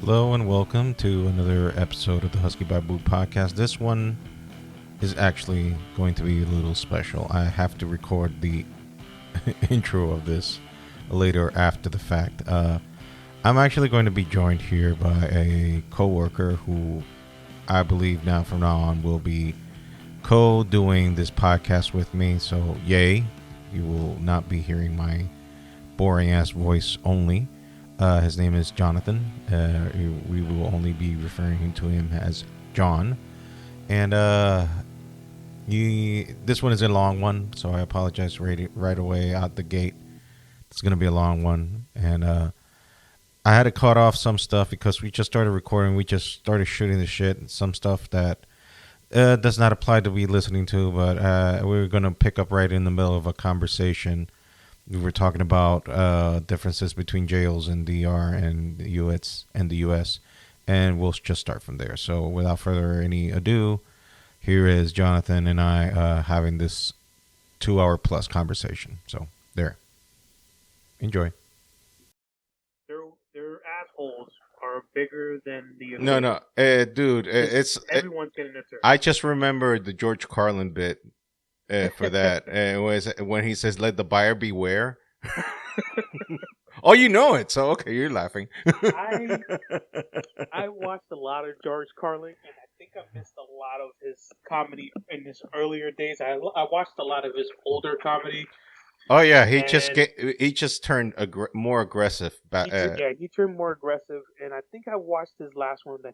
Hello and welcome to another episode of the Husky Barbu podcast. This one is actually going to be a little special. I have to record the intro of this later after the fact. I'm actually going to be joined here by a coworker who I believe from now on will be co-doing this podcast with me. So yay, you will not be hearing my boring ass voice only. His name is Jonathon. We will only be referring to him as John. And this one is a long one, so I apologize right away out the gate. It's going to be a long one. And I had to cut off some stuff because we just started recording. We just started shooting the shit. Some stuff that does not apply to be listening to, but we're going to pick up right in the middle of a conversation. We were talking about differences between jails in DR and the US, and we'll just start from there. So without further any ado, here is Jonathon and I having this 2-hour plus conversation. So there, enjoy. Their assholes are bigger than the. No, dude, everyone's getting it. I just remembered the George Carlin bit. For that, it was when he says, "Let the buyer beware." Oh, you know it, so okay, you're laughing. I watched a lot of George Carlin, and I think I missed a lot of his comedy in his earlier days. I watched a lot of his older comedy. Oh yeah, he just turned more aggressive. He turned more aggressive, and I think I watched his last one I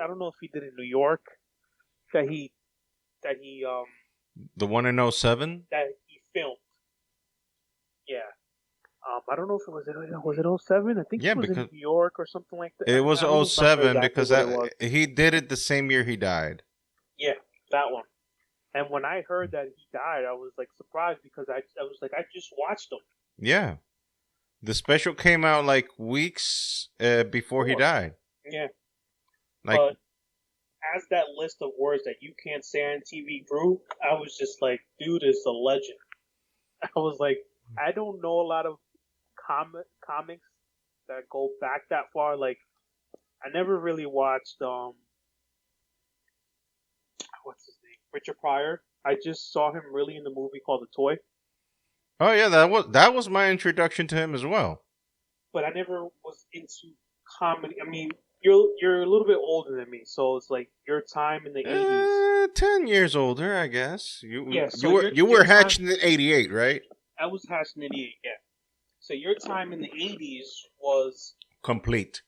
don't know if he did in New York. That he The one in 07? That he filmed. Yeah. I don't know if it was it 07? I think it was in New York or something like that. It was 07 because he did it the same year he died. Yeah, that one. And when I heard that he died, I was like surprised because I was like, I just watched him. Yeah. The special came out like weeks before he died. Yeah. Like, as that list of words that you can't say on TV grew, I was just like, dude is a legend. I was like, I don't know a lot of comics that go back that far. Like, I never really watched, what's his name? Richard Pryor. I just saw him really in the movie called The Toy. Oh yeah, that was my introduction to him as well. But I never was into comedy. I mean, you're a little bit older than me, so it's like your time in the 80s. 10 years older, I guess. You you were hatched in 88, right? I was hatched in 88, yeah. So your time in the 80s was complete.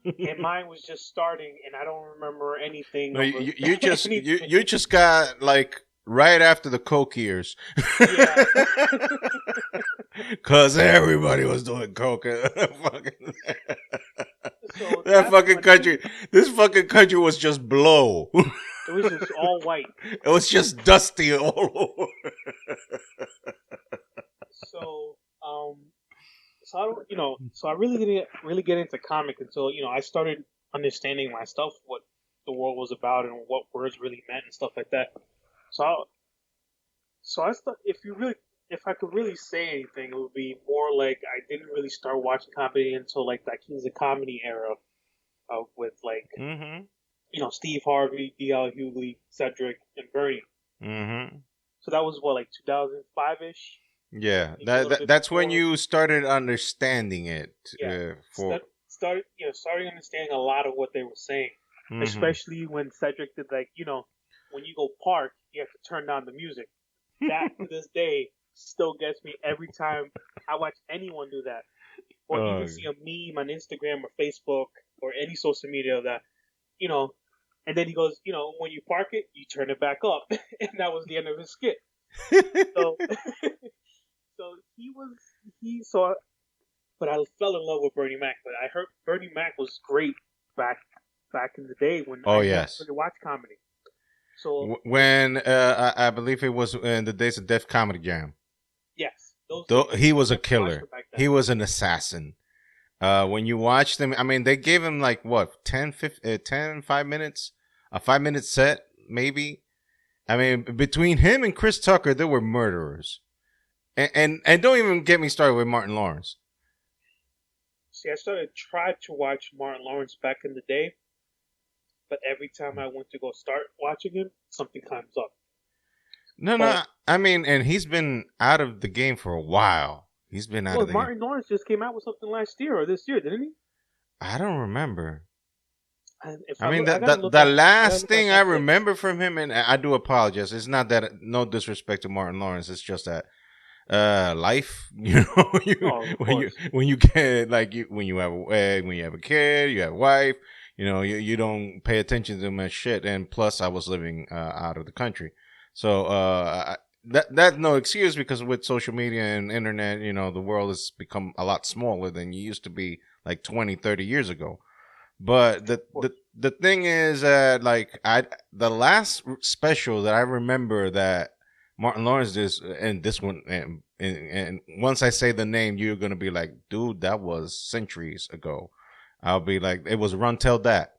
And mine was just starting, and I don't remember anything. No, you just got like right after the Coke years. Yeah. Cause everybody was doing coke. This fucking country was just blow. It was just all white. It was just dusty all over. So I don't, so I really didn't get into comic until I started understanding myself what the world was about and what words really meant and stuff like that. So I thought if I could really say anything, it would be more like I didn't really start watching comedy until like that Kings of Comedy era, with like Steve Harvey, D.L. Hughley, Cedric, and Bernie. Mm-hmm. So that was like 2005-ish. Yeah, that's when you started understanding it. Yeah, started understanding a lot of what they were saying, especially when Cedric did when you go park, you have to turn down the music. That to this day still gets me every time I watch anyone do that, or even see a meme on Instagram or Facebook or any social media that, and then he goes, when you park it, you turn it back up, and that was the end of his skit. But I fell in love with Bernie Mac. But I heard Bernie Mac was great back in the day when I started to watch comedy. So when I believe it was in the days of Def Comedy Jam. Yes, he was a killer. He was an assassin. When you watched him, I mean, they gave him like what 5 minutes, a 5-minute set maybe. I mean, between him and Chris Tucker, they were murderers. And don't even get me started with Martin Lawrence. See, I tried to watch Martin Lawrence back in the day, but every time I went to go start watching him, something comes up. No. I mean, and he's been out of the game for a while. He's been out of the Martin Lawrence just came out with something last year or this year, didn't he? I don't remember. If I mean, I gotta look the at, last thing I remember from him, and I do apologize. It's not that no disrespect to Martin Lawrence. It's just that life, you know, when you get like when you have a kid, you have a wife, you know, you don't pay attention to much shit. And plus, I was living out of the country, so that's no excuse because with social media and internet, you know, the world has become a lot smaller than you used to be like 20, 30 years ago. But the thing is that like the last special that I remember that Martin Lawrence did, and this one, and once I say the name, you're gonna be like, dude, that was centuries ago. I'll be like, it was Run Tell That.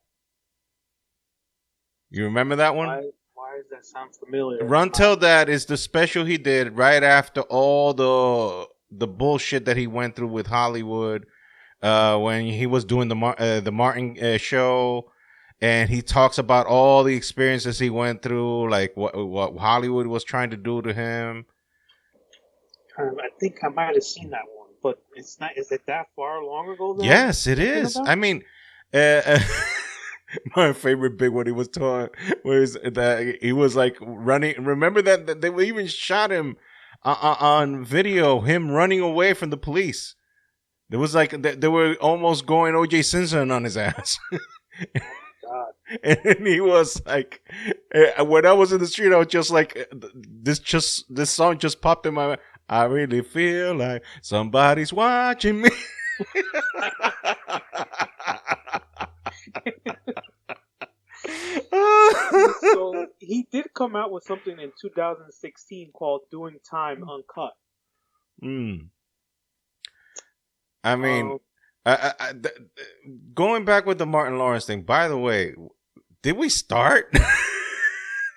You remember that one? Why does that sound familiar? Run Tell That is the special he did right after all the bullshit that he went through with Hollywood. When he was doing the Martin show, and he talks about all the experiences he went through, like what Hollywood was trying to do to him. I think I might have seen that one, but it's not. Is it that far long ago? Yes, it is. About? I mean, my favorite bit when he was talking was that he was like running. Remember that they even shot him on video, him running away from the police. There was like they were almost going O.J. Simpson on his ass. God. And he was like, when I was in the street, I was just like, this song just popped in my mind. I really feel like somebody's watching me. So he did come out with something in 2016 called "Doing Time Uncut." I mean, going back with the Martin Lawrence thing, by the way, did we start?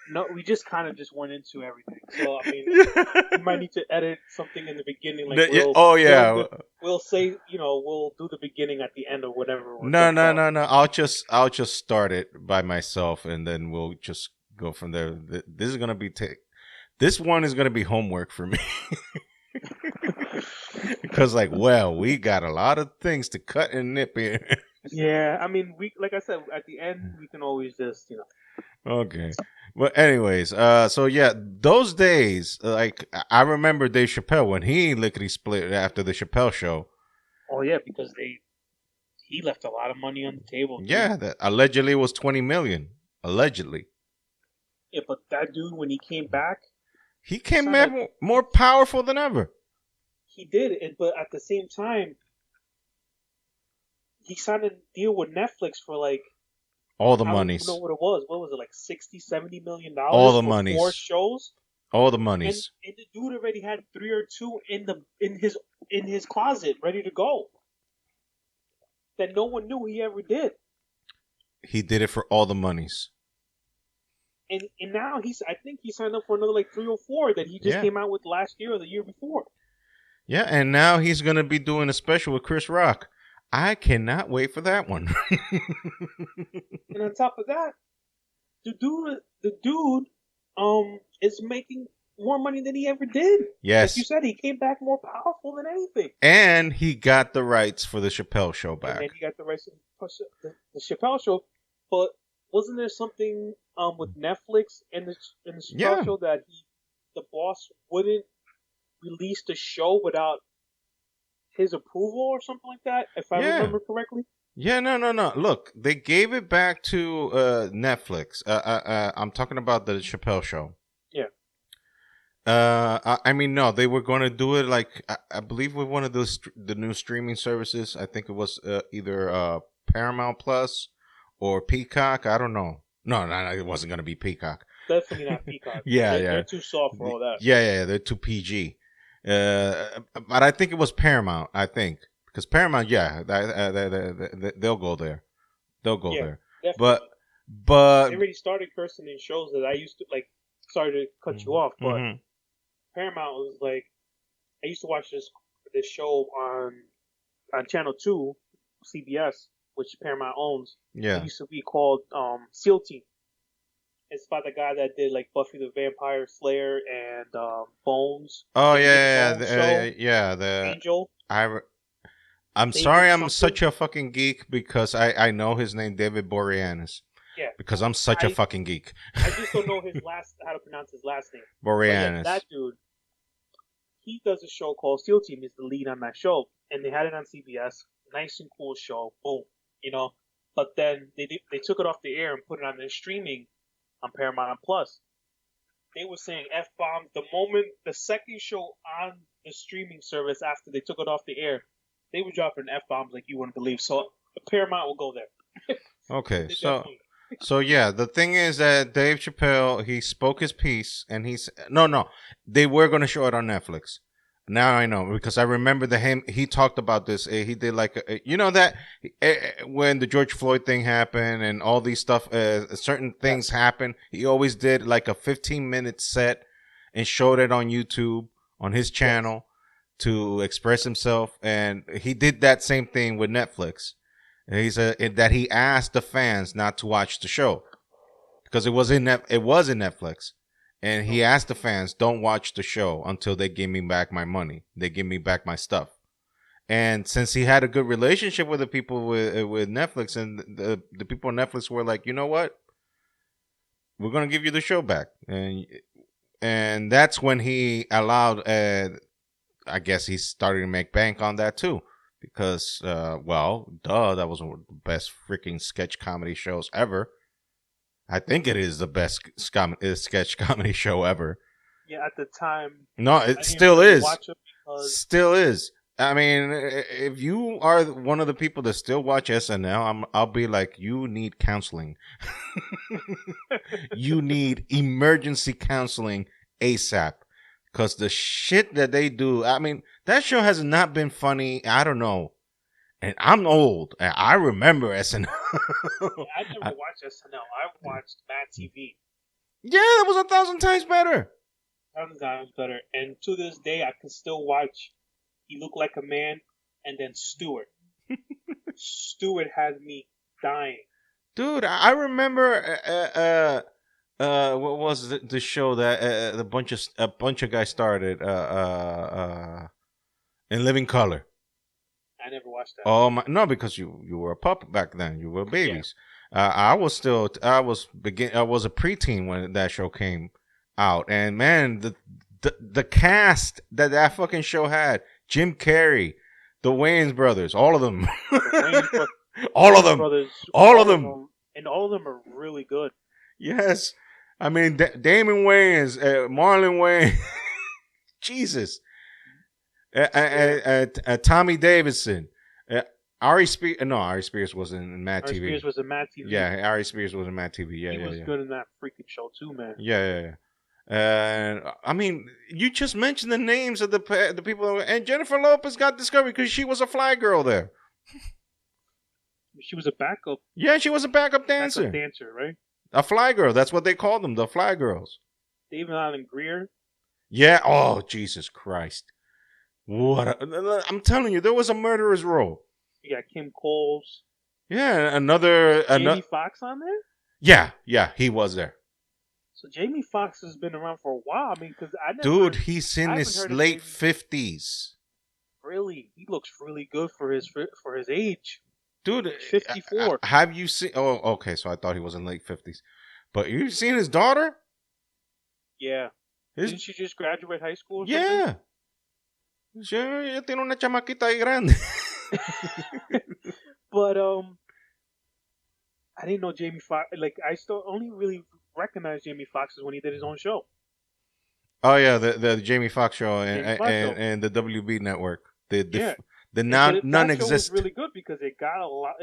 No, we just kind of just went into everything. So, I mean, we might need to edit something in the beginning. Like we'll say, you know, we'll do the beginning at the end or whatever. No. I'll just start it by myself, and then we'll just go from there. This is gonna be this one is gonna be homework for me. Because, like, we got a lot of things to cut and nip here. Yeah, I mean, like I said, at the end, we can always just, you know. Okay. But anyways, so yeah, those days, like, I remember Dave Chappelle when he lickety split after the Chappelle show. Oh, yeah, because he left a lot of money on the table. Yeah, that allegedly was $20 million. Allegedly. Yeah, but that dude, when he came back, he came back more powerful than ever. He did, but at the same time, he signed a deal with Netflix for like all the monies. I don't know what it was. What was it, like $60-70 million? All the monies. 4 shows. All the monies. And the dude already had 3 or 2 in his closet ready to go. That no one knew he ever did. He did it for all the monies. And now I think he signed up for another like 3 or 4 that he just came out with last year or the year before. Yeah, and now he's going to be doing a special with Chris Rock. I cannot wait for that one. And on top of that, the dude is making more money than he ever did. Yes. Like you said, he came back more powerful than anything. And he got the rights for the Chappelle show back. And then he got the rights for the Chappelle show. But wasn't there something with Netflix and the Chappelle show that the boss wouldn't release the show without his approval or something like that, if I remember correctly? Yeah, no. Look, they gave it back to Netflix. I'm talking about the Chappelle show. Yeah. I mean, no, they were going to do it like, I believe with one of the new streaming services. I think it was either Paramount Plus or Peacock. I don't know. No, it wasn't going to be Peacock. Definitely not Peacock. They're too soft for all that. Yeah, they're too PG. But I think it was Paramount. I think because Paramount, they'll go there. They'll go there. Definitely. But they already started cursing in shows that I used to like. Sorry to cut you off, but Paramount was like, I used to watch this show on Channel 2 CBS, which Paramount owns. It Yeah. used to be called SEAL Team. It's by the guy that did like Buffy the Vampire Slayer and Bones. Oh They did the yeah, Bones show. yeah. The Angel, I. Re- I'm David sorry, I'm something. such a fucking geek because I know his name, David Boreanaz. Yeah, Because I'm such a I fucking geek. I just don't know his last how to pronounce his last name. But yeah, Boreanaz. that dude, he does a show called SEAL Team. Is the lead on that show, and they had it on CBS. Nice and cool show. Boom, you know. But then they took it off the air and put it on their streaming on Paramount Plus. They were saying f bombs the moment the second show on the streaming service after they took it off the air. They were dropping f bombs like you wouldn't believe. So Paramount will go there. Okay, They so definitely- so yeah, the thing is that Dave Chappelle, he spoke his piece, and he's no, they were gonna show it on Netflix. Now I know because I remember he talked about this. He did like you know that when the George Floyd thing happened and all these stuff, certain things happened. He always did like a 15-minute set and showed it on YouTube on his channel to express himself, and he did that same thing with Netflix. And he said that he asked the fans not to watch the show because it was in Netflix, and he asked the fans, "Don't watch the show until they give me back my money. They give me back my stuff." And since he had a good relationship with the people with Netflix, and the people on Netflix were like, "You know what? We're gonna give you the show back," and that's when he allowed. I guess he started to make bank on that too. Because, that was one of the best freaking sketch comedy shows ever. I think it is the best sketch comedy show ever. Yeah, at the time. No, it still is. Watch it because Still is. I mean, if you are one of the people that still watch SNL, I'll be like, you need counseling. You need emergency counseling ASAP. Because the shit that they do, I mean, that show has not been funny. I don't know. And I'm old. And I remember SNL. I never watched SNL. I watched Mad TV. Yeah, that was 1,000 times better. 1,000 times better. And to this day, I can still watch He Looked Like a Man and then Stewart. Stewart had me dying. Dude, I remember what was the show that a bunch of guys started in Living Color. I never watched that. Oh my, no, because you were a pup back then. You were babies. Yeah. I was a preteen when that show came out, and man, the cast that fucking show had: Jim Carrey, the Wayans brothers, all of them, all of them, all of them, and all of them are really good. Yes, I mean Damon Wayans, Marlon Wayans, Jesus, Tommy Davidson. Ari Spears was in Mad TV. Ari Spears was in Mad TV. Yeah, Ari Spears was in Mad TV. Yeah, he was good in that freaking show too, man. Yeah. I mean, you just mentioned the names of the people, and Jennifer Lopez got discovered because she was a fly girl there. She was a backup. Yeah, she was a backup dancer. Backup dancer, right? A fly girl. That's what they called them, the fly girls. David Allen Greer. Yeah. Oh, Jesus Christ. I'm telling you, there was a murderer's row. You got Kim Coles. Yeah, another Jamie Foxx on there? Yeah, he was there. So Jamie Foxx has been around for a while. I mean, because he's in his late 50s. Really? He looks really good for his age. Dude, 54. Have you seen... Oh, okay, so I thought he was in late 50s. But you've seen his daughter? Yeah. Didn't she just graduate high school or something? Yeah. Ella tiene una chamaquita ahí grande. But, I didn't know Jamie Foxx... Like, I still only really recognized Jamie Foxx when he did his own show. Oh, yeah, the Jamie Foxx show and the WB network. The non-existent. That show was really good because it got a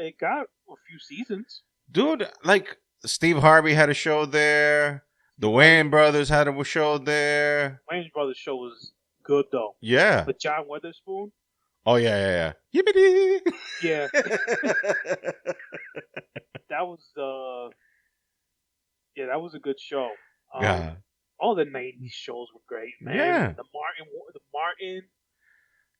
few seasons. Dude, like Steve Harvey had a show there. The Wayans brothers had a show there. Wayans brothers show was good though. Yeah. With John Witherspoon. Oh yeah. Yippity. Yeah. That was a good show. All the '90s shows were great, man. Yeah. The Martin.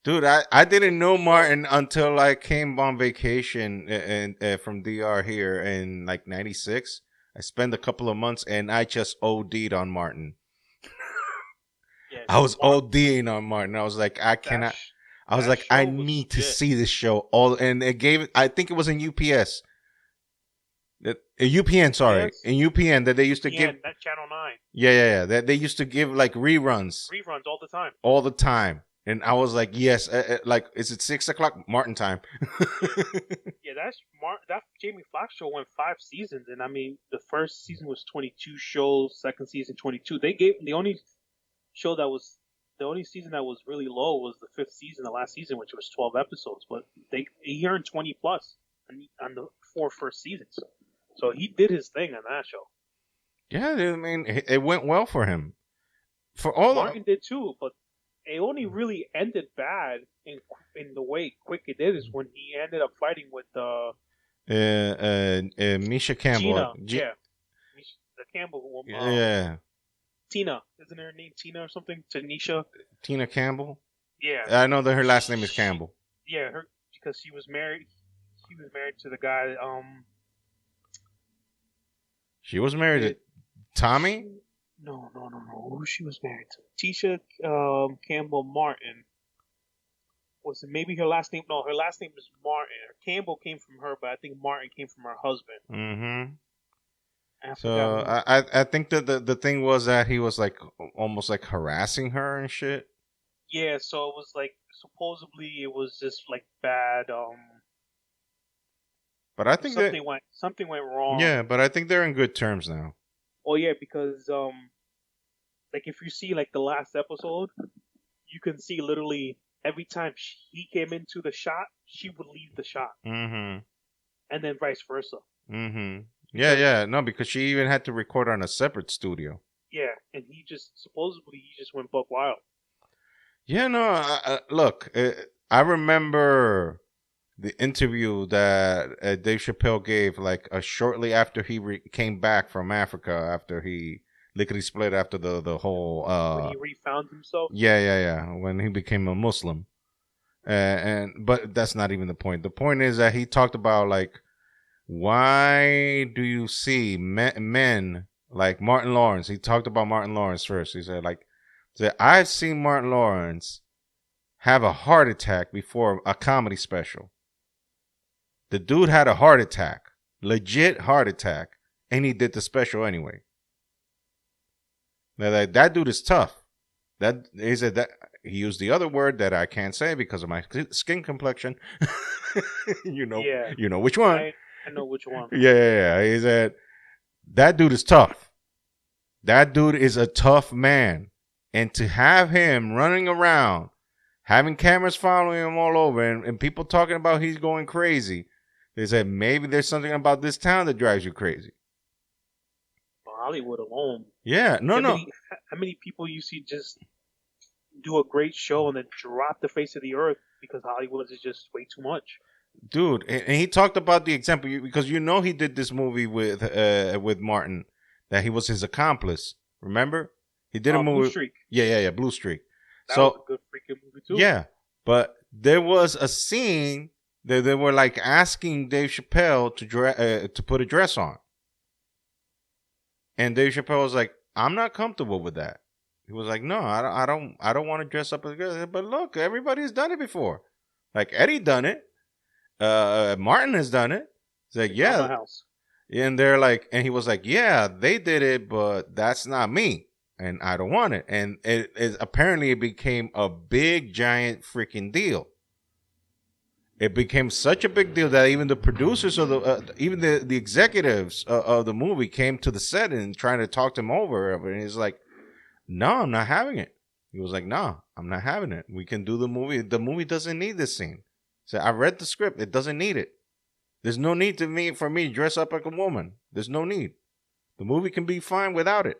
Dude, I didn't know Martin until I came on vacation and from DR here in like '96. I spent a couple of months and I just OD'd on Martin. Yeah, I was Mark, ODing on Martin. I was like, I that cannot. sh- I was that like, I show was need to legit. see this show. All and it gave. I think it was in UPS. UPN, sorry, UPS, in UPN that they used to give. UPN, that Channel 9 Yeah. That they used to give like reruns reruns all the time. all the time, and I was like, yes, like, is it 6 o'clock Martin time? Yeah, that Jamie Foxx show went 5 seasons, and I mean the first season was 22 shows, second season 22. They gave show that was the only season that was really low was the fifth season, the last season, which was 12 episodes. But he earned 20 plus on the four first seasons, so he did his thing on that show. Yeah, I mean, it went well for him. For all Martin did too, but it only really ended bad in the way quick it did is when he ended up fighting with Misha Campbell. Gina, the Campbell woman. Yeah, Tina, isn't her name Tina or something? Tanisha. Tina Campbell. Yeah, I know that her last name is Campbell. Yeah, her because she was married. She was married to the guy. She was married to Tommy. No. Who she was married to? Tisha Campbell Martin. Was it maybe her last name? No, her last name is Martin. Campbell came from her, but I think Martin came from her husband. Mm-hmm. So I think that the thing was that he was like almost like harassing her and shit. Yeah, so it was like supposedly it was just like bad. But I think something went wrong. Yeah, but I think they're in good terms now. Oh yeah, because like if you see like the last episode, you can see literally every time he came into the shot, she would leave the shot. Mm-hmm. And then vice versa. Mm-hmm. Yeah. No, because she even had to record on a separate studio. Yeah, and he just went buck wild. Yeah, no. Look, I remember the interview that Dave Chappelle gave like shortly after he came back from Africa after he lickety split after the whole when he refound himself. Yeah. When he became a Muslim, but that's not even the point. The point is that he talked about like, why do you see men like Martin Lawrence? He talked about Martin Lawrence first. He said I've seen Martin Lawrence have a heart attack before a comedy special. The dude had a heart attack, legit heart attack, and he did the special anyway. Now that dude is tough. That he said that he used the other word that I can't say because of my skin complexion. You know which one. I know which one. Yeah. He said that dude is tough. That dude is a tough man, and to have him running around, having cameras following him all over, and people talking about he's going crazy. They said maybe there's something about this town that drives you crazy. Hollywood alone. Yeah, no. How many people you see just do a great show and then drop the face of the earth because Hollywood is just way too much? Dude, and he talked about the example because he did this movie with Martin, that he was his accomplice. Remember? He did a movie. Blue Streak. Yeah, Blue Streak. That was a good freaking movie too. Yeah, but there was a scene that they were like asking Dave Chappelle to put a dress on, and Dave Chappelle was like, "I'm not comfortable with that." He was like, "No, I don't want to dress up as a girl." But look, everybody's done it before. Like Eddie done it. Martin has done it. He's like, yeah. And they're like, and he was like, yeah, they did it, but that's not me. And I don't want it. And apparently it became a big, giant freaking deal. It became such a big deal that even the producers of even the executives of the movie came to the set and trying to talk him over. And he's like, no, I'm not having it. He was like, no, I'm not having it. We can do the movie. The movie doesn't need this scene. So I read the script. It doesn't need it. There's no need for me to dress up like a woman. There's no need. The movie can be fine without it.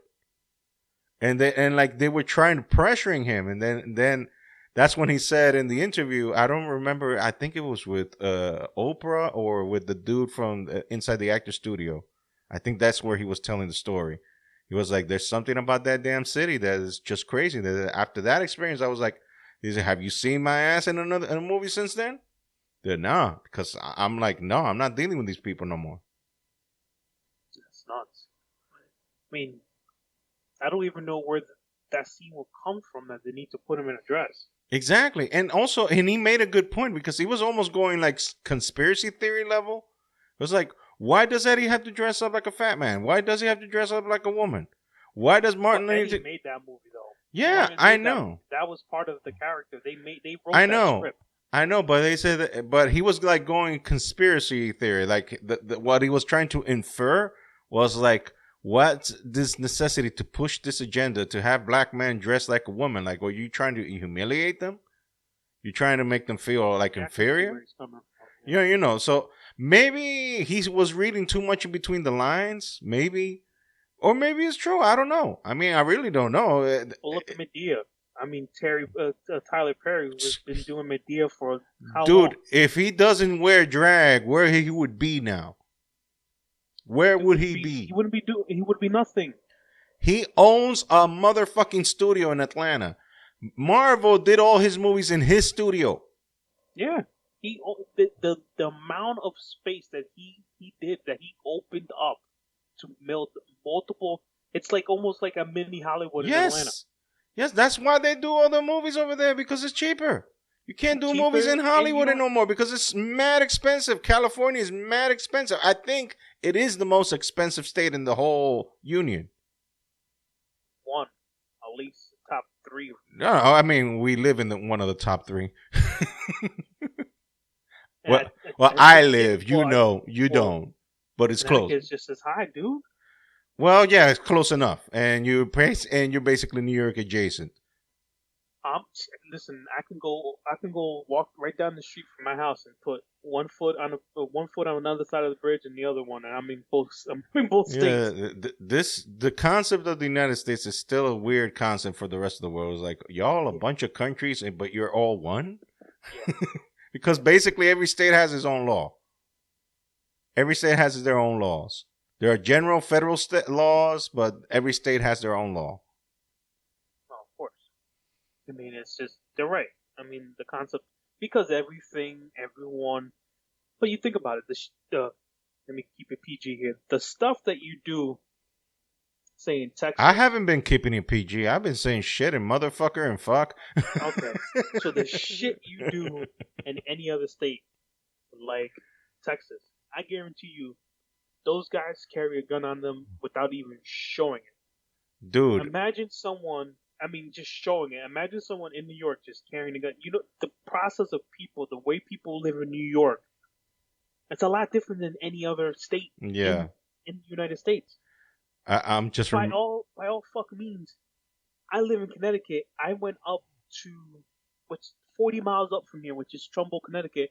And they were trying to pressuring him, and then that's when he said in the interview, I don't remember. I think it was with Oprah or with the dude from inside the actor studio. I think that's where he was telling the story. He was like, "There's something about that damn city that is just crazy." That after that experience, I was like, He said, "Have you seen my ass in a movie since then?" They're nah, because I'm like, no, I'm not dealing with these people no more. That's nuts. I mean, I don't even know where that scene will come from that they need to put him in a dress. Exactly, and also, and he made a good point because he was almost going like conspiracy theory level. It was like, why does Eddie have to dress up like a fat man? Why does he have to dress up like a woman? Why does Martin? Well, Eddie made that movie though. Yeah, I know. That was part of the character. They wrote I that know. script. I know, but they said that, but he was like going conspiracy theory. Like what he was trying to infer was like, what's this necessity to push this agenda to have black men dress like a woman? Like, were you trying to humiliate them? You trying to make them feel like inferior? You know. So maybe he was reading too much in between the lines. Maybe, or maybe it's true. I don't know. I mean, I really don't know. Well, look at Medea. I mean, Tyler Perry has been doing Medea for how long? Dude, if he doesn't wear drag, where he would be now? Where would he be? He wouldn't be He would be nothing. He owns a motherfucking studio in Atlanta. Marvel did all his movies in his studio. Yeah, the amount of space that he opened up to build multiple. It's like almost like a mini Hollywood in Atlanta. Yes, that's why they do all the movies over there, because it's cheaper. You can't do movies in Hollywood no more because it's mad expensive. California is mad expensive. I think it is the most expensive state in the whole union. One, at least top 3. No, I mean, we live in one of the top 3. well, I live. You don't. But it's close. It's just as high, dude. Well, yeah, it's close enough, and you're basically New York adjacent. Listen, I can go walk right down the street from my house and put one foot on another side of the bridge and the other one, and I'm in both states. Yeah, the concept of the United States is still a weird concept for the rest of the world. It's like y'all a bunch of countries, but you're all one. Yeah. Because basically every state has its own law. Every state has their own laws. There are general federal laws, but every state has their own law. Oh, of course. I mean, it's just, they're right. I mean, the concept, because everyone, but you think about it, let me keep it PG here. The stuff that you do, say in Texas. I haven't been keeping it PG. I've been saying shit and motherfucker and fuck. Okay. So the shit you do in any other state, like Texas, I guarantee you, those guys carry a gun on them without even showing it. Dude. Imagine someone, just showing it. Imagine someone in New York just carrying a gun. You know, the process of people, the way people live in New York, it's a lot different than any other state in the United States. I'm just... By all fuck means, I live in Connecticut. I went up to, 40 miles up from here, which is Trumbull, Connecticut,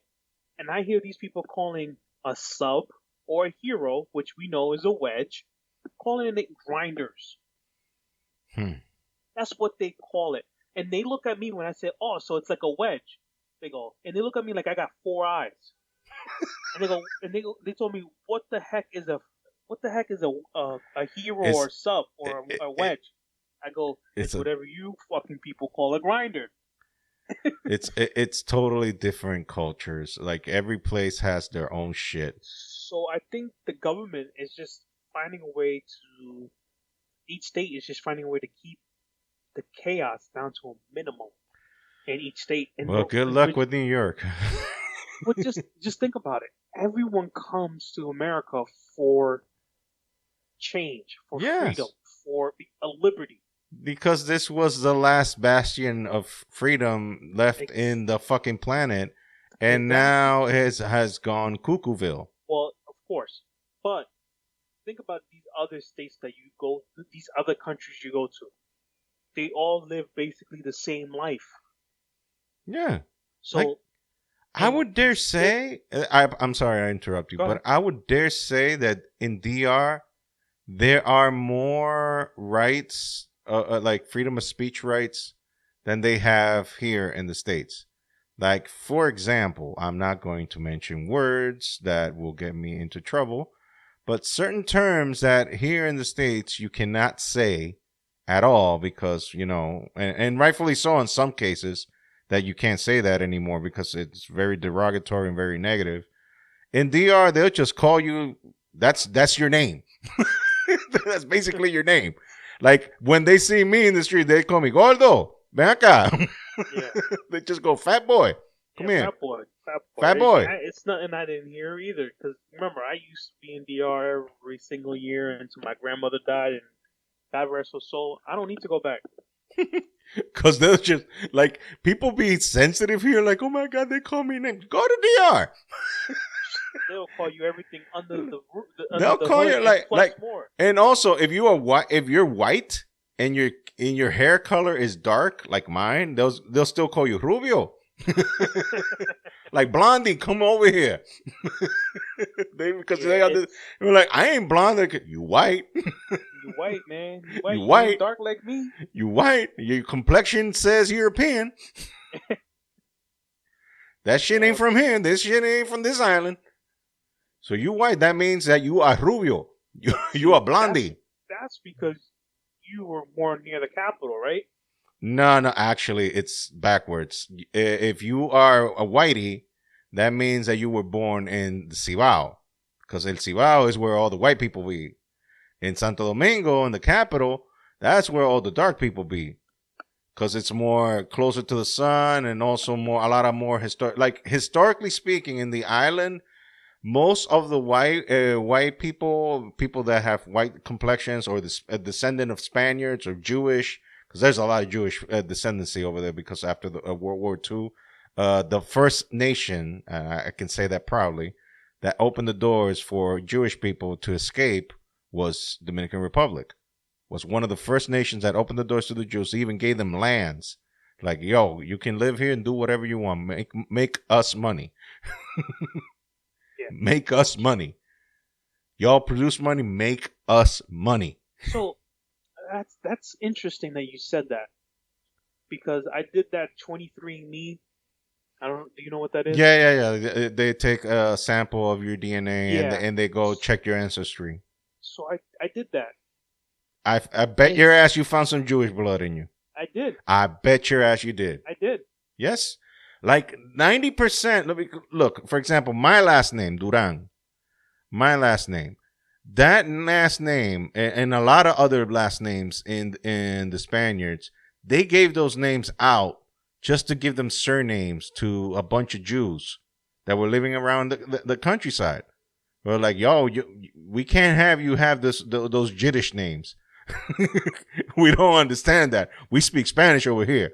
and I hear these people calling a sub or a hero, which we know is a wedge, calling it grinders. That's what they call it. And they look at me when I say, "Oh, so it's like a wedge." They go, and they look at me like I got 4 eyes. They told me, what the heck is a hero or a sub or a wedge? I go, it's whatever you fucking people call a grinder. It's totally different cultures. Like every place has their own shit. So I think the government is just finding a way to. Each state is just finding a way to keep the chaos down to a minimum in each state. And well, good luck with New York. But just think about it. Everyone comes to America for change, for freedom, for a liberty. Because this was the last bastion of freedom left in the fucking planet, and now it has gone cuckooville. Well, of course, but think about these other states that you go, these other countries you go to. They all live basically the same life. Yeah. So I would dare say, I'm sorry I interrupt you, but I would dare say that in DR there are more rights, like freedom of speech rights, than they have here in the States. Like, for example, I'm not going to mention words that will get me into trouble, but certain terms that here in the States you cannot say at all because, and rightfully so in some cases, that you can't say that anymore because it's very derogatory and very negative. In DR, they'll just call you. That's your name. That's basically your name. Like when they see me in the street, they call me Gordo. Ven acá. Yeah. They just go, fat boy. Come here. Fat boy. Fat boy. It's nothing I didn't hear either. Because remember, I used to be in DR every single year until my grandmother died, and God rest her soul. I don't need to go back. Because they'll just, like, people be sensitive here, like, oh my God, they call me names. Go to DR. They'll call you everything under the roof. They'll call you like more. And also, if you're white and your hair color is dark like mine, they'll still call you Rubio. Like Blondie, come over here. They're like, I ain't blonde. You white. You white, man. You white. You dark like me. You white. Your complexion says European. That shit ain't from here. This shit ain't from this island. So you white. That means that you are Rubio. You are Blondie. That's because you were more near the capital, right? No, actually, it's backwards. If you are a whitey, that means that you were born in the Cibao. Because El Cibao is where all the white people be. In Santo Domingo, in the capital, that's where all the dark people be. Because it's more closer to the sun and also a lot of more historically speaking, in the island, most of the white people that have white complexions or a descendant of Spaniards or Jewish, because there's a lot of Jewish descendancy over there because after the World War II, the first nation, I can say that proudly, that opened the doors for Jewish people to escape was Dominican Republic. Was one of the first nations that opened the doors to the Jews. They even gave them lands. Like, yo, you can live here and do whatever you want. Make us money. Yeah. Make us money. Y'all produce money, make us money. So that's interesting that you said that. Because I did that 23andMe. Do you know what that is? Yeah. They take a sample of your DNA and they go check your ancestry. So I did that. I bet your ass you found some Jewish blood in you. I did. I bet your ass you did. I did. Yes? Like 90%. Look, for example, my last name, Duran. My last name. That last name and a lot of other last names in the Spaniards, they gave those names out just to give them surnames to a bunch of Jews that were living around the countryside. We're like, yo, we can't have you have those Jiddish names. We don't understand that. We speak Spanish over here.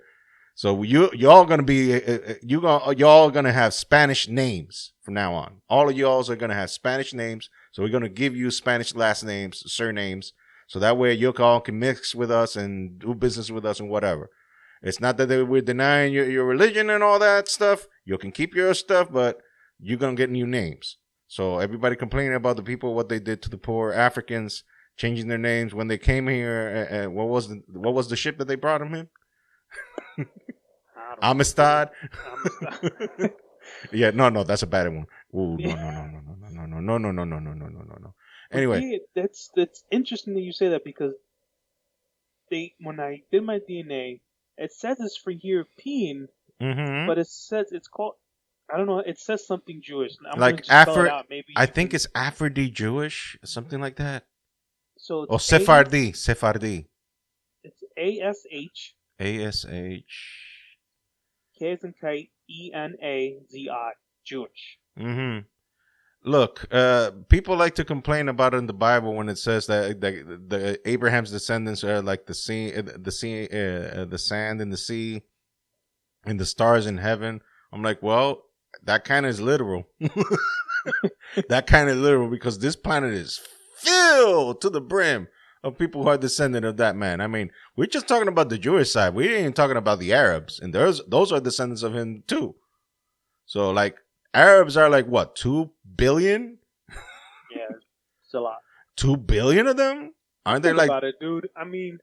So y'all gonna be y'all gonna have Spanish names from now on. All of y'all are gonna have Spanish names. So we're gonna give you Spanish last names, surnames, so that way you all can mix with us and do business with us and whatever. It's not that we're denying your religion and all that stuff. You can keep your stuff, but you're gonna get new names. So everybody complaining about the people, what they did to the poor Africans, changing their names when they came here. What was the ship that they brought them in? Amistad. Yeah, no, that's a bad one. Ooh, no. Anyway, that's interesting that you say that because when I did my DNA, it says it's for European, but it says it's called. I don't know. It says something Jewish. I'm like I think it's Aphrodite Jewish, something like that. So Sephardi. It's ASH. K as in kite, ENAZI, Jewish. Look, people like to complain about it in the Bible when it says that the Abraham's descendants are like the sand in the sea, and the stars in heaven. I'm like, well, that kind of is literal. That kind of literal because this planet is filled to the brim of people who are descendant of that man. I mean, we're just talking about the Jewish side. We ain't even talking about the Arabs, and those are descendants of him too. So, like, Arabs are like what, 2 billion? Yeah, it's a lot. 2 billion of them? Aren't they like? About it, dude. I mean,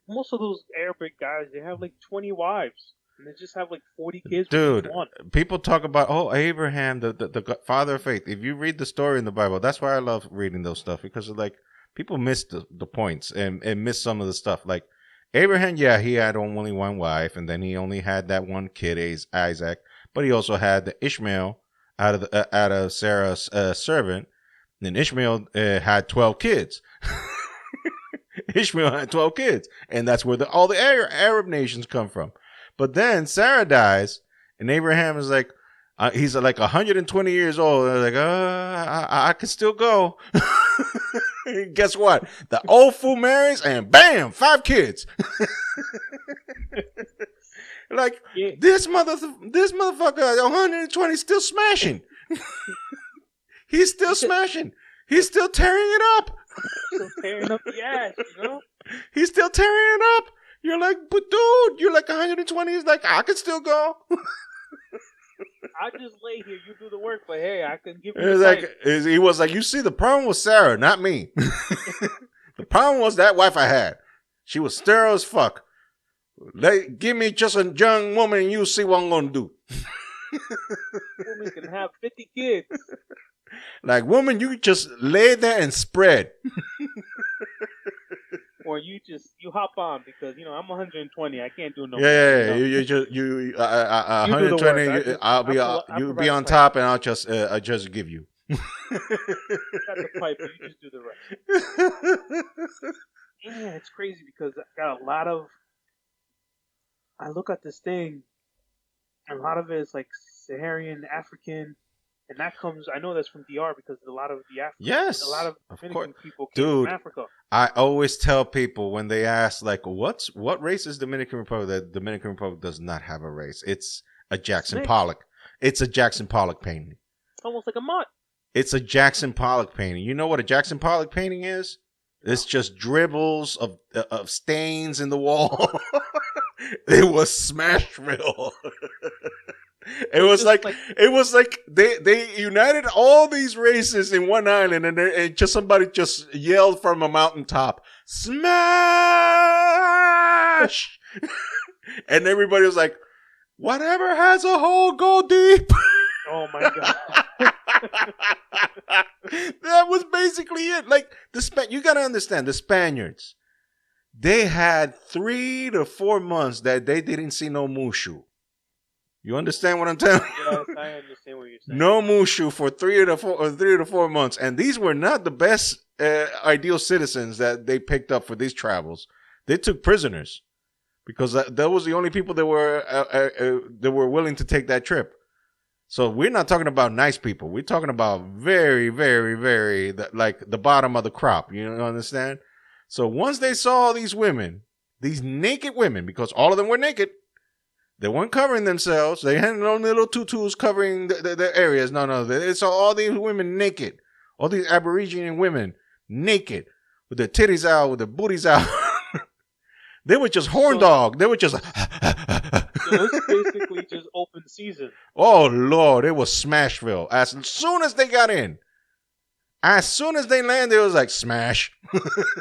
most of those Arabic guys, they have like 20 wives. And they just have like 40 kids. Dude, people talk about, Abraham, the father of faith. If you read the story in the Bible, that's why I love reading those stuff. Because, like, people miss the points and miss some of the stuff. Like, Abraham, yeah, he had only one wife, and then he only had that one kid, Isaac. But he also had the Ishmael out of Sarah's servant. And then Ishmael had 12 kids. Ishmael had 12 kids, and that's where all the Arab nations come from. But then Sarah dies, and Abraham is like, he's like 120 years old. And they're like, I can still go. Guess what? The old fool marries, and bam, 5 kids. Like, yeah. This motherfucker at 120 still smashing. He's still smashing. He's still tearing it up. Still tearing up the ass, you know? He's still tearing it up. You're like, but dude, you're like 120. He's like, I can still go. I just lay here. You do the work, but hey, I can give you he was like, you see, the problem was Sarah, not me. The problem was that wife I had. She was sterile as fuck. Give me just a young woman and you see what I'm going to do. Woman can have 50 kids. Like, woman, you just lay there and spread. Or you hop on because, I'm 120. I can't do no more. Yeah. You 120. You'll be on top, and I'll just give you. Got the pipe, but you just do the rest. Yeah, it's crazy because I got a lot of. I look at this thing, and a lot of it is like Saharan African. And that comes, I know that's from DR because a lot of the a lot of Dominican people came from Africa. I always tell people when they ask, like, what race is Dominican Republic? That Dominican Republic does not have a race. It's a Jackson Pollock. It's a Jackson Pollock painting. It's almost like a mutt. It's a Jackson Pollock painting. You know what a Jackson Pollock painting is? No. It's just dribbles of stains in the wall. It was Smashville. It was like they united all these races in one island, and just somebody just yelled from a mountaintop, "Smash!" And everybody was like, "Whatever has a hole, go deep." Oh my god! That was basically it. Like you gotta understand, the Spaniards, they had 3 to 4 months that they didn't see no mushu. You understand what I'm telling you? Yes, I understand what you're saying. No mushu for 3 to 4 months, and these were not the best ideal citizens that they picked up for these travels. They took prisoners because that was the only people that were willing to take that trip. So we're not talking about nice people. We're talking about very, very, very like the bottom of the crop. You understand? So once they saw these women, these naked women, because all of them were naked. They weren't covering themselves. They had no little tutus covering their areas. No. They saw all these women naked. All these Aborigine women naked. With their titties out, with their booties out. They were just horn dog. They were just... So it's basically just open season. Oh, Lord. It was Smashville. As soon as they got in. As soon as they landed, it was like smash.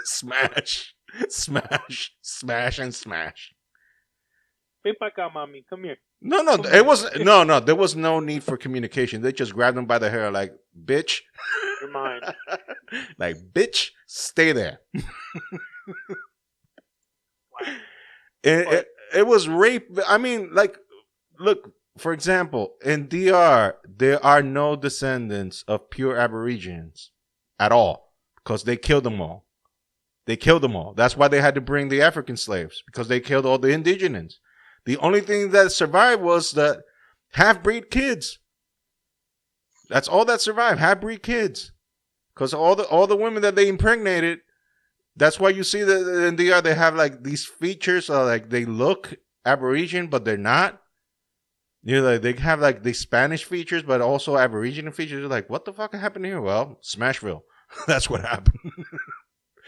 Smash. Smash. Smash and smash. Ven pa' acá, mami. Come here. No. It was no. There was no need for communication. They just grabbed them by the hair, like, bitch. You're mine. Like, bitch, stay there. Wow. It was rape. I mean, like, look, for example, in DR, there are no descendants of pure Aborigines at all because they killed them all. That's why they had to bring the African slaves, because they killed all the indigenous. The only thing that survived was the half-breed kids. That's all that survived, half-breed kids. Because all the women that they impregnated, that's why you see that in DR they have like these features, like they look Aborigine, but they're not. Like they have like the Spanish features, but also Aborigine features. You're like, what the fuck happened here? Well, Smashville. That's what happened.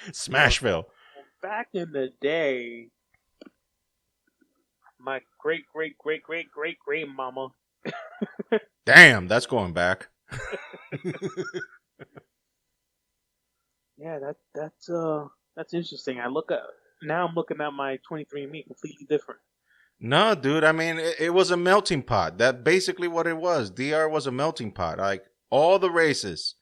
Smashville. Back in the day, my great mama. Damn, that's going back. Yeah, that's interesting. I'm looking at my 23andMe completely different. No, dude. I mean, it was a melting pot. That's basically what it was. DR was a melting pot. Like all the races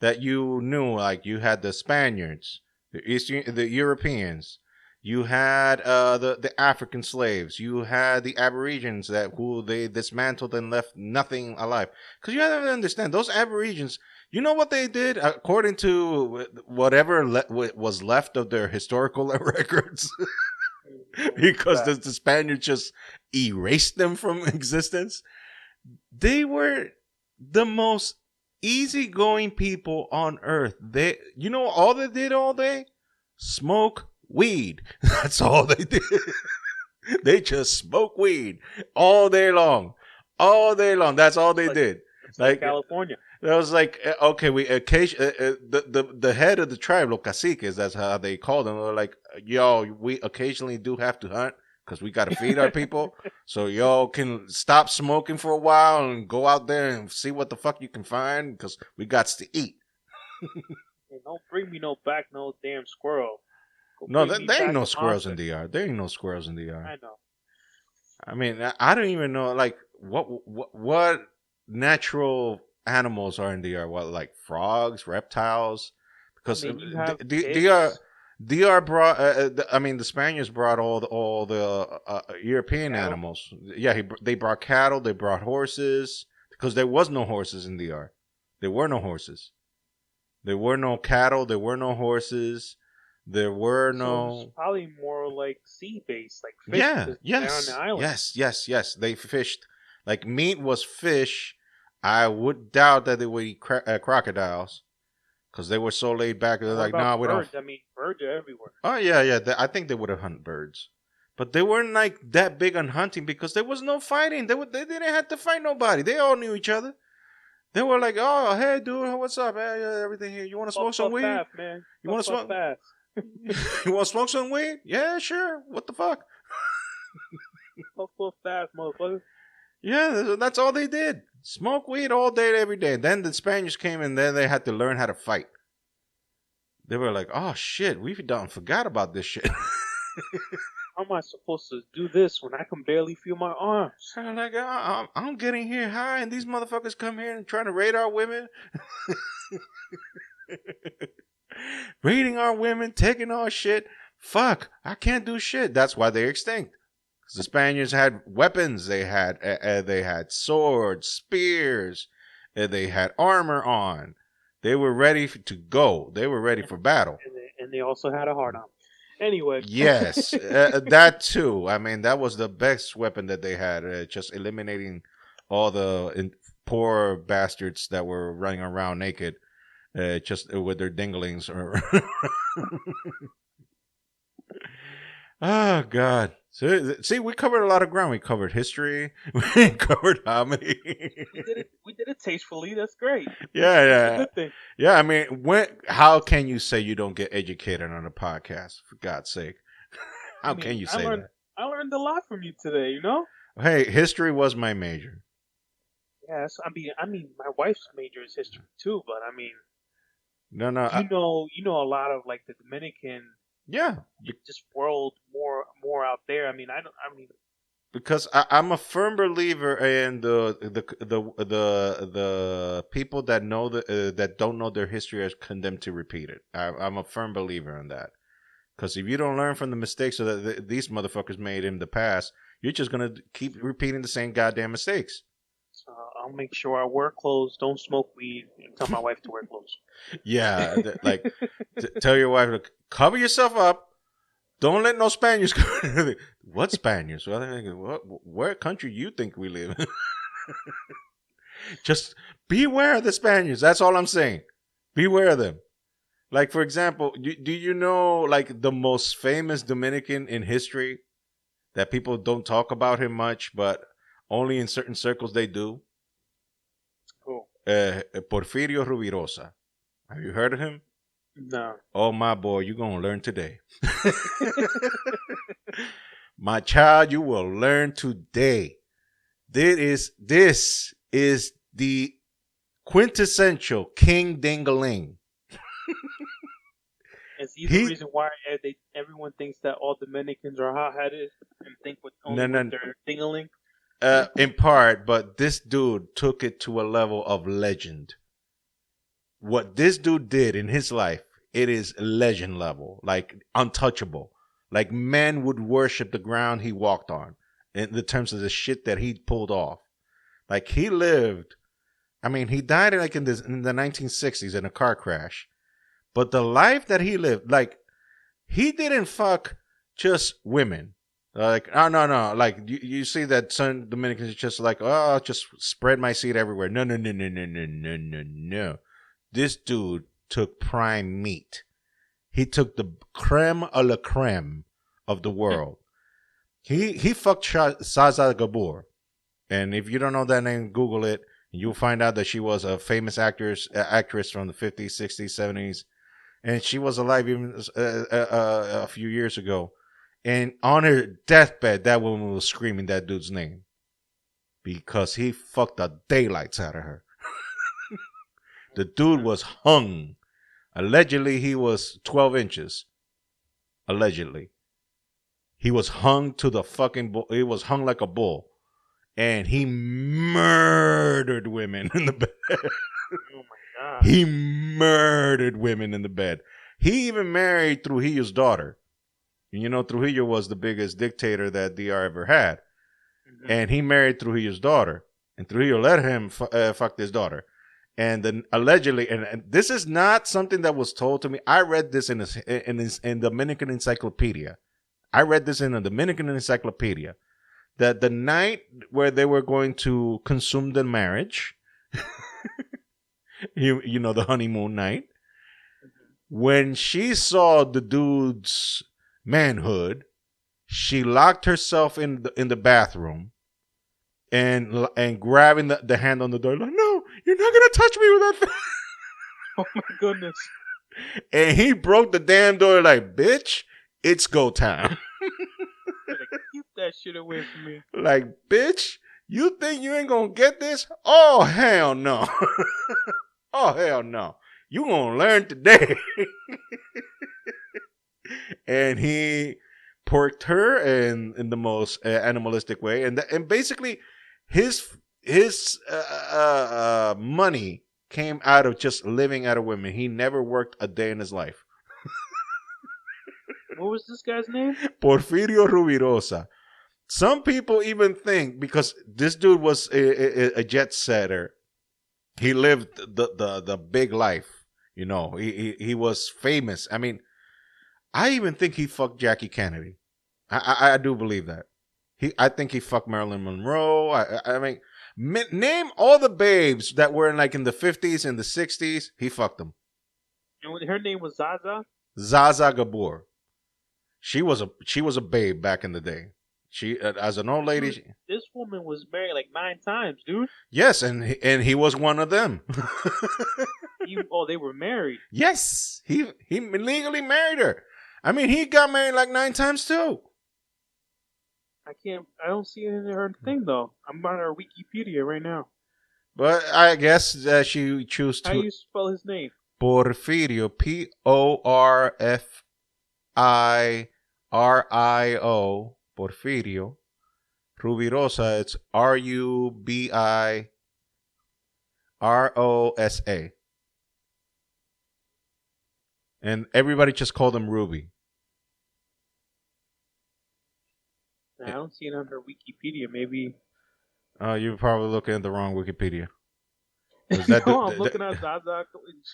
that you knew, like you had the Spaniards, the Europeans, You had the African slaves. You had the Aborigines who they dismantled and left nothing alive. Because you have to understand, those Aborigines, you know what they did? According to whatever was left of their historical records, because the Spaniards just erased them from existence. They were the most easygoing people on earth. You know, all they did all day? Smoke weed. That's all they did. They just smoke weed all day long. All day long. That's all they did. It's like California. That was like, okay, we the head of the tribe, los caciques, that's how they called them. They were like, yo, we occasionally do have to hunt because we got to feed our people. So y'all can stop smoking for a while and go out there and see what the fuck you can find because we got to eat. Hey, don't bring me no damn squirrel. No, there ain't no squirrels in DR. There ain't no squirrels in DR. I know. I mean, I don't even know, like, what natural animals are in DR. What, like frogs, reptiles? Because DR brought. I mean, the Spaniards brought all the European cattle. Animals. Yeah, they brought cattle. They brought horses because there was no horses in DR. There were no horses. There were no cattle. There were no horses. There were no. It's probably more like sea-based, like fish. Yeah. Yes. On the island. Yes. They fished. Like meat was fish. I would doubt that they would eat crocodiles. Because they were so laid back. They're like, nah, we don't. I mean, birds are everywhere. Oh, yeah. I think they would have hunted birds. But they weren't like that big on hunting because there was no fighting. They didn't have to fight nobody. They all knew each other. They were like, oh, hey, dude, what's up? Hey, everything here. You want to smoke some weed? Fast, man. You want to smoke? Fast. You want to smoke some weed? Yeah, sure. What the fuck? Puff fast, motherfucker. Yeah, that's all they did. Smoke weed all day, every day. Then the Spaniards came and then they had to learn how to fight. They were like, oh, shit, we've done forgot about this shit. How am I supposed to do this when I can barely feel my arms? I'm like, I'm getting here high and these motherfuckers come here and trying to raid our women. Raiding our women, taking our shit. Fuck, I can't do shit. That's why they're extinct. The Spaniards had weapons. They had swords, spears. They had armor on. They were ready to go. They were ready for battle. And they also had a hard on. Anyway. Yes, that too. I mean, that was the best weapon that they had. Just eliminating all the poor bastards that were running around naked, just with their dinglings. Oh, God. So, see, we covered a lot of ground. We covered history. We covered comedy. We did it tastefully. That's great. Yeah. That's a good thing. Yeah, I mean, how can you say you don't get educated on a podcast, for God's sake? How can you say that? I learned a lot from you today, you know? Hey, history was my major. Yes, I mean, my wife's major is history too, but I mean... No. You know a lot of, like, the Dominican... Yeah, just world more out there. I mean, because I'm a firm believer in the people that know that don't know their history are condemned to repeat it. I'm a firm believer in that. Because if you don't learn from the mistakes that these motherfuckers made in the past, you're just gonna keep repeating the same goddamn mistakes. I'll make sure I wear clothes, don't smoke weed, and tell my wife to wear clothes. Yeah, like tell your wife to cover yourself up. Don't let no Spaniards come. What Spaniards? Where country you think we live in? Just beware of the Spaniards. That's all I'm saying. Beware of them. Like, for example, do you know, like, the most famous Dominican in history that people don't talk about him much, but only in certain circles they do? Cool. Porfirio Rubirosa. Have you heard of him? No. Oh, my boy, you're going to learn today. My child, you will learn today. This is the quintessential King Dingaling. Is he the reason why everyone thinks that all Dominicans are hot-headed and think with their dingaling? In part, but this dude took it to a level of legend. What this dude did in his life, it is legend level, like untouchable. Like, men would worship the ground he walked on in the terms of the shit that he pulled off. Like, he lived. I mean, he died like in the 1960s in a car crash. But the life that he lived, like, he didn't fuck just women. Like, oh, no. Like, you see that some Dominicans just like, oh, I'll just spread my seed everywhere. No. This dude took prime meat. He took the creme a la creme of the world. He fucked Zaza Gabor. And if you don't know that name, Google it. You'll find out that she was a famous actress from the 50s, 60s, 70s. And she was alive even a few years ago. And on her deathbed, that woman was screaming that dude's name. Because he fucked the daylights out of her. The dude was hung. Allegedly, he was 12 inches. Allegedly. He was hung to the fucking bull. He was hung like a bull. And he murdered women in the bed. Oh my God. He murdered women in the bed. He even married Trujillo's daughter. And you know, Trujillo was the biggest dictator that DR ever had. Mm-hmm. And he married Trujillo's daughter. And Trujillo let him fuck his daughter. And then allegedly, and this is not something that was told to me. I read this in Dominican Encyclopedia. I read this in a Dominican Encyclopedia. That the night where they were going to consume the marriage, you know, the honeymoon night, when she saw the dude's manhood, she locked herself in the bathroom and grabbing the hand on the door, like, no, you're not gonna touch me with that thing. Oh my goodness. And he broke the damn door like, bitch, it's go time. Keep that shit away from me. Like, bitch, you think you ain't gonna get this? Oh, hell no. Oh, hell no. You gonna learn today. And he porked her in the most animalistic way. And basically, his money came out of just living out of women. He never worked a day in his life. What was this guy's name? Profitrio Rubirosa. Some people even think, because this dude was a jet setter, he lived the big life. You know, he was famous. I mean, I even think he fucked Jackie Kennedy. I do believe that. I think he fucked Marilyn Monroe. I mean, name all the babes that were in the 50s and the 60s. He fucked them. And her name was Zaza? Zaza Gabor. She was a babe back in the day. She as an old lady. Dude, this woman was married 9 times, dude. Yes, and he was one of them. They were married. Yes, he legally married her. I mean, he got married 9 times too. I don't see it in her thing though. I'm on her Wikipedia right now. But I guess that she chose to. How do you spell his name? Porfirio, Porfirio, Porfirio. Rubirosa, it's Rubirosa. And everybody just called him Ruby. I don't see it under Wikipedia. Maybe. You're probably looking at the wrong Wikipedia. I'm looking at Zaza.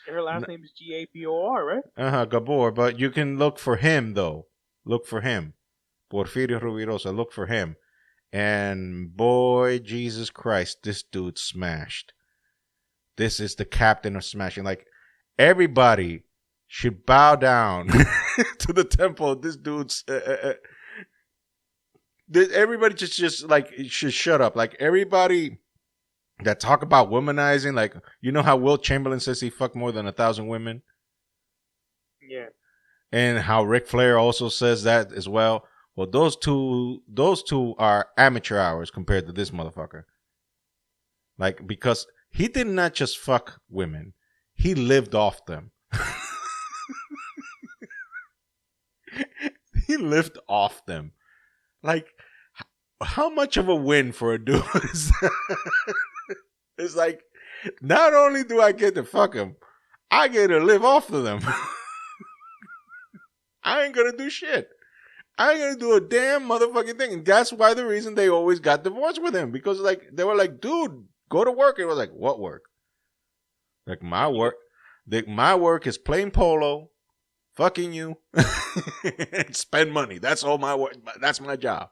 Her last name is Gabor, right? Gabor. But you can look for him, though. Look for him. Porfirio Rubirosa. Look for him. And boy, Jesus Christ, this dude smashed. This is the captain of smashing. Everybody should bow down to the temple of this dude's. Everybody just should shut up. Everybody that talk about womanizing, you know how Will Chamberlain says he fucked more than 1,000 women? Yeah. And how Ric Flair also says that as well. Well, those two are amateur hours compared to this motherfucker. Because he did not just fuck women. He lived off them. He lived off them. How much of a win for a dude is that? It's not only do I get to fuck him, I get to live off of them. I ain't gonna do shit. I ain't gonna do a damn motherfucking thing. And that's why the reason they always got divorced with him. Because like they were like, dude, go to work. And it was like, what work? Like my work is playing polo, fucking you, and spend money. That's all my work. That's my job.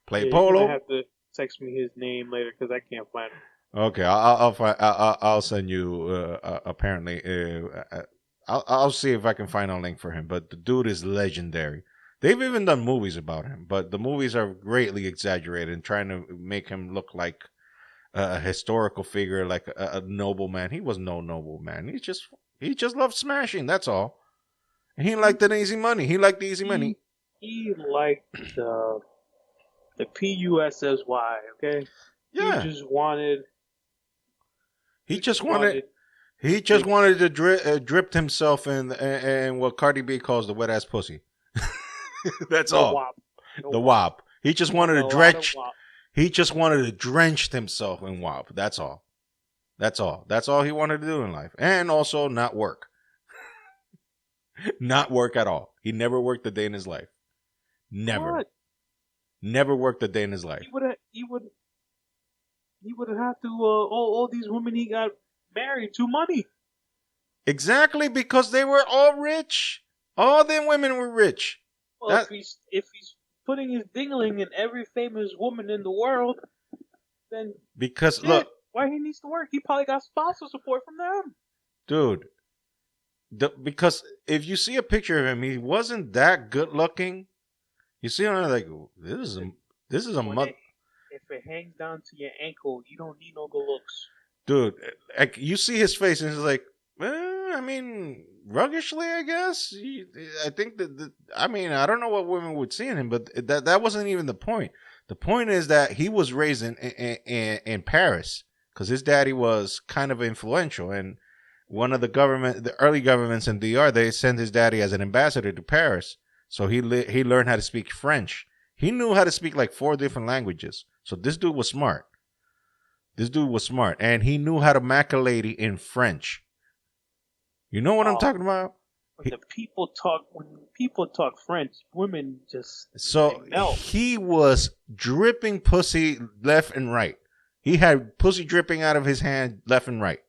Play polo. You're gonna have to text me his name later because I can't find him. Okay, I'll send you. Apparently, I'll see if I can find a link for him. But the dude is legendary. They've even done movies about him, but the movies are greatly exaggerated and trying to make him look like a historical figure, like a noble man. He was no noble man. He just loved smashing. That's all. And he liked the easy money. He liked the easy money. He liked the PUSSY. Okay. Yeah. He just wanted. He just wanted to drip himself in what Cardi B calls the wet ass pussy. That's all. WAP. The WAP. He just wanted to drench. He just wanted to drench himself in WAP. That's all. That's all. That's all he wanted to do in life, and also not work. Not work at all. He never worked a day in his life. Never. What? Never worked a day in his life. He would have to all these women he got married to money. Exactly, because they were all rich. All them women were rich. Well, if he's putting his dingling in every famous woman in the world, then look, why he needs to work? He probably got spousal support from them. Dude, because if you see a picture of him, he wasn't that good looking. You see him like, this is a mother. If it hangs down to your ankle, you don't need no good looks. Dude, like you see his face and it's like, I mean, ruggishly, I guess. I think I don't know what women would see in him, but that wasn't even the point. The point is that he was raised in Paris because his daddy was kind of influential, and one of the early governments in DR, they sent his daddy as an ambassador to Paris, so he learned how to speak French. He knew how to speak like 4 different languages. So this dude was smart. And he knew how to mac a lady in French. You know what I'm talking about? When people talk French, women just melt. He was dripping pussy left and right. He had pussy dripping out of his hand left and right.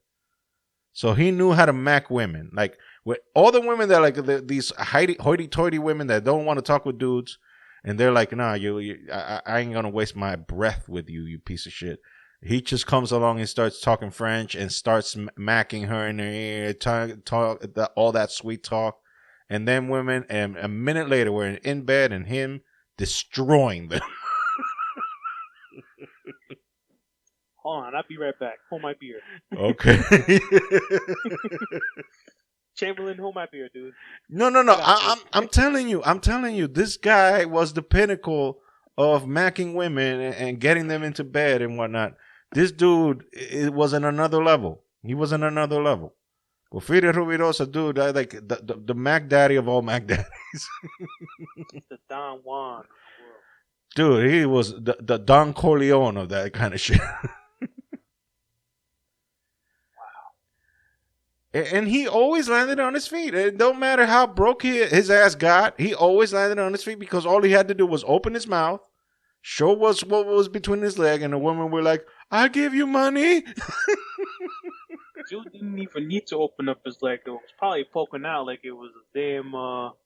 So he knew how to mac women. Like with all the women that like these hoity-toity women that don't want to talk with dudes, and they're like, nah, I ain't gonna waste my breath with you, you piece of shit. He just comes along and starts talking French and starts macking her in her ear, all that sweet talk. And then women, and a minute later, we're in bed and him destroying them. Hold on, I'll be right back. Hold my beer. Okay. Chamberlain, hold my beer, dude. No. I'm telling you, this guy was the pinnacle of macking women and getting them into bed and whatnot. This dude, it was on another level. He was on another level. Profitrio Rubirosa, dude, like the Mac Daddy of all Mac Daddies. The Don Juan. Dude, he was the Don Corleone of that kind of shit. And he always landed on his feet. It don't matter how broke his ass got. He always landed on his feet because all he had to do was open his mouth, show what was between his leg, and the women were like, "I give you money." Dude didn't even need to open up his leg. It was probably poking out like it was a damn...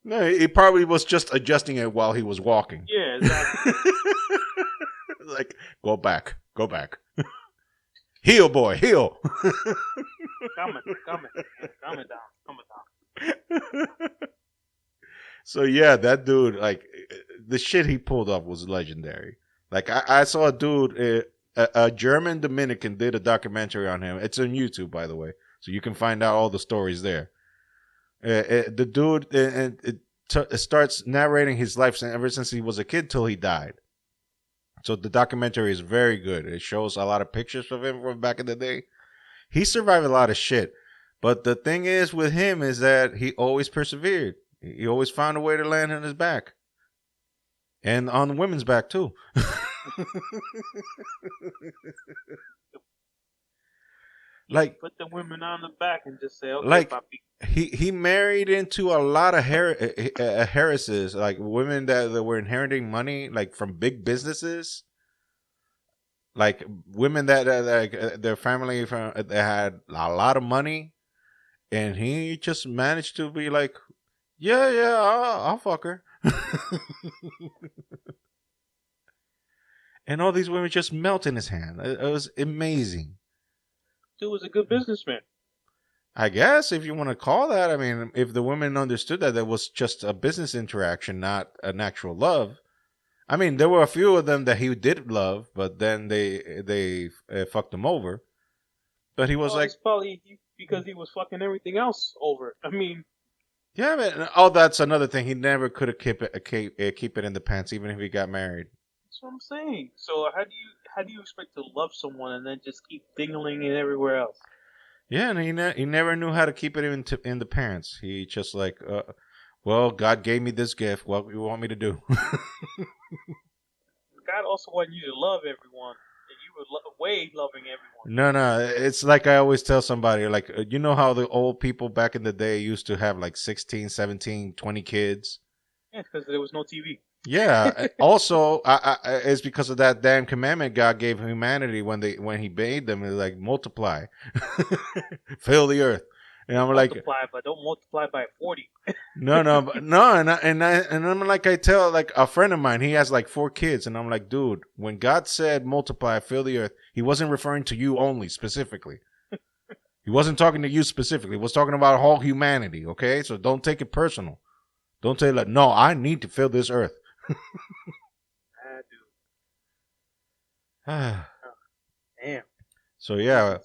No, he probably was just adjusting it while he was walking. Yeah, exactly. Like, go back. Heel, boy, heel. Coming down. So yeah, that dude, like the shit he pulled off was legendary. Like I saw a dude, a German Dominican, did a documentary on him. It's on YouTube, by the way, so you can find out all the stories there. The dude starts narrating his life ever since he was a kid till he died. So the documentary is very good. It shows a lot of pictures of him from back in the day. He survived a lot of shit. But the thing is with him is that he always persevered. He always found a way to land on his back. And on the women's back, too. Like, put the women on the back and just say, okay, like papi. he married into a lot of heiresses, like women that were inheriting money, like from big businesses, like women that like their family from they had a lot of money, and he just managed to be like, yeah, I'll fuck her. And all these women just melt in his hand. It was amazing. Dude was a good businessman. I guess if you want to call that, I mean, if the women understood that was just a business interaction, not an actual love. I mean, there were a few of them that he did love, but then they fucked him over. But he was Well, like, it's probably because he was fucking everything else over. I mean, yeah, man. Oh, that's another thing. He never could have keep it in the pants, even if he got married. that's what I'm saying. So how do you expect to love someone and then just keep dingling it everywhere else? Yeah, and he never knew how to keep it in the pants. He just like, well, God gave me this gift. What do you want me to do? God also wanted you to love everyone, and you were way loving everyone. No. It's like I always tell somebody, like, you know how the old people back in the day used to have like 16, 17, 20 kids? Yeah, because there was no TV. Yeah. Also, it's because of that damn commandment God gave humanity when He made them. It's like multiply, fill the earth. And I'm like, Multiply, but don't multiply by 40. no, and I'm like, I tell like a friend of mine, he has like 4 kids, and I'm like, dude, when God said multiply, fill the earth, He wasn't referring to you only specifically. He wasn't talking to you specifically. He was talking about all humanity. Okay, so don't take it personal. Don't say like, no, I need to fill this earth. Ah, So dude. yeah, Damn.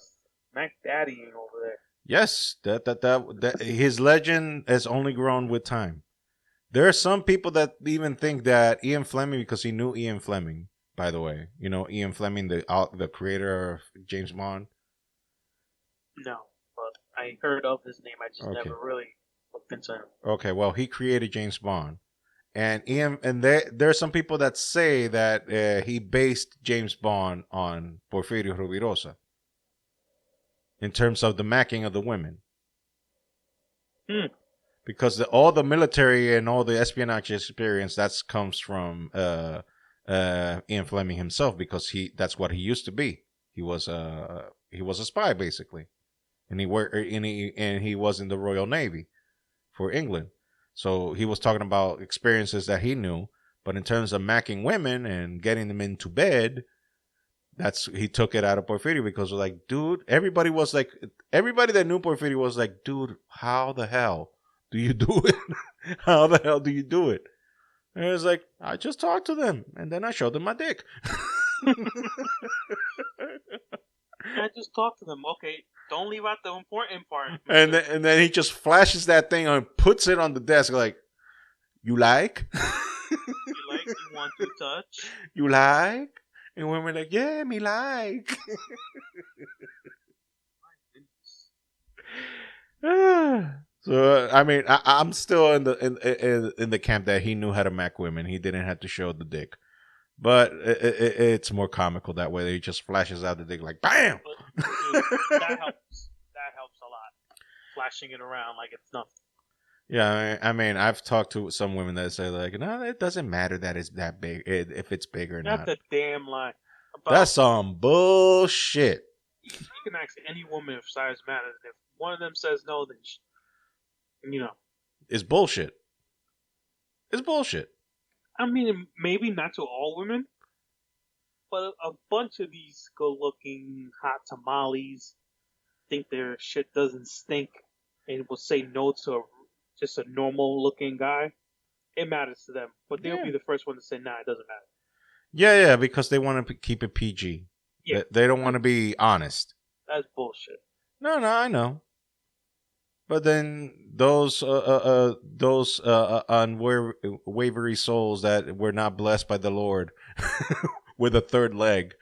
Mac Daddying over there. yes, that his legend has only grown with time. There are some people that even think that Ian Fleming, because he knew Ian Fleming, by the way, you know Ian Fleming, the creator of James Bond. No, but I heard of his name. I just Okay, never really looked into him. okay, well he created James Bond, and there are some people that say that he based James Bond on Porfirio Rubirosa in terms of the macking of the women. Hmm. Because all the military and all the espionage experience that comes from Ian Fleming himself, because that's what he used to be. He was a spy basically, and he was in the Royal Navy for England. So he was talking about experiences that he knew, but in terms of macking women and getting them into bed, he took it out of Porfirio, because like, dude, everybody that knew Porfirio was like, dude, how the hell do you do it? How the hell do you do it? And it was like, I just talked to them and then I showed them my dick. I just talked to them. Okay, don't leave out the important part. And then he just flashes that thing and puts it on the desk like, you like? You like? You want to touch? You like? And women were like, yeah, me like. So I mean, I'm still in the camp that he knew how to mac women. He didn't have to show the dick, but it's more comical that way. He just flashes out the dick like bam. But, dude, that helps. That helps a lot. Flashing it around like it's nothing. Yeah, I mean, I've talked to some women that say like, no, it doesn't matter that it's that big, if it's big or not. That's a damn lie. That's some bullshit. You can ask any woman if size matters. If one of them says no, then It's bullshit. It's bullshit. I mean, maybe not to all women, but a bunch of these good-looking hot tamales think their shit doesn't stink and will say no to just a normal-looking guy. It matters to them, but they'll Yeah. be the first one to say, "Nah, it doesn't matter." Yeah, because they want to keep it PG. Yeah, They don't want to be honest. that's bullshit. No, I know. But then those unwavery souls that were not blessed by the Lord with a third leg.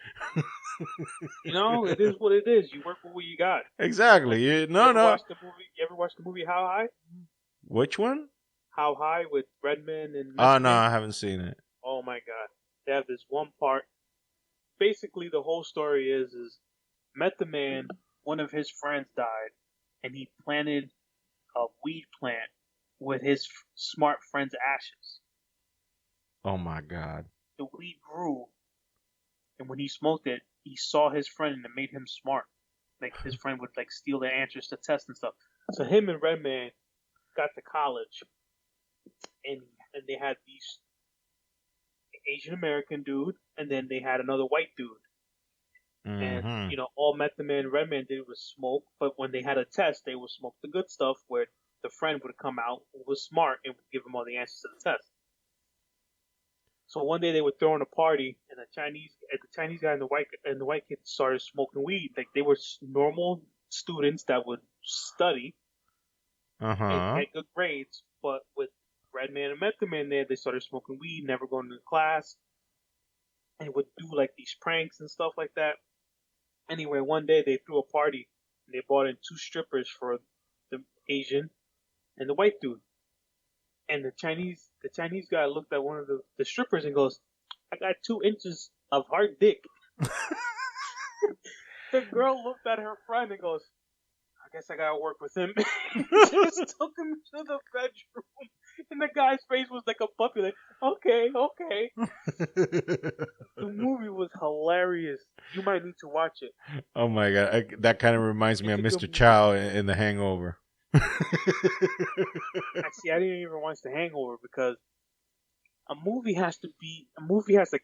It is what it is. You work with what you got. Exactly. You ever watch the movie How High? Which one? How High with Redman and Oh, Method no, Man? I haven't seen it. Oh my god. They have this one part. Basically the whole story is Method Man one of his friends died, and he planted a weed plant with his smart friend's ashes. Oh my God. The weed grew, and when he smoked it, he saw his friend, and it made him smart. Like his friend would like steal the answers to tests and stuff. So him and Redman got to college, and they had these Asian American dude, and then they had another white dude. And Mm-hmm. all Method Man and Redman did was smoke. But when they had a test, they would smoke the good stuff, where the friend would come out who was smart and would give him all the answers to the test. So one day they were throwing a party, and the Chinese guy and the white kid started smoking weed. Like they were normal students that would study and Uh-huh. get good grades, but with Redman and Method Man there, they started smoking weed, never going to class, and would do like these pranks and stuff like that. Anyway, one day they threw a party, and they brought in two strippers for the Asian and the white dude. And the Chinese guy looked at one of the strippers and goes, "I got 2 inches of hard dick." The girl looked at her friend and goes, "I guess I gotta work with him." Just took him to the bedroom, and the guy's face was like a puppy. Like, okay, okay. The movie was hilarious. You might need to watch it. Oh my God. That kind of reminds me It's of a good Mr. movie. Chow in The Hangover. Actually, I didn't even watch The Hangover because a movie has to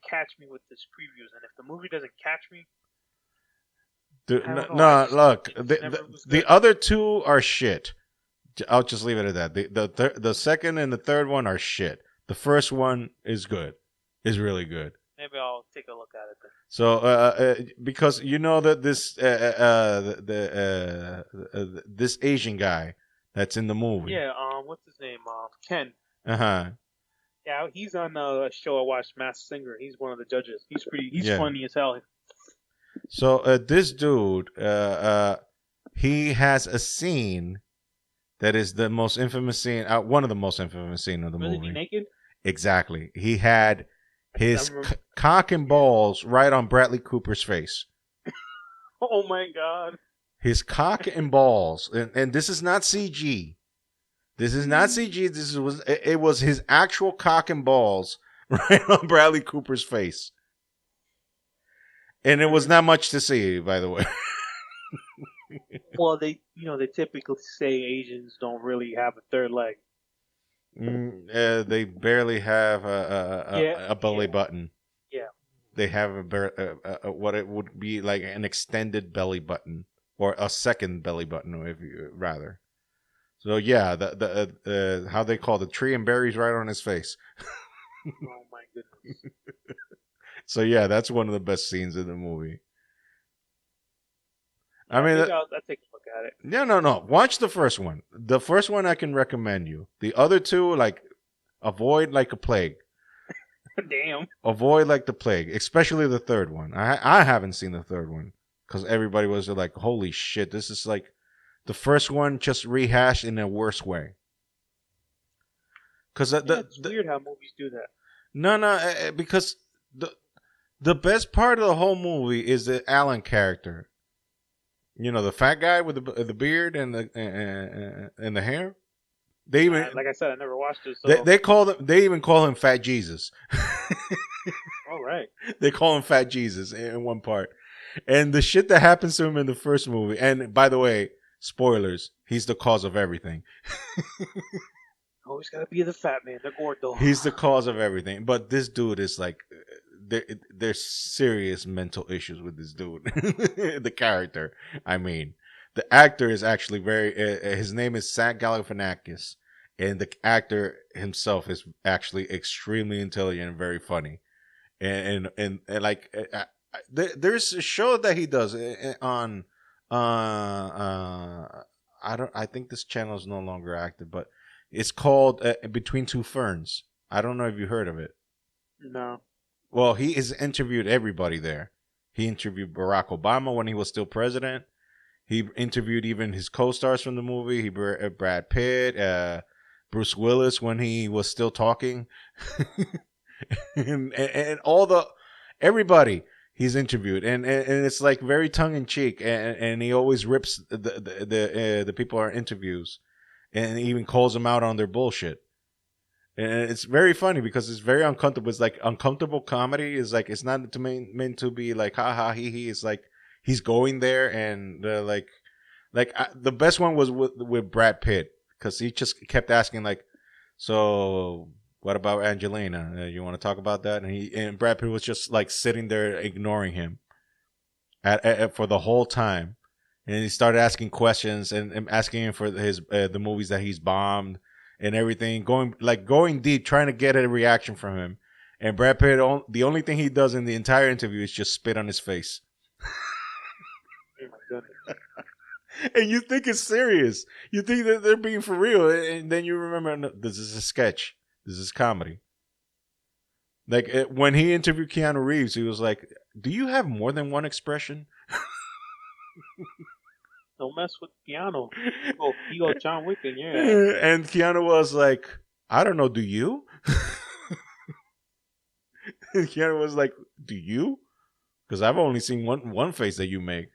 catch me with its previews, and if the movie doesn't catch me, I No, don't know. no, look, It just never was the good. other two are shit. I'll just leave it at that. The second and the third one are shit. The first one is good, is really good. Maybe I'll take a look at it then. So, because you know that this Asian guy that's in the movie. Yeah. What's his name? Ken. Uh-huh. Yeah, he's on a show I watched, Masked Singer. He's one of the judges. He's Yeah. funny as hell. So this dude, he has a scene that is the most infamous scene, one of the most infamous scene of the Really, movie. be naked? Exactly. He had his remember- cock and balls right on Bradley Cooper's face. Oh my god. His cock and balls, and this is not CG. This is not CG. It was his actual cock and balls right on Bradley Cooper's face. And it was not much to see, by the way. Well, they typically say Asians don't really have a third leg. They barely have a belly button. Yeah. They have what it would be like an extended belly button, or a second belly button, if you rather. So yeah, the how they call the tree and berries right on his face. Oh my goodness. So yeah, that's one of the best scenes in the movie. Yeah, I mean, maybe I'll take a look at it. no. Watch the first one. The first one I can recommend you. The other two, like, avoid like a plague. Damn. Avoid like the plague, especially the third one. I haven't seen the third one because everybody was like, "Holy shit, this is like the first one just rehashed in a worse way." Because It's weird how movies do that. No, because the best part of the whole movie is the Alan character. You know, the fat guy with the beard and the hair. They even like I said, I never watched it. So. They even call him Fat Jesus. All right. They call him Fat Jesus in one part, and the shit that happens to him in the first movie. And by the way, spoilers: he's the cause of everything. Always gotta be the fat man, the gordo. He's the cause of everything. But this dude is like, there's serious mental issues with this dude. The character, I mean, the actor is actually very. His name is Zach Galifianakis, and the actor himself is actually extremely intelligent and very funny. And like, there's a show that he does on. I think this channel is no longer active, but it's called Between Two Ferns. I don't know if you heard of it. No. Well, he has interviewed everybody there. He interviewed Barack Obama when he was still president. He interviewed even his co-stars from the movie. He Brad Pitt, Bruce Willis when he was still talking, and all everybody. he's interviewed, and it's like very tongue in cheek, and he always rips the people are interviews, and even calls them out on their bullshit. And it's very funny because it's very uncomfortable. It's like uncomfortable comedy. Is like it's not meant to be like ha ha he he. It's like he's going there and the best one was with Brad Pitt because he just kept asking like, so what about Angelina? You want to talk about that? And Brad Pitt was just like sitting there ignoring him for the whole time, and he started asking questions and asking him for his the movies that he's bombed and everything, going deep, trying to get a reaction from him. And Brad Pitt, the only thing he does in the entire interview is just spit on his face. Oh my goodness. And you think it's serious. You think that they're being for real, and then you remember, no, this is a sketch. This is comedy. Like when he interviewed Keanu Reeves, he was like, "Do you have more than one expression?" Don't mess with Keanu. You go John Wick in your ass. And Keanu was like, "I don't know. Do you?" And Keanu was like, "Do you?" Because I've only seen one face that you make.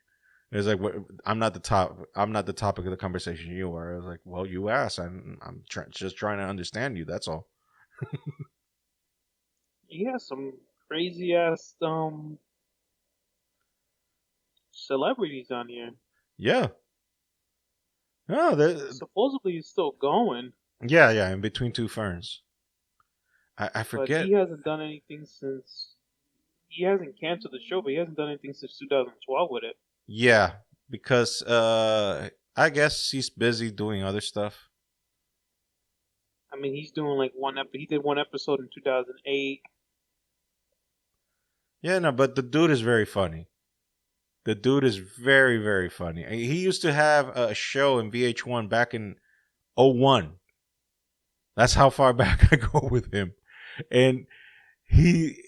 It's like, I'm not the topic of the conversation. You are. I was like, well, you asked. I'm just trying to understand you. That's all. He has some crazy ass celebrities on here. Yeah. No, Supposedly he's still going. yeah. In between two ferns. I But forget. he hasn't done anything since. He hasn't canceled the show, but he hasn't done anything since 2012 with it. Yeah, because I guess he's busy doing other stuff. I mean, he's doing like he did one episode in 2008. Yeah, no, but the dude is very funny. The dude is very, very funny. He used to have a show in VH1 back in '01. That's how far back I go with him. And he's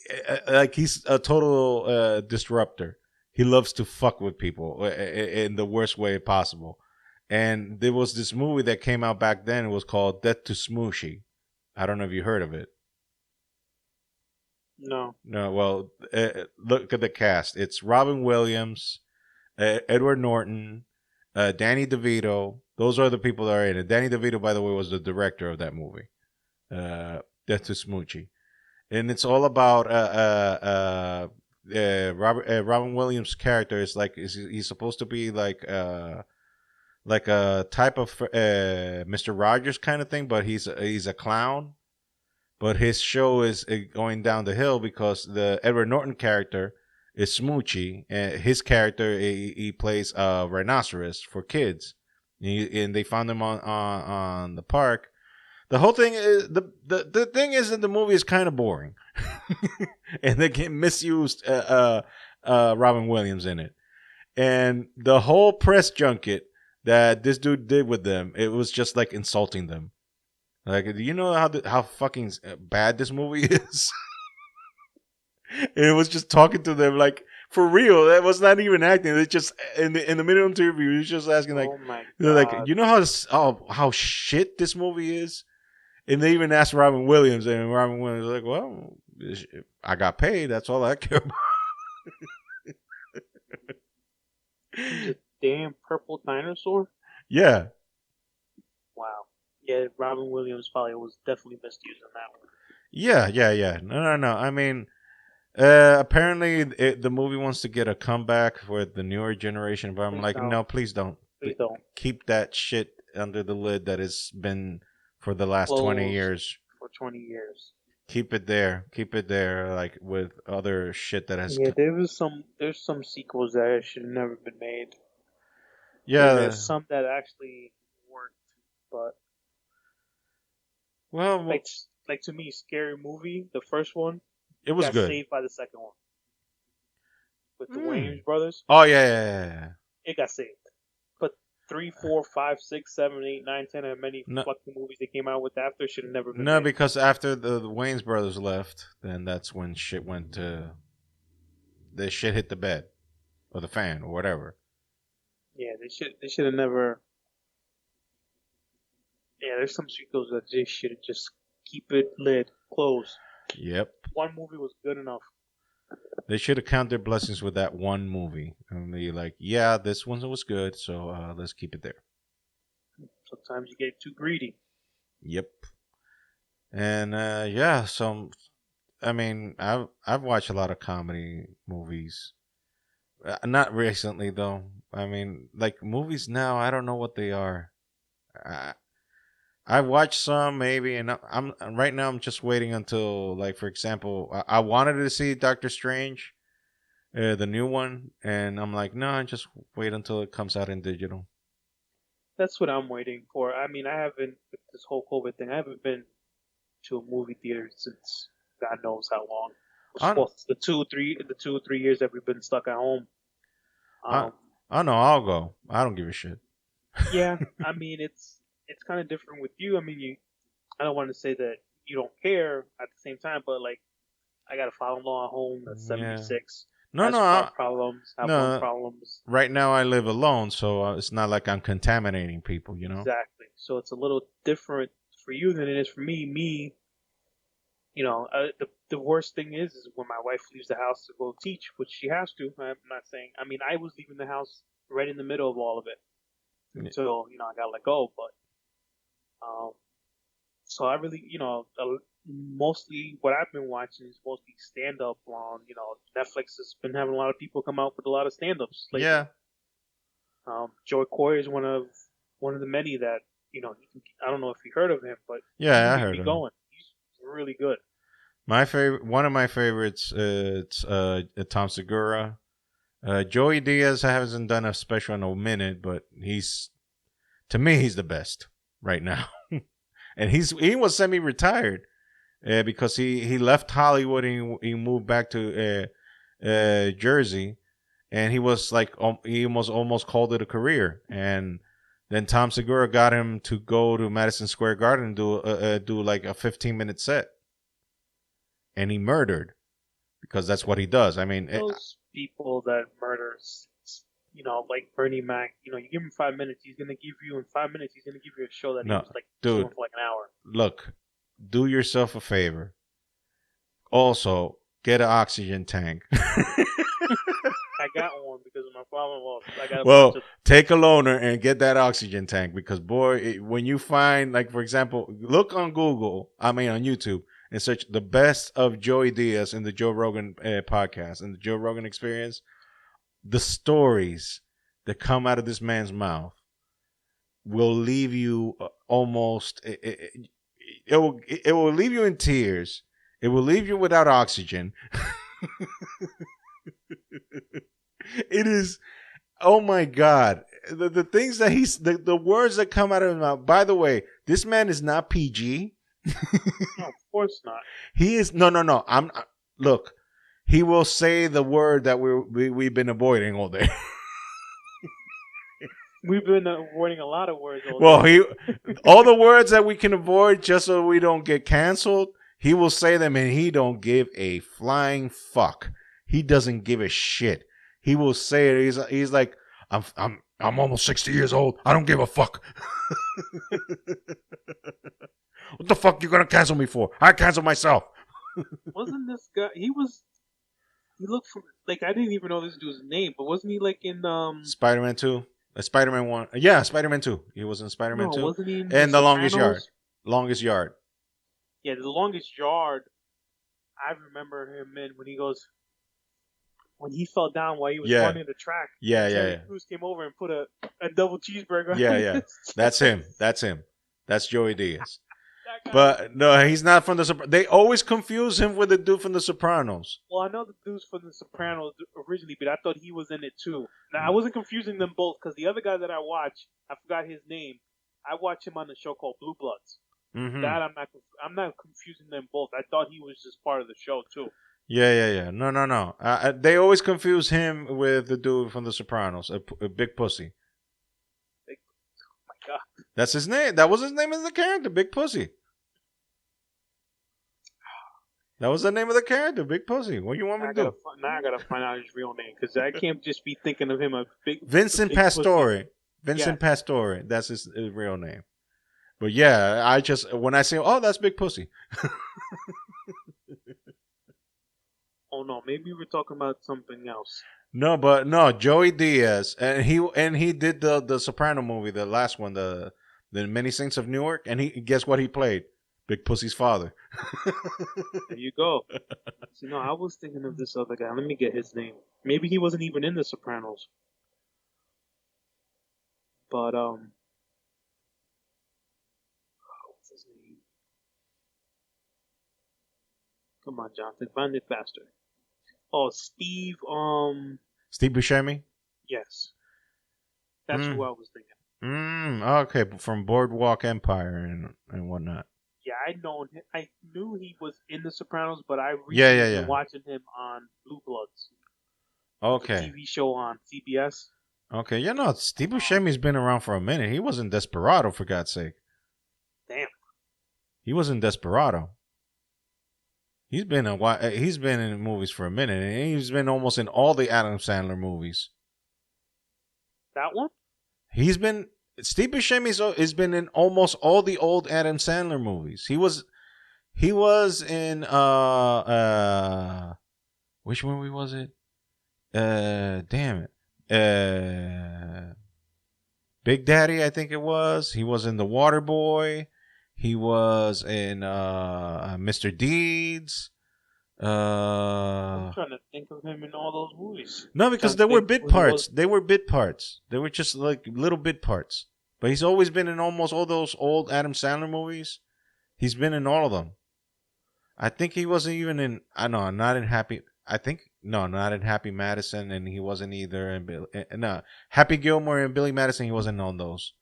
a total disruptor. He loves to fuck with people in the worst way possible. And there was this movie that came out back then. It was called Death to Smooshy. I don't know if you heard of it. No. No, well, look at the cast. It's Robin Williams, Edward Norton, Danny DeVito. Those are the people that are in it. Danny DeVito, by the way, was the director of that movie, Death to Smoochie. And it's all about Robin Williams' character is like he's supposed to be like a type of Mr. Rogers kind of thing, but he's a clown. But his show is going down the hill because the Edward Norton character is Smoochie, and his character he plays a rhinoceros for kids, and they found him on the park. The whole thing is the thing is that the movie is kind of boring, and they get misused Robin Williams in it, and the whole press junket that this dude did with them, it was just like insulting them. Like, do you know how fucking bad this movie is? And it was just talking to them like for real. That was not even acting. It's just in the middle of the interview, he was just asking like, Oh my like, God. you know how shit this movie is? And they even asked Robin Williams, and Robin Williams was like, well, I got paid. That's all I care about. He's a damn purple dinosaur. Yeah. Wow. Yeah, Robin Williams probably was definitely misusing that one. Yeah. No. I mean, apparently the movie wants to get a comeback for the newer generation, but I'm like, no, please don't. Please don't. Keep that shit under the lid that has been for the last 20 years. For 20 years. Keep it there. Keep it there, like with other shit that has. Yeah, there's some sequels that should have never been made. Yeah. And there's some that actually worked, but well, like to me, Scary Movie, the first one, it was good. Saved by the second one with the Wayans brothers. Oh yeah. It got saved. But 3, 4, 5, 6, 7, 8, 9, 10, and many fucking movies they came out with after should have never been made. Because after the Wayans brothers left, then that's when shit went to. The shit hit the bed, or the fan, or whatever. Yeah, they should have never. Yeah, there's some sequels that they should just keep it lid closed. Yep. One movie was good enough. They should have counted their blessings with that one movie. And they're like, yeah, this one was good, so let's keep it there. Sometimes you get too greedy. Yep. And yeah, so I mean, I've watched a lot of comedy movies. Not recently though. I mean, like movies now, I don't know what they are. I I've watched some maybe, and I'm right now. I'm just waiting until, like, for example, I wanted to see Doctor Strange, the new one, and I'm like, no, just wait until it comes out in digital. That's what I'm waiting for. I mean, I haven't with this whole COVID thing. I haven't been to a movie theater since God knows how long. I Well, the 2 or 3 years that we've been stuck at home. I Um, I know I'll go. I don't give a shit. yeah, I mean it's kind of different with you. I mean, I don't want to say that you don't care at the same time, but like I got a father-in-law at home that's Yeah. 76, No, has no, car problems, have lung no. problems. Right now I live alone, so it's not like I'm contaminating people. Exactly. So it's a little different for you than it is for me. The worst thing is when my wife leaves the house to go teach, which she has to. I'm not saying. I mean, I was leaving the house right in the middle of all of it until I got let go. But so I really, mostly what I've been watching is mostly stand up on. Netflix has been having a lot of people come out with a lot of stand ups lately. Yeah. Joey Coy is one of the many that I don't know if you heard of him, but he Yeah, can I get heard me of him. going. He's really good. My favorite, one of my favorites, it's Tom Segura. Joey Diaz hasn't done a special in a minute, but to me he's the best right now, and he was semi-retired because he left Hollywood and he moved back to Jersey, and he was like he almost called it a career, and then Tom Segura got him to go to Madison Square Garden and do like a 15-minute set, and he murdered because that's what he does. I mean, Those people that murders, like Bernie Mac, you give him 5 minutes, he's gonna give you in 5 minutes, he's gonna give you a show that he no, was like doing dude, for like an hour. look, do yourself a favor. Also, get an oxygen tank. I got one because of my father-in-law. I got a bunch Well, of. take a loaner and get that oxygen tank because, boy, when you find, like, for example, look on Google, I mean, on YouTube, and search the best of Joey Diaz in the Joe Rogan podcast and the Joe Rogan experience, the stories that come out of this man's mouth will leave you almost, it will leave you in tears. It will leave you without oxygen. It is, oh my God. The things that the words that come out of his mouth. By the way, this man is not PG. No, of course not. He is, no. Look, he will say the word that we've been avoiding all day. We've been avoiding a lot of words all Well, day. all the words that we can avoid just so we don't get canceled, he will say them, and he don't give a flying fuck. He doesn't give a shit. He will say it. He's like, I'm almost 60 years old. I don't give a fuck. What the fuck you gonna cancel me for? I cancel myself. Wasn't this guy? He looked like I didn't even know this dude's name, but wasn't he like in Spider-Man 2. Spider-Man 1. Yeah, Spider-Man 2. He was in Spider-Man no, 2. wasn't he in And The Longest Yard. Sopranos? Longest Yard. Yeah, The Longest Yard. I remember him in when he fell down while he was Yeah. running the track. Yeah, and yeah, Terry yeah. Crews came over and put a double cheeseburger. Yeah, on yeah. his That's chest. him. That's Joey Diaz. That guy. But no, he's not from the They always confuse him with the dude from The Sopranos. Well, I know the dude's from The Sopranos originally, but I thought he was in it too. Now I wasn't confusing them both because the other guy that I watch, I forgot his name. I watch him on the show called Blue Bloods. Mm-hmm. That I'm not confusing them both. I thought he was just part of the show too. Yeah. No. They always confuse him with the dude from The Sopranos, a big pussy. Like, oh my God. That's his name. That was his name as the character, Big Pussy. That was the name of the character, Big Pussy. What do you want me to do? Now I gotta find out his real name because I can't just be thinking of him a big Vincent big Pastore. pussy. Vincent Pastore. That's his real name. But yeah, I just when I say, oh, that's Big Pussy. Oh no, maybe we're talking about something else. No, but no, Joey Diaz, and he did the Soprano movie, the last one, the Many Saints of Newark, and he guess what he played? Big Pussy's father. There you go. See, no, I was thinking of this other guy. Let me get his name. Maybe he wasn't even in The Sopranos. But what's his name? Come on, Jonathan, find it faster. Oh, Steve. Steve Buscemi. Yes, that's who I was thinking. Okay, from Boardwalk Empire and whatnot. Yeah, I knew he was in The Sopranos, but I recently been watching him on Blue Bloods. Okay. The TV show on CBS. Okay, Steve Buscemi's been around for a minute. He was in Desperado, for God's sake. Damn. He was in Desperado. He's been in movies for a minute, and he's been almost in all the Adam Sandler movies. That one? Steve Buscemi has been in almost all the old Adam Sandler movies. He was in which movie was it? Damn it. Big Daddy, I think it was. He was in The Waterboy. He was in Mr. Deeds. I'm trying to think of him in all those movies. No, because they were bit parts. They were bit parts. They were just like little bit parts. But he's always been in almost all those old Adam Sandler movies. He's been in all of them. I think he wasn't even in. Not in Happy. Not in Happy Madison, and he wasn't either in Happy Gilmore and Billy Madison. He wasn't on those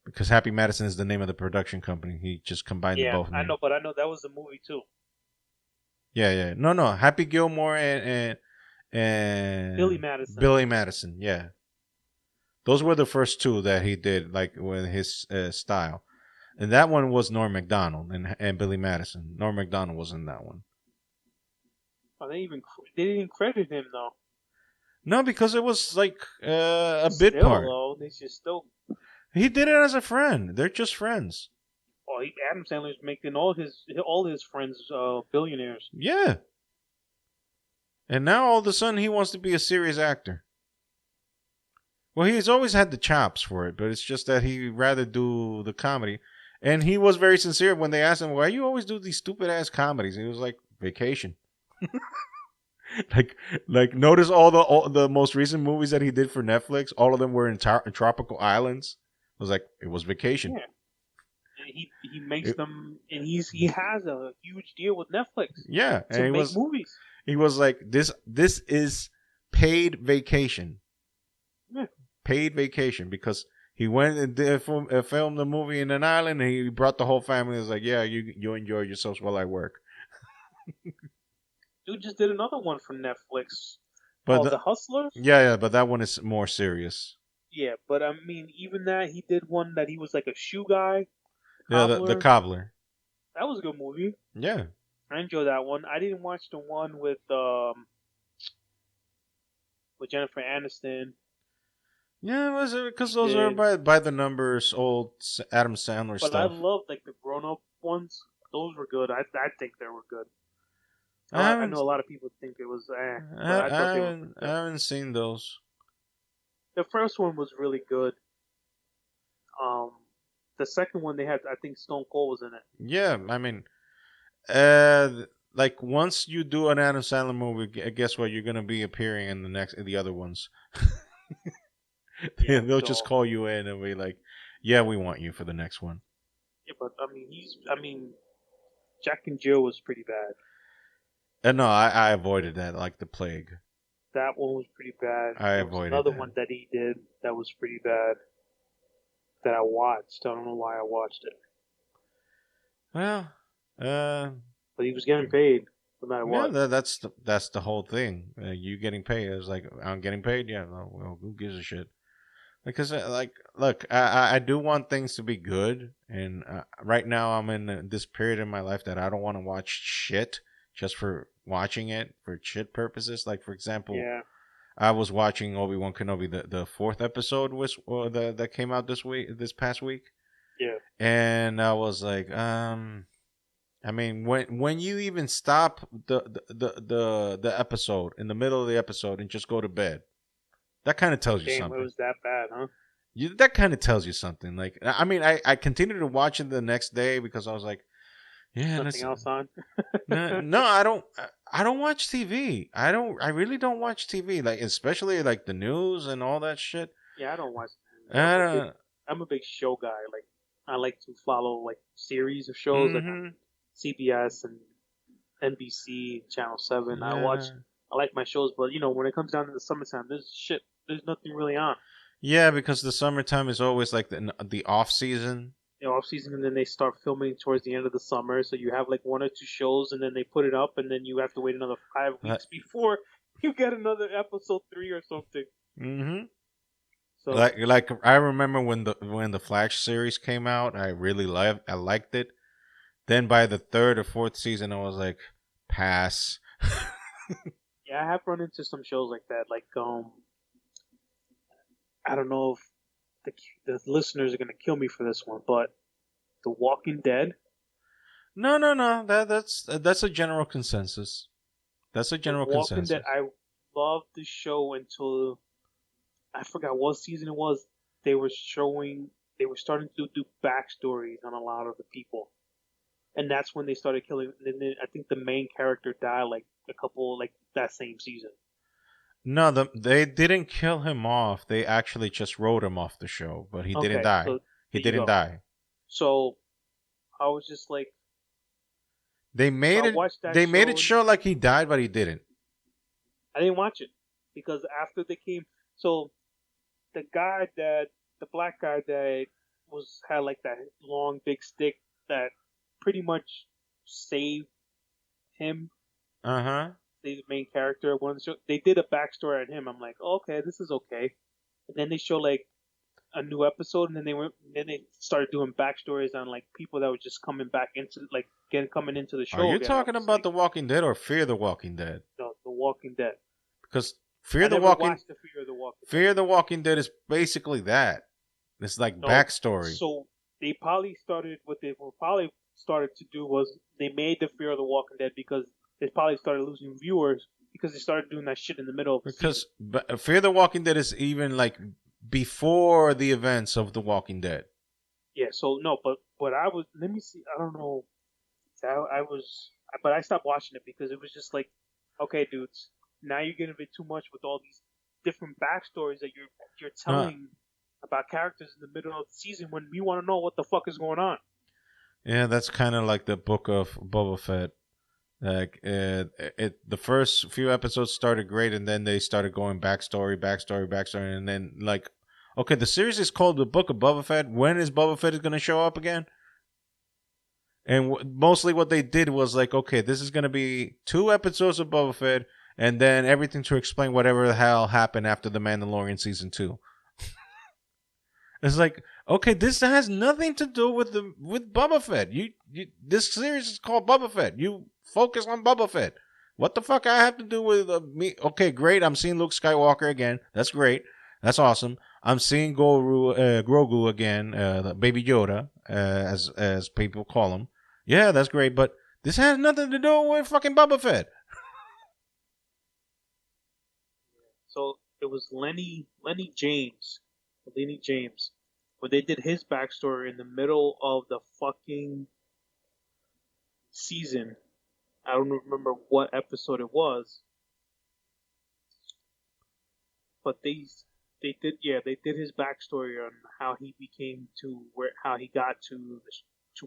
because Happy Madison is the name of the production company. He just combined the both. Yeah, I know, but I know that was the movie too. Yeah. No. Happy Gilmore and Billy Madison. Yeah, those were the first two that he did, like with his style. And that one was Norm Macdonald and Billy Madison. Norm Macdonald was in that one. Oh, they didn't credit him though. No, because it was like a bit part. Though, they should still. He did it as a friend. They're just friends. Oh, Adam Sandler's making all his friends billionaires. Yeah. And now all of a sudden he wants to be a serious actor. Well, he's always had the chops for it, but it's just that he'd rather do the comedy. And he was very sincere when they asked him, why you always do these stupid ass comedies? And he was like, vacation. like notice all the most recent movies that he did for Netflix. All of them were in tropical islands. It was like, it was vacation. Yeah. He makes them, and he has a huge deal with Netflix. Yeah, to and make movies. He was like, this is paid vacation. Yeah. Paid vacation, because he went and filmed the movie in an island, and he brought the whole family. He was like, yeah, you enjoy yourselves while I work. Dude just did another one for Netflix. But The Hustlers? Yeah, but that one is more serious. Yeah, but I mean, even that, he did one that he was like a shoe guy. Yeah, the Cobbler. That was a good movie. Yeah. I enjoyed that one. I didn't watch the one with Jennifer Aniston. Yeah, was it because those are by the numbers old Adam Sandler stuff. But I love like the grown up ones. Those were good. I think they were good. I know a lot of people think it was. I haven't seen those. The first one was really good. The second one they had, I think Stone Cold was in it. Yeah, I mean, like once you do an Adam Sandler movie, guess what? You're gonna be appearing in the other ones. Yeah, they'll just call you in and be like, "Yeah, we want you for the next one." Yeah, but I mean, Jack and Jill was pretty bad. No, I avoided that like the plague. That one was pretty bad. I avoided another one that he did that was pretty bad. That I watched. I don't know why I watched it. Well, but he was getting paid no matter what. Yeah, that's the whole thing. You getting paid? I was like, I'm getting paid. Yeah, well, who gives a shit? Because look, I do want things to be good, and right now I'm in this period in my life that I don't want to watch shit just for watching it for shit purposes. Like for example, I was watching Obi-Wan Kenobi. The fourth episode was that came out this past week. Yeah. And I was like, I mean, when you even stop the episode in the middle of the episode and just go to bed, that kind of tells you Damn, it something. was that bad, huh? That kind of tells you something. Like, I mean, I continued to watch it the next day because I was like, There's yeah, nothing let's. else on. No, I don't. I don't watch TV. I don't. I really don't watch TV. Like, especially like the news and all that shit. Yeah, I don't watch. I don't. I'm a big show guy. Like, I like to follow like series of shows like on Mm-hmm. CBS and NBC, Channel Seven. Yeah. I like my shows, but when it comes down to the summertime, there's shit. There's nothing really on. Yeah, because the summertime is always like the off season. Off season, and then they start filming towards the end of the summer. So you have like one or two shows, and then they put it up, and then you have to wait another 5 weeks before you get another episode 3 or something. Mm-hmm. So Like I remember when the Flash series came out, I liked it. Then by the third or fourth season, I was like, pass. yeah, I have run into some shows like that. Like I don't know if the listeners are gonna kill me for this one, but The Walking Dead. No. That's a general consensus. That's a The general Walking Dead. consensus. I loved the show until I forgot what season it was. They were showing. They were starting to do backstories on a lot of the people, and that's when they started killing. And then I think the main character died like a couple like that same season. No, they didn't kill him off. They actually just wrote him off the show, but he didn't Okay, die. so He there you didn't go. die. So I was just like, They so made I it. watched that They made it show and show like he died, but he didn't. I didn't watch it because after they came, so the guy that the black guy that had like that long big stick that pretty much saved him, Uh huh. saved the main character. One of the show, they did a backstory on him. I'm like, oh, okay, this is okay. And then they show like a new episode, and then they started doing backstories on like people that were just coming back into like coming into the Are show you again. I talking was about like, The Walking Dead or Fear the Walking Dead? no, The Walking Dead. Because I never watched the Fear the Walking Dead is basically that. It's like No, backstory. so they probably started what they were probably started to do was they made the Fear of the Walking Dead because they probably started losing viewers because they started doing that shit in the middle of the season. Because Fear the Walking Dead is even like before the events of The Walking Dead. Yeah, so no, but I was let me see. I don't know. I was, but I stopped watching it because it was just like, okay, dudes, now you're getting a bit too much with all these different backstories that you're Uh, telling about characters in the middle of the season when we want to know what the fuck is going on. yeah, that's kind of like the book of Boba Fett. Like the first few episodes started great, and then they started going backstory, and then like, okay, the series is called the Book of Boba Fett. When is Boba Fett going to show up again? And mostly what they did was like, okay, this is going to be 2 episodes of Boba Fett, and then everything to explain whatever the hell happened after the Mandalorian season 2. It's like, okay, this has nothing to do with Boba Fett. This series is called Boba Fett. You focus on Boba Fett. What the fuck I have to do with me? Okay, great. I'm seeing Luke Skywalker again. That's great. That's awesome. I'm seeing Grogu again, Baby Yoda, as people call him. Yeah, that's great. But this has nothing to do with fucking Boba Fett. So it was Lenny James, where they did his backstory in the middle of the fucking season. I don't remember what episode it was, but they did his backstory on how he became to how he got to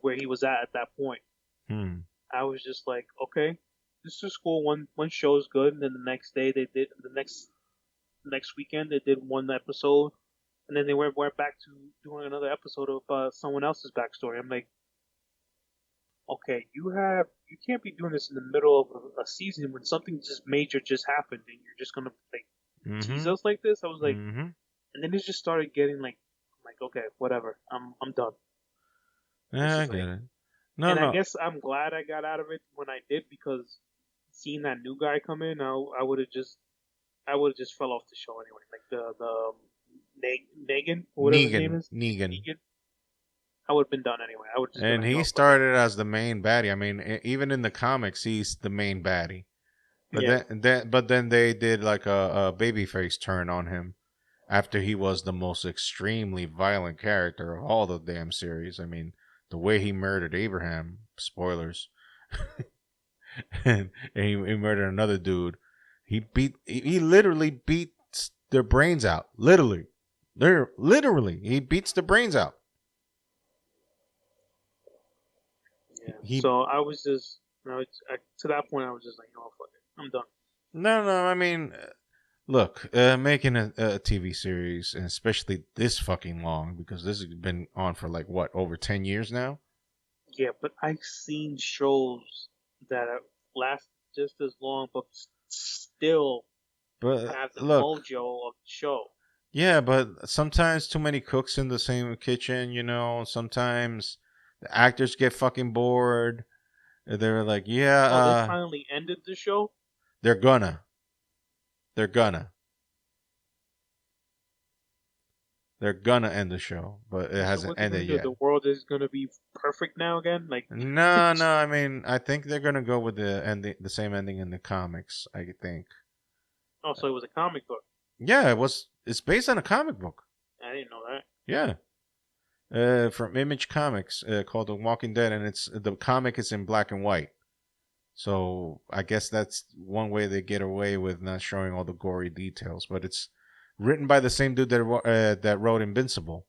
where he was at that point. Hmm. I was just like, okay, this is cool. One show is good, and then the next day they did the next weekend they did one episode, and then they went back to doing another episode of someone else's backstory. I'm like, okay, you can't be doing this in the middle of a season when something just major just happened, and you're just gonna like tease Mm-hmm. us like this. I was like, Mm-hmm. and then it just started getting like, I'm like, okay, whatever, I'm done. This Yeah, I is get like, it. No, and I no. guess I'm glad I got out of it when I did because seeing that new guy come in, I would have just fell off the show anyway. Like the Negan or whatever his name Negan. is. Negan. Negan. I would have been done anyway. I would just been And like, he oh, started as the main baddie. I mean, even in the comics, he's the main baddie. But yeah, then they did like a babyface turn on him after he was the most extremely violent character of all the damn series. I mean, the way he murdered Abraham, spoilers, and he murdered another dude. He literally beats their brains out. Literally, he beats the brains out. yeah. He So I was just, to that point, I was just like, you know, fuck it, I'm done. no. I mean, look, making a TV series, and especially this fucking long, because this has been on for like what, over 10 years now. Yeah, but I've seen shows that last just as long, but still But have the look, mojo of the show. yeah, but sometimes too many cooks in the same kitchen, sometimes the actors get fucking bored. They're like, yeah, Oh, they finally ended the show. they're gonna. They're gonna. They're gonna end the show, but it So hasn't what they're gonna ended do? yet. The world is gonna be perfect now again? Like, No. I mean, I think they're gonna go with the same ending in the comics. I think. oh, so it was a comic book. Yeah, It's based on a comic book. I didn't know that. Yeah. From Image Comics, called The Walking Dead, and the comic is in black and white. So I guess that's one way they get away with not showing all the gory details. But it's written by the same dude that wrote Invincible,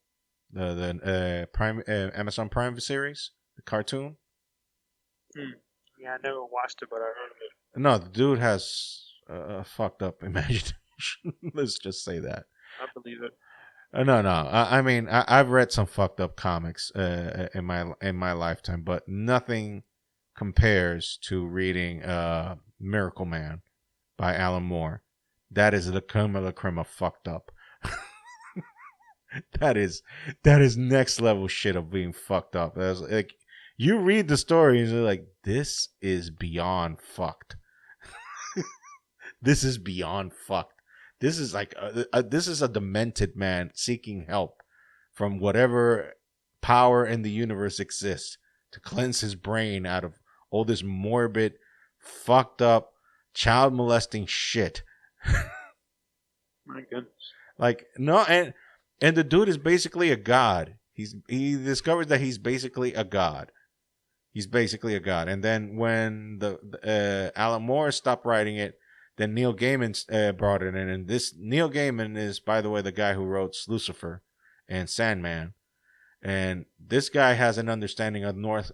the Prime Amazon Prime series, the cartoon. Yeah, I never watched it, but I heard of it. No, the dude has a fucked up imagination. Let's just say that. I believe it. No. I mean, I've read some fucked up comics in my lifetime, but nothing compares to reading Miracle Man by Alan Moore. That is the creme of the creme of fucked up. that is next level shit of being fucked up. That's like, you read the story and you're like, this is beyond fucked. This is beyond fucked. This is like this is a demented man seeking help from whatever power in the universe exists to cleanse his brain out of all this morbid, fucked up, child molesting shit. My goodness. Like, no, and the dude is basically a god. He discovers that he's basically a god. He's basically a god. And then when the Alan Moore stopped writing it, then Neil Gaiman brought it in. And this Neil Gaiman is, by the way, the guy who wrote Lucifer and Sandman. And this guy has an understanding of Norse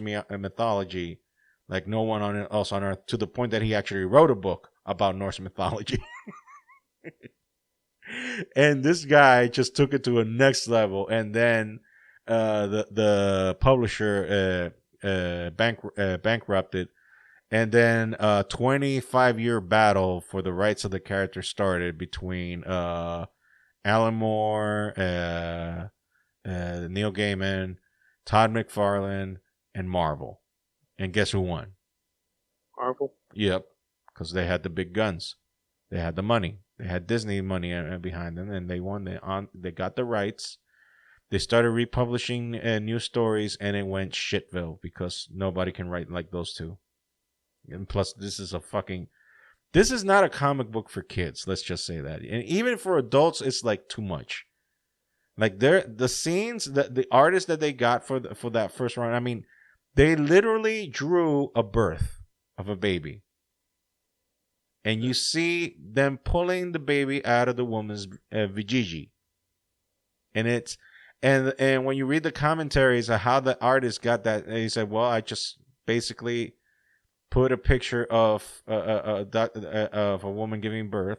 mythology like no one else on Earth, to the point that he actually wrote a book about Norse mythology. And this guy just took it to a next level. And then the publisher bankrupted. And then a 25-year battle for the rights of the character started between Alan Moore, Neil Gaiman, Todd McFarlane, and Marvel. And guess who won? Marvel? Yep, because they had the big guns. They had the money. They had Disney money behind them, and they won. They got the rights. They started republishing new stories, and it went shitville because nobody can write like those two. And plus, this is not a comic book for kids. Let's just say that. And even for adults, it's like too much. Like the scenes, the artists that they got for that first run. I mean, they literally drew a birth of a baby, and you see them pulling the baby out of the woman's vajayjay, and it's and when you read the commentaries of how the artist got that, he said, "Well, I just basically put a picture of a woman giving birth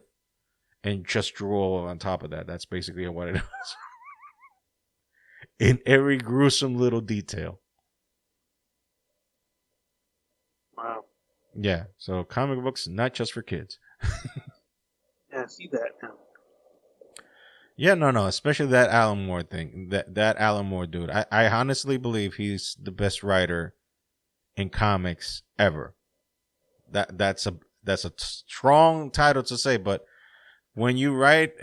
and just drew all on top of that. That's basically what it is." In every gruesome little detail. Wow. Yeah, so comic books, not just for kids. Yeah, I see that now. Yeah, no, especially that Alan Moore thing. That Alan Moore dude. I honestly believe he's the best writer in comics ever. That's a strong title to say, but when you write,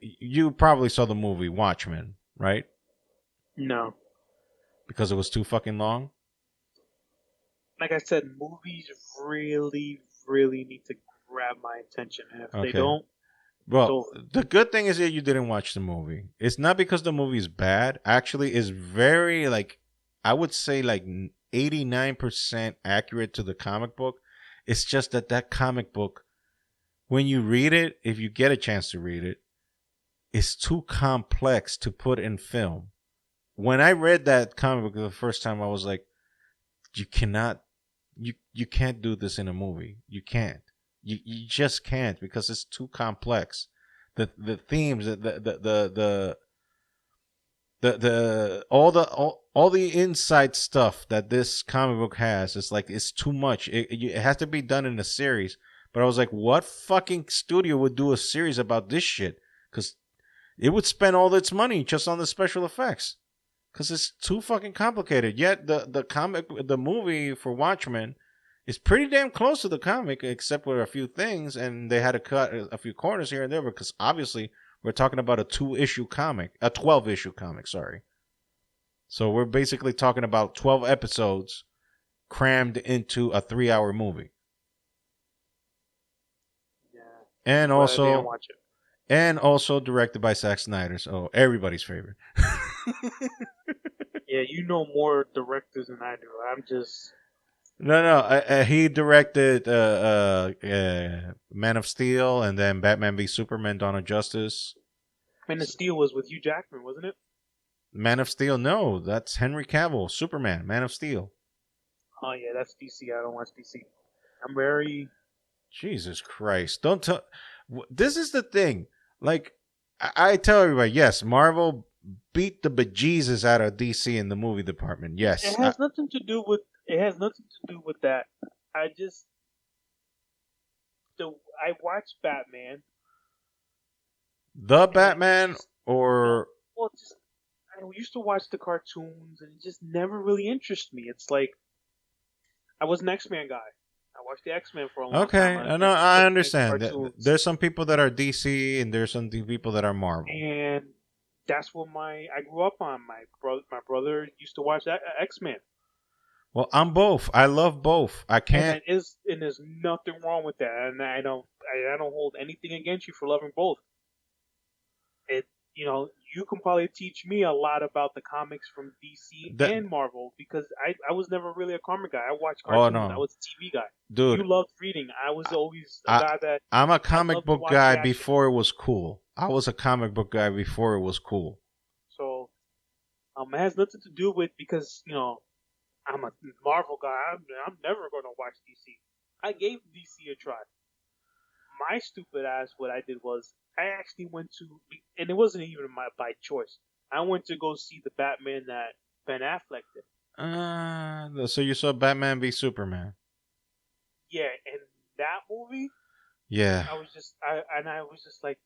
you probably saw the movie Watchmen, right? No. Because it was too fucking long? Like I said, movies really, really need to grab my attention. And if they Okay. don't, it's Well, over. the good thing is that you didn't watch the movie. It's not because the movie is bad. Actually, it's very, like, I would say, like, 89% accurate to the comic book. It's just that that comic book, when you read it, if you get a chance to read it, it's too complex to put in film. When I read that comic book the first time, I was like, you cannot, you can't do this in a movie. You can't. You just can't because it's too complex. The themes, all the inside stuff that this comic book has is like it's too much. It has to be done in a series. But I was like, what fucking studio would do a series about this shit? Because it would spend all its money just on the special effects. Because it's too fucking complicated. Yet the movie for Watchmen is pretty damn close to the comic, except for a few things, and they had to cut a few corners here and there because obviously we're talking about a 12-issue comic, sorry. So we're basically talking about 12 episodes crammed into a 3-hour movie. Yeah. And But I didn't also watch it. and also directed by Zack Snyder, so everybody's favorite. Yeah, you know more directors than I do. I'm just. No. He directed Man of Steel and then Batman v Superman: Dawn of Justice. Man of Steel was with Hugh Jackman, wasn't it? Man of Steel, no, that's Henry Cavill, Superman, Man of Steel. Oh yeah, that's DC. I don't watch DC. I'm very. Jesus Christ! Don't tell. This is the thing. Like I tell everybody, yes, Marvel beat the bejesus out of DC in the movie department. Yes, It has nothing to do with. It has nothing to do with that. I just. I watched Batman. the And Batman just, no, or well, just I used to watch the cartoons, and it just never really interested me. It's like I was an X-Men guy. I watched the X-Men for a long okay, time. no, I And understand. cartoons, There's some people that are DC and there's some people that are Marvel. and that's what I grew up on. My brother used to watch X-Men. Well, I'm both. I love both. I can't. And there's nothing wrong with that. And I don't hold anything against you for loving both. It you can probably teach me a lot about the comics from DC That, and Marvel because I was never really a comic guy. I watched oh cartoons. I no, was a TV guy. dude. You loved reading. I was always a I guy that I'm a I comic loved to book watch guy the action. before it was cool. I was a comic book guy before it was cool. So it has nothing to do with because I'm a Marvel guy. I'm never going to watch DC. I gave DC a try. My stupid ass, what I did was I actually went to, and it wasn't even by choice. I went to go see the Batman that Ben Affleck did. So you saw Batman v Superman? Yeah, and that movie, Yeah. I was just like,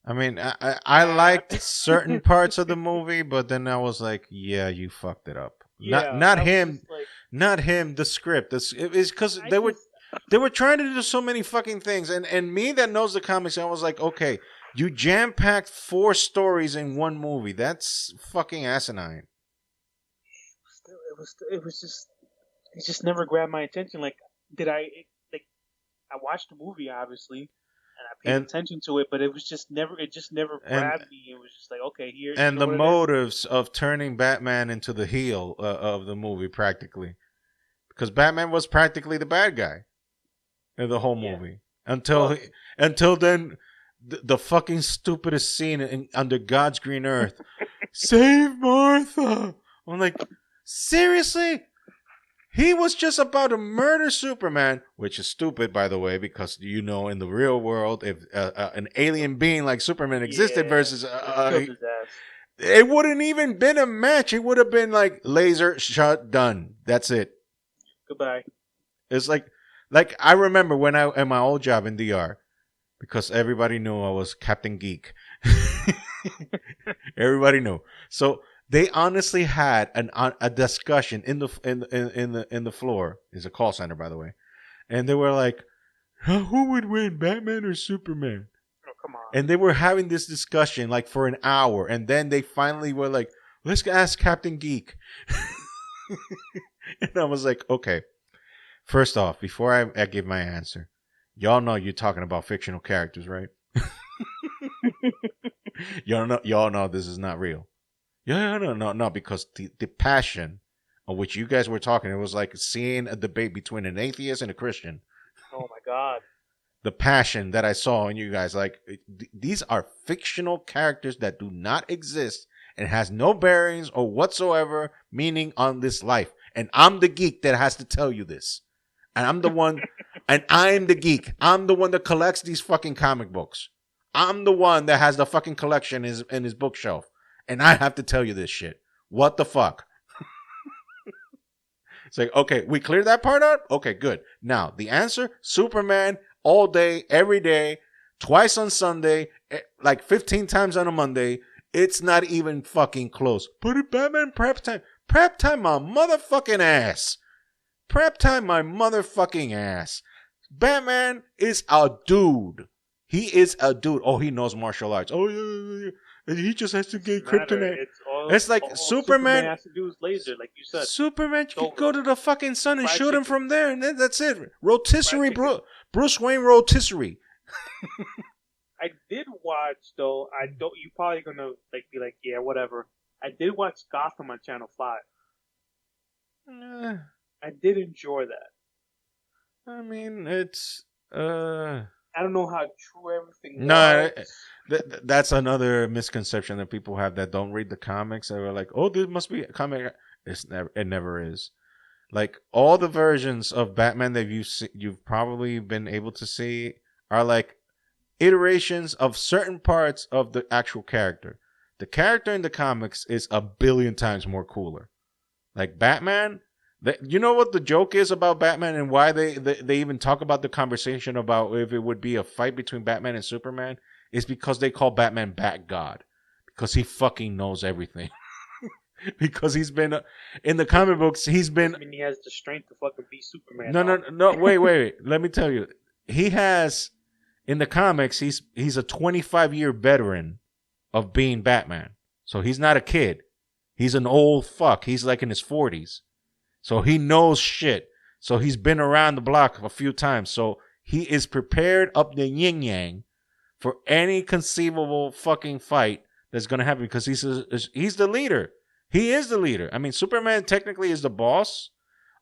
I mean, I liked certain parts of the movie, but then I was like, yeah, you fucked it up. yeah, Not I was him, just like, not him. The script. It's because I they were trying to do so many fucking things, and me that knows the comics, I was like, okay, you jam packed 4 stories in one movie. That's fucking asinine. it just never grabbed my attention. Like, like I watched the movie obviously, and I paid And attention to it, but it just never and grabbed me. It was just like, okay, here, you and know the what it is? motives of turning Batman into the heel of the movie, practically, because Batman was practically the bad guy in the whole Yeah. movie Well, until then. The fucking stupidest scene under God's green earth. Save Martha. I'm like, seriously? He was just about to murder Superman, which is stupid, by the way, because in the real world, if an alien being like Superman existed versus killed his ass. it wouldn't even been a match. It would have been like laser shot done. That's it. Goodbye. It's like I remember when I at my old job in DR, because everybody knew I was Captain Geek. Everybody knew. So they honestly had a discussion in the floor. It's a call center, by the way, and they were like, "Who would win, Batman or Superman?" Oh, come on. And they were having this discussion like for an hour, and then they finally were like, Let's ask Captain Geek. And I was like, okay. First off, before I give my answer, y'all know you're talking about fictional characters, right? y'all know this is not real. Yeah, no, because the passion of which you guys were talking, it was like seeing a debate between an atheist and a Christian. Oh my God. The passion that I saw in you guys, like these are fictional characters that do not exist and has no bearings or whatsoever meaning on this life. And I'm the geek that has to tell you this. And I'm the one, and I'm the geek. I'm the one that collects these fucking comic books. I'm the one that has the fucking collection in his bookshelf. And I have to tell you this shit. What the fuck? It's like, okay, we cleared that part out? Okay, good. Now, the answer, Superman, all day, every day, twice on Sunday, like 15 times on a Monday. It's not even fucking close. Put it Batman prep time. Prep time my motherfucking ass. Prep time my motherfucking ass. Batman is a dude. He is a dude. Oh, he knows martial arts. Oh, yeah. He just has to get kryptonite. It's like all Superman has to do is laser, like you said. Superman can go to the fucking sun and shoot him from there, and then that's it. Rotisserie, Bruce Wayne rotisserie. I did watch though. You probably gonna be like, yeah, whatever. I did watch Gotham on Channel 5. I did enjoy that. I mean, it's I don't know how true everything was. That's another misconception that people have that don't read the comics. They're like, "Oh, this must be a comic." It never is. Like all the versions of Batman that you've probably been able to see are like iterations of certain parts of the actual character. The character in the comics is a billion times more cooler. Like Batman. You know what the joke is about Batman and why they even talk about the conversation about if it would be a fight between Batman and Superman is because they call Batman Bat God because he fucking knows everything. Because he's been in the comic books, he's been. I mean, he has the strength to fucking beat Superman. No. Wait. Let me tell you, he has in the comics. He's a 25-year veteran of being Batman, so he's not a kid. He's an old fuck. He's like in his 40s. So he knows shit. So he's been around the block a few times. So he is prepared up the yin yang for any conceivable fucking fight that's going to happen because he's the leader. He is the leader. I mean, Superman technically is the boss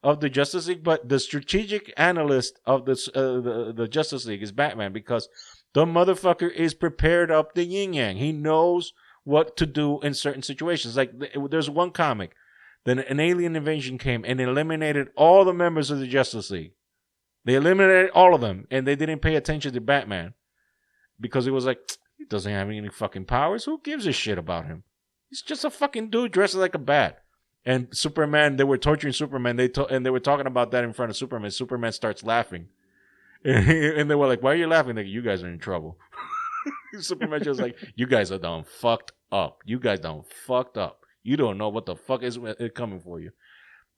of the Justice League, but the strategic analyst of the Justice League is Batman because the motherfucker is prepared up the yin yang. He knows what to do in certain situations. Like there's one comic. Then an alien invasion came and eliminated all the members of the Justice League. They eliminated all of them, and they didn't pay attention to Batman because it was like, he doesn't have any fucking powers. Who gives a shit about him? He's just a fucking dude dressed like a bat. And Superman, they were torturing Superman. And they were talking about that in front of Superman. Superman starts laughing. And they were like, why are you laughing? Like, you guys are in trouble. Superman just like, you guys are done fucked up. You guys done fucked up. You don't know what the fuck is coming for you.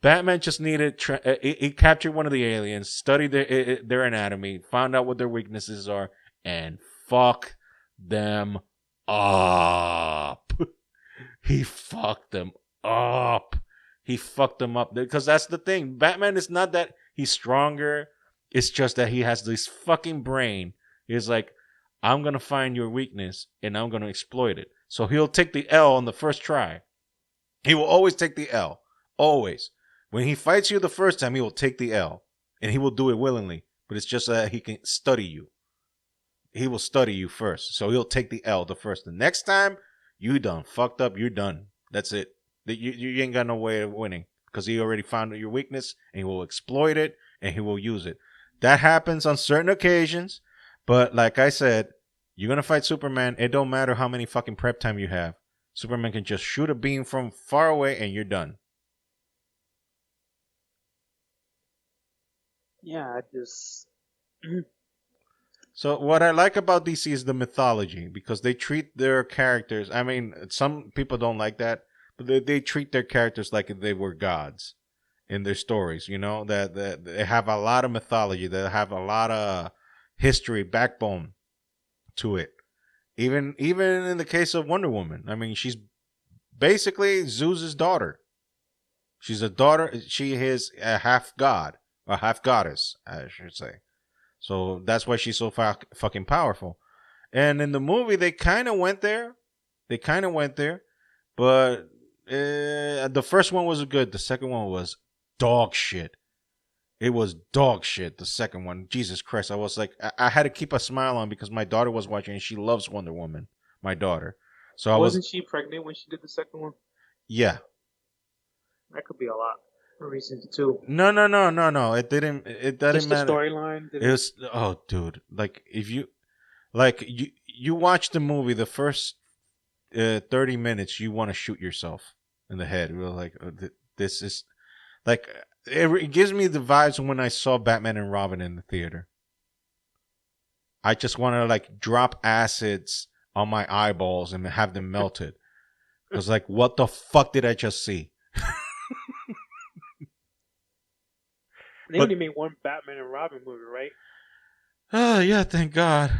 Batman just needed. He captured one of the aliens, studied their anatomy, found out what their weaknesses are, and fuck them up. He fucked them up. He fucked them up because that's the thing. Batman is not that he's stronger. It's just that he has this fucking brain. He's like, I'm gonna find your weakness and I'm gonna exploit it. So he'll take the L on the first try. He will always take the L. Always. When he fights you the first time, he will take the L. And he will do it willingly. But it's just that he can study you. He will study you first. So he'll take the L the first. The next time, you done fucked up. You're done. That's it. You ain't got no way of winning. Because he already found your weakness. And he will exploit it. And he will use it. That happens on certain occasions. But like I said, you're going to fight Superman. It don't matter how many fucking prep time you have. Superman can just shoot a beam from far away and you're done. Yeah, I just... So what I like about DC is the mythology because they treat their characters... I mean, some people don't like that, but they treat their characters like they were gods in their stories, you know? That they have a lot of mythology. They have a lot of history, backbone to it. Even in the case of Wonder Woman, I mean, she's basically Zeus's daughter. She's a daughter. She is a half god, or half goddess, I should say. So that's why she's so fucking powerful. And in the movie, they kind of went there. But the first one was good. The second one was dog shit. It was dog shit. The second one, Jesus Christ! I was like, I had to keep a smile on because my daughter was watching, and she loves Wonder Woman. My daughter. So wasn't she pregnant when she did the second one? Yeah. That could be a lot of reasons too. No. It didn't. It doesn't Just matter. The storyline. It was. Oh, dude. Like if you, you watch the movie, the first 30 minutes, you want to shoot yourself in the head. We're like, this is like it gives me the vibes when I saw Batman and Robin in the theater. I just want to like drop acids on my eyeballs and have them melted. Because like, what the fuck did I just see? They only made one Batman and Robin movie, right? Oh, yeah, thank God.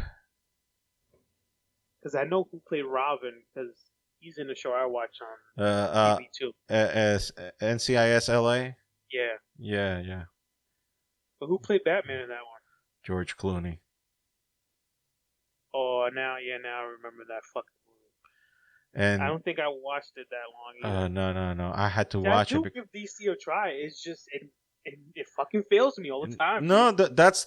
Because I know who played Robin, because he's in the show I watch on TV too. NCIS LA? Yeah. But who played Batman in that one? George Clooney. Oh, now I remember that fucking movie. And I don't think I watched it that long either. No. I had to watch it. I do give DC a try. It's just, it fucking fails me all the time. No, that's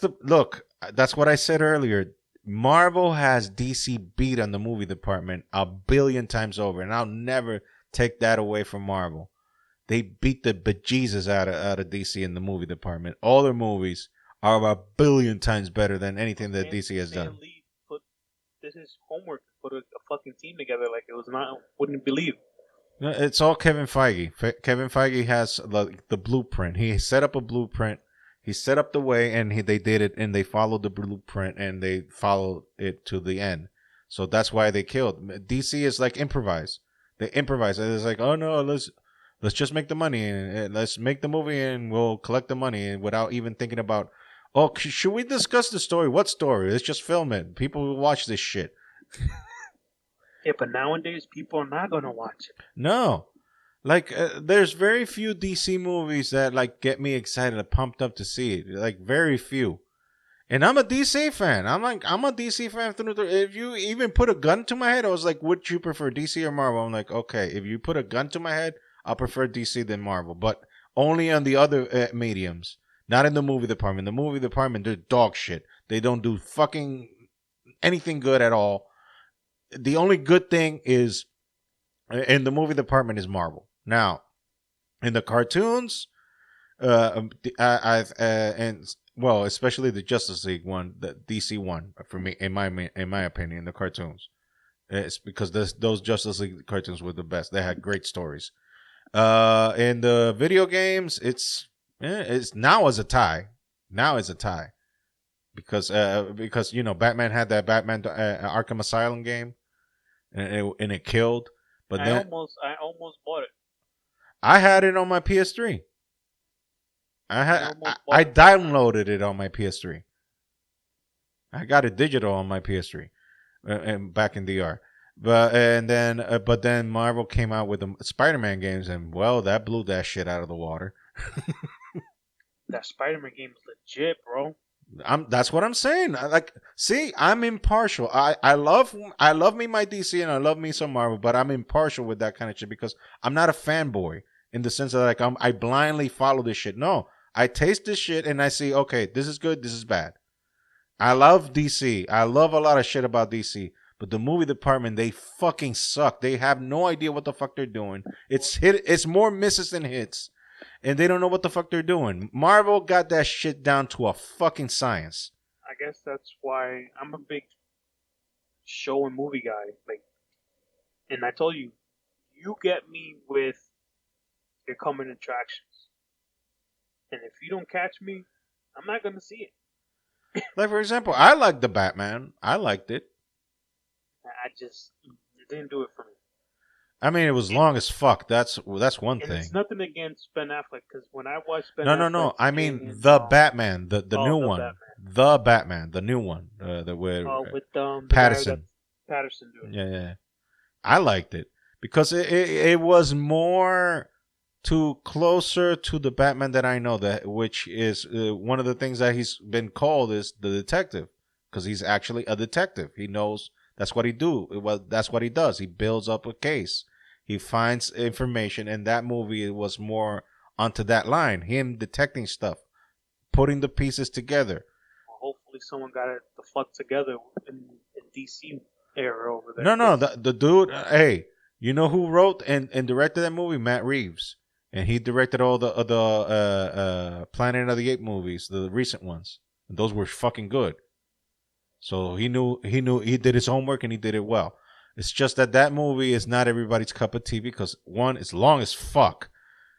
what I said earlier. Marvel has DC beat on the movie department 1 billion times over, and I'll never take that away from Marvel. They beat the bejesus out of DC in the movie department. All their movies are 1 billion times better than anything that DC has done. This is homework. Put a fucking team together like it was not. Wouldn't believe. It's all Kevin Feige. Kevin Feige has the blueprint. He set up a blueprint. He set up the way, and they did it, and they followed the blueprint, and they followed it to the end. So that's why they killed. DC is like improvise. They improvise. It's like, oh no, let's just make the money, and let's make the movie, and we'll collect the money, and without even thinking about, oh, should we discuss the story? What story? Let's just film it. People will watch this shit. Yeah, but nowadays people are not gonna watch it. No, like there's very few DC movies that like get me excited and pumped up to see it. Like very few. And I'm a DC fan. I'm a DC fan through. If you even put a gun to my head, I was like, would you prefer DC or Marvel? I'm like, okay, if you put a gun to my head, I'll prefer DC than Marvel, but only on the other mediums, not in the movie department. The movie department, they're dog shit. They don't do fucking anything good at all. The only good thing is in the movie department is Marvel. Now, in the cartoons, especially the Justice League one, the DC one, for me, in my opinion, the cartoons, it's because those Justice League cartoons were the best. They had great stories. In the video games, it's now as a tie. Because Batman had that Batman Arkham Asylum game, and it killed. But I almost bought it. I had it on my PS3. I downloaded it on my PS3. I got it digital on my PS3, and back in DR. But then Marvel came out with the Spider-Man games, and well, that blew that shit out of the water. That Spider-Man game is legit, bro. That's what I'm saying. I'm impartial. I love me my DC, and I love me some Marvel, but I'm impartial with that kind of shit because I'm not a fanboy in the sense that I blindly follow this shit. No, I taste this shit and I see, okay, this is good, this is bad. I love DC. I love a lot of shit about DC, but the movie department, they fucking suck. They have no idea what the fuck they're doing. It's more misses than hits. And they don't know what the fuck they're doing. Marvel got that shit down to a fucking science. I guess that's why I'm a big show and movie guy. And I told you, you get me with your coming attractions. And if you don't catch me, I'm not going to see it. Like, for example, I liked the Batman. I liked it. It didn't do it for me. I mean, it was long as fuck. That's one thing. It's nothing against Ben Affleck, because when I watched Ben Affleck... No. I mean, the Batman, the new one. Batman. The Batman, the new one. With Patterson. Patterson doing it. Yeah. I liked it. because it was more to closer to the Batman that I know, that which is one of the things that he's been called is the detective, because he's actually a detective. He knows that's what he do. Well, that's what he does. He builds up a case. He finds information, and that movie was more onto that line. Him detecting stuff, putting the pieces together. Well, hopefully, someone got it the fuck together in DC era over there. No, the dude. Hey, you know who wrote and directed that movie? Matt Reeves, and he directed all the Planet of the Apes movies, the recent ones. And those were fucking good. So he did his homework and he did it well. It's just that movie is not everybody's cup of tea because one, it's long as fuck.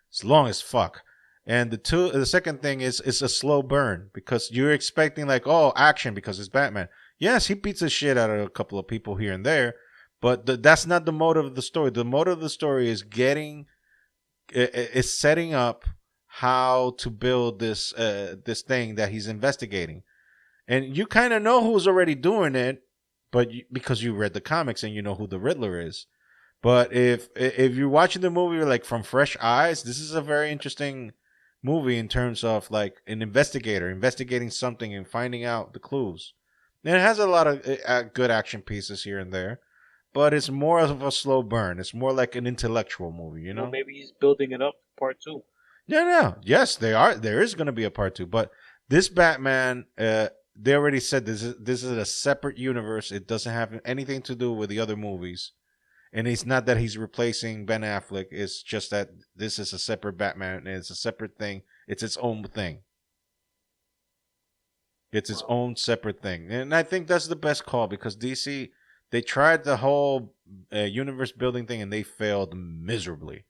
It's long as fuck. And the second thing is it's a slow burn because you're expecting like, oh, action because it's Batman. Yes, he beats the shit out of a couple of people here and there, but that's not the motive of the story. The motive of the story is setting up how to build this thing that he's investigating. And you kind of know who's already doing it, but because you read the comics and you know who the Riddler is. But if you're watching the movie like from fresh eyes, this is a very interesting movie in terms of like an investigator investigating something and finding out the clues. And it has a lot of good action pieces here and there, but it's more of a slow burn. It's more like an intellectual movie, you know? Well, maybe he's building it up for part 2. Yeah. Yes, they are. There is going to be a part 2, but this Batman, they already said this is a separate universe. It doesn't have anything to do with the other movies. And it's not that he's replacing Ben Affleck. It's just that this is a separate Batman and it's a separate thing. It's its own thing. It's its own separate thing. And I think that's the best call because DC, they tried the whole universe building thing and they failed miserably.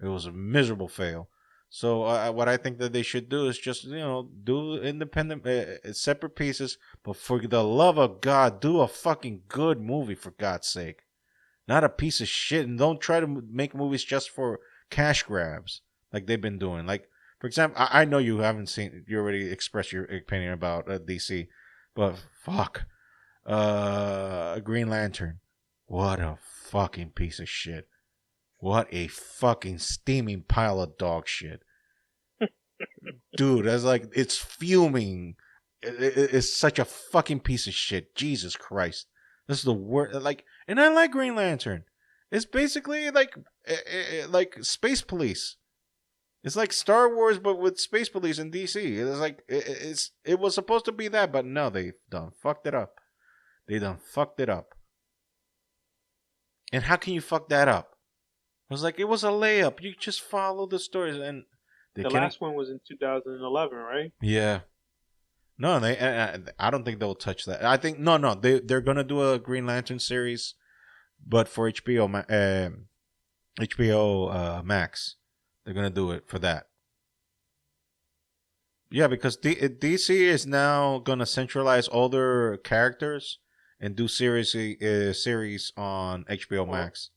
It was a miserable fail. So what I think that they should do is just, do independent, separate pieces. But for the love of God, do a fucking good movie, for God's sake. Not a piece of shit. And don't try to make movies just for cash grabs like they've been doing. Like, for example, I know you haven't seen, you already expressed your opinion about DC. But fuck. Green Lantern. What a fucking piece of shit. What a fucking steaming pile of dog shit. Dude, that's like, it's fuming. It's such a fucking piece of shit. Jesus Christ. This is the worst. Like, and I like Green Lantern. It's basically like Space Police. It's like Star Wars, but with Space Police in DC. It's like, it was supposed to be that, but no, they done fucked it up. They done fucked it up. And how can you fuck that up? I was like, it was a layup. You just follow the stories. And the last one was in 2011, right? Yeah. No, I don't think they'll touch that. I think they're gonna do a Green Lantern series, but for HBO Max, they're gonna do it for that. Yeah, because DC is now gonna centralize all their characters and do series on HBO Max.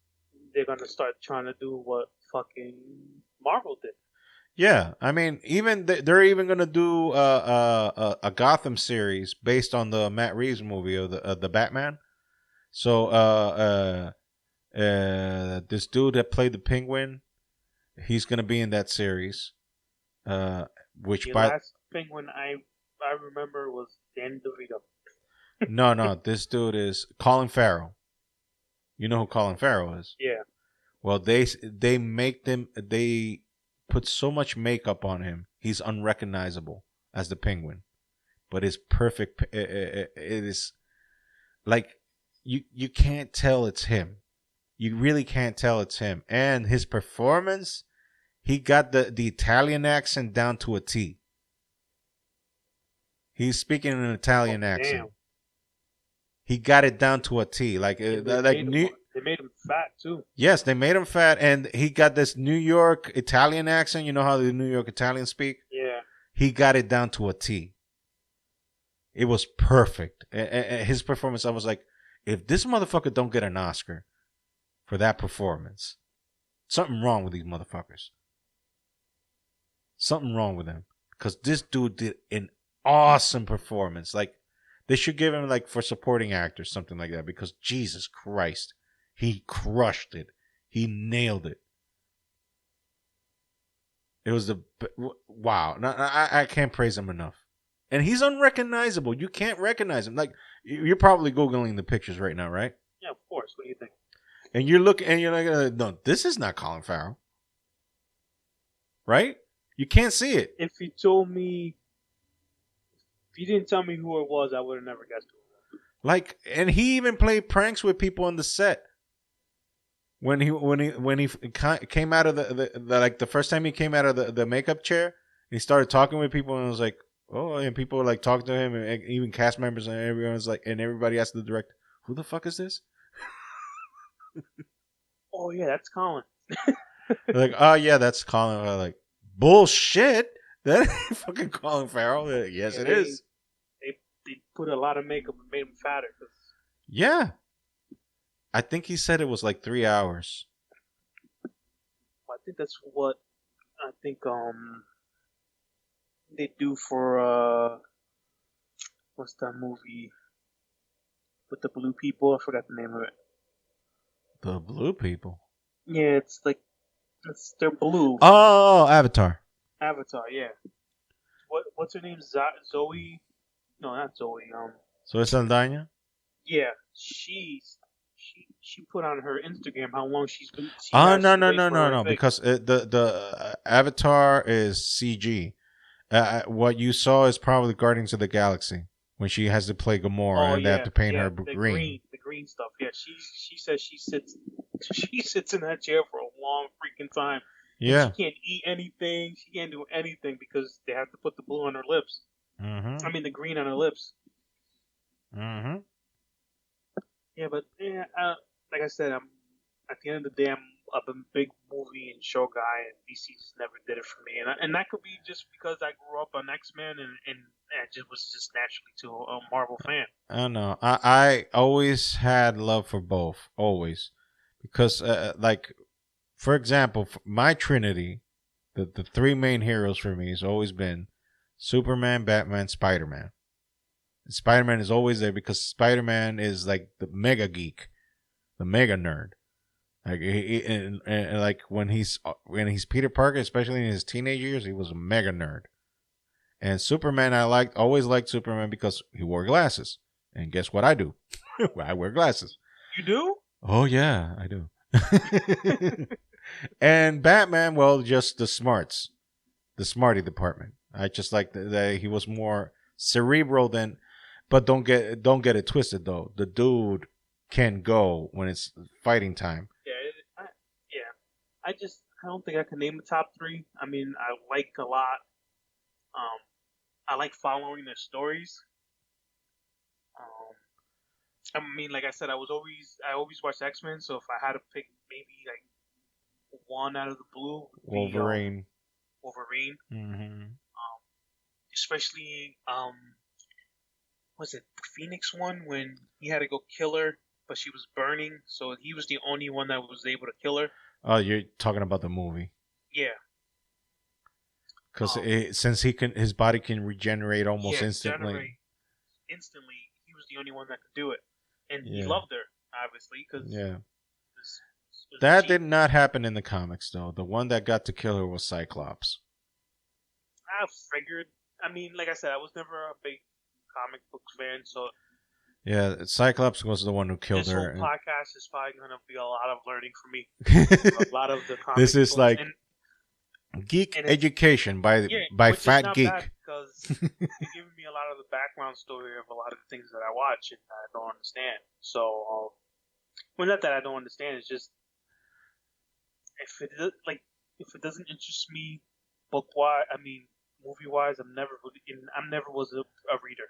They're gonna start trying to do what fucking Marvel did. Yeah, I mean, even they're even gonna do a Gotham series based on the Matt Reeves movie of the Batman. So this dude that played the Penguin, he's gonna be in that series. Which the last Penguin I remember was Dan DeVito. No, this dude is Colin Farrell. You know who Colin Farrell is? Yeah. Well, they put so much makeup on him, he's unrecognizable as the Penguin. But it's perfect. It is like you can't tell it's him. You really can't tell it's him. And his performance, he got the Italian accent down to a T. He's speaking in an Italian accent. Damn. He got it down to a T. Like they made him fat too. Yes, they made him fat, and he got this New York Italian accent. You know how the New York Italians speak? Yeah. He got it down to a T. It was perfect. His performance, I was like, if this motherfucker don't get an Oscar for that performance, something wrong with these motherfuckers. Something wrong with them. Because this dude did an awesome performance. Like, they should give him, like, for supporting actor, something like that. Because, Jesus Christ. He crushed it. He nailed it. It was wow. No, I can't praise him enough. And he's unrecognizable. You can't recognize him. Like, you're probably Googling the pictures right now, right? Yeah, of course. What do you think? And you're looking, and you're like, no, this is not Colin Farrell. Right? You can't see it. If you didn't tell me who it was, I would have never guessed who it was. Like, and he even played pranks with people on the set. When he came out of the first time he came out of the makeup chair, he started talking with people, and it was like, oh, and people were like talking to him, and even cast members, and everyone was like, and everybody asked the director, who the fuck is this? Oh yeah, that's Colin. They're like, oh yeah, that's Colin. I'm like, bullshit. That ain't fucking Colin Farrell. Like, yes, it is. They put a lot of makeup and made him fatter. Yeah. I think he said it was like 3 hours. I think that's what they do for what's that movie with the blue people? I forgot the name of it. The blue people? Yeah, they're blue. Oh, Avatar. Avatar, yeah. What's her name? Zoe? No, not Zoe. So it's Zendaya? Yeah, she put on her Instagram how long she's been. No. Because the Avatar is CG. What you saw is probably Guardians of the Galaxy when she has to play Gamora and they have to paint her green. The green stuff. Yeah, she says she sits in that chair for a long freaking time. Yeah, she can't eat anything. She can't do anything because they have to put the blue on her lips. Mm-hmm. I mean the green on her lips. Mm-hmm. Yeah, but like I said, I'm at the end of the day, I'm a big movie and show guy, and DC just never did it for me, and that could be just because I grew up on X-Men and I just was just naturally to a Marvel fan. I don't know. I always had love for both, always, because like, for example, my Trinity, the three main heroes for me has always been Superman, Batman, Spider-Man. Spider-Man is always there because Spider-Man is like the mega geek, the mega nerd. Like and like when he's Peter Parker, especially in his teenage years, he was a mega nerd. And Superman, I always liked Superman because he wore glasses. And guess what I do? I wear glasses. You do? Oh yeah, I do. And Batman, well, just the smarts, the smarty department. I just like that he was more cerebral than. But don't get it twisted though. The dude can go when it's fighting time. I don't think I can name the top three. I mean, I like a lot. I like following their stories. I mean, like I said, I always watched X-Men. So if I had to pick maybe like one out of the blue, Wolverine. Wolverine. Mm-hmm. Especially was it the Phoenix one when he had to go kill her, but she was burning, so he was the only one that was able to kill her. Oh, you're talking about the movie. Yeah. Because since his body can regenerate almost instantly. Instantly, he was the only one that could do it, and he loved her obviously because that did not happen in the comics though. The one that got to kill her was Cyclops. I figured. I mean, like I said, I was never a big comic books fan, so. Yeah, Cyclops was the one who killed her. This whole podcast is probably going to be a lot of learning for me. A lot of the comic This is books. like geek education by Fat Geek. Because you're giving me a lot of the background story of a lot of the things that I watch and I don't understand. So, well, not that I don't understand. It's just if it doesn't interest me, movie wise, I'm never was a reader.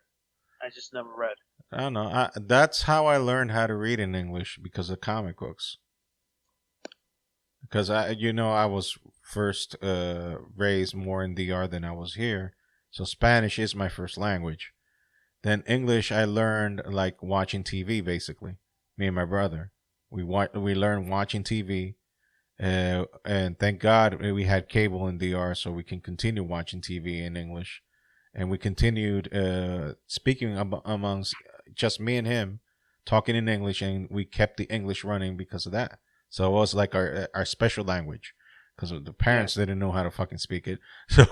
I just never read. I don't know. That's how I learned how to read in English because of comic books. Because I was first raised more in DR than I was here, so Spanish is my first language. Then English I learned like watching TV. Basically, me and my brother, we learned watching TV, and thank God we had cable in DR, so we can continue watching TV in English. And we continued speaking amongst just me and him, talking in English, and we kept the English running because of that. So it was like our special language because the parents Yeah. didn't know how to fucking speak it. So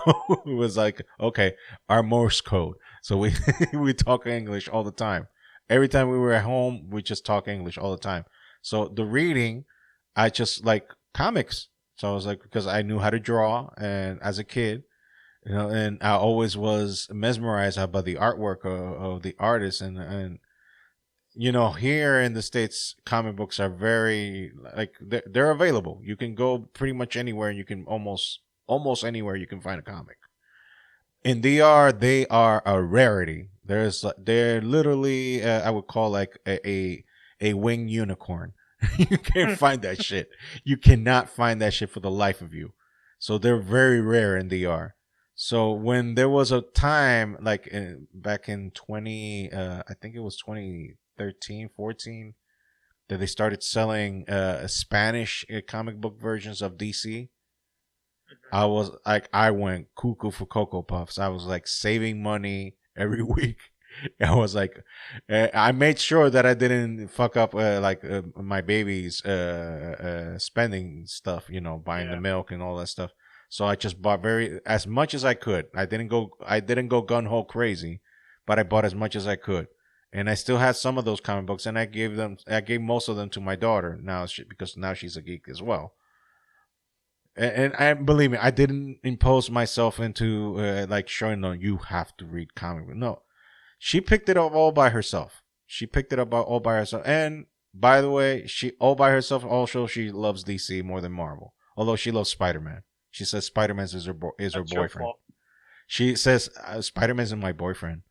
it was like, okay, our Morse code. So we we talk English all the time. Every time we were at home, we just talk English all the time. So the reading, I just like comics. So I was like, because I knew how to draw, and as a kid, and I always was mesmerized by the artwork of the artists, and here in the States, comic books are very like they're available. You can go pretty much anywhere, and you can almost anywhere you can find a comic. In DR, they are a rarity. They're literally I would call like a winged unicorn. You can't find that shit. You cannot find that shit for the life of you. So they're very rare in DR. So when there was a time like back in 20 I think it was 2013, 14, that they started selling Spanish comic book versions of DC. I was like, I went cuckoo for Cocoa Puffs. I was like saving money every week. I was like, I made sure that I didn't fuck up my baby's spending stuff, buying the Yeah. milk and all that stuff. So I just bought as much as I could. I didn't go gun hole crazy, but I bought as much as I could. And I still had some of those comic books, and I gave most of them to my daughter now, because now she's a geek as well. And I believe me, I didn't impose myself into like showing them you have to read comic book. No, she picked it up all by herself. She picked it up all by herself. And by the way, she all by herself. Also, she loves DC more than Marvel. Although she loves Spider-Man. She says Spider-Man is her That's your boyfriend. fault. She says Spider-Man is my boyfriend.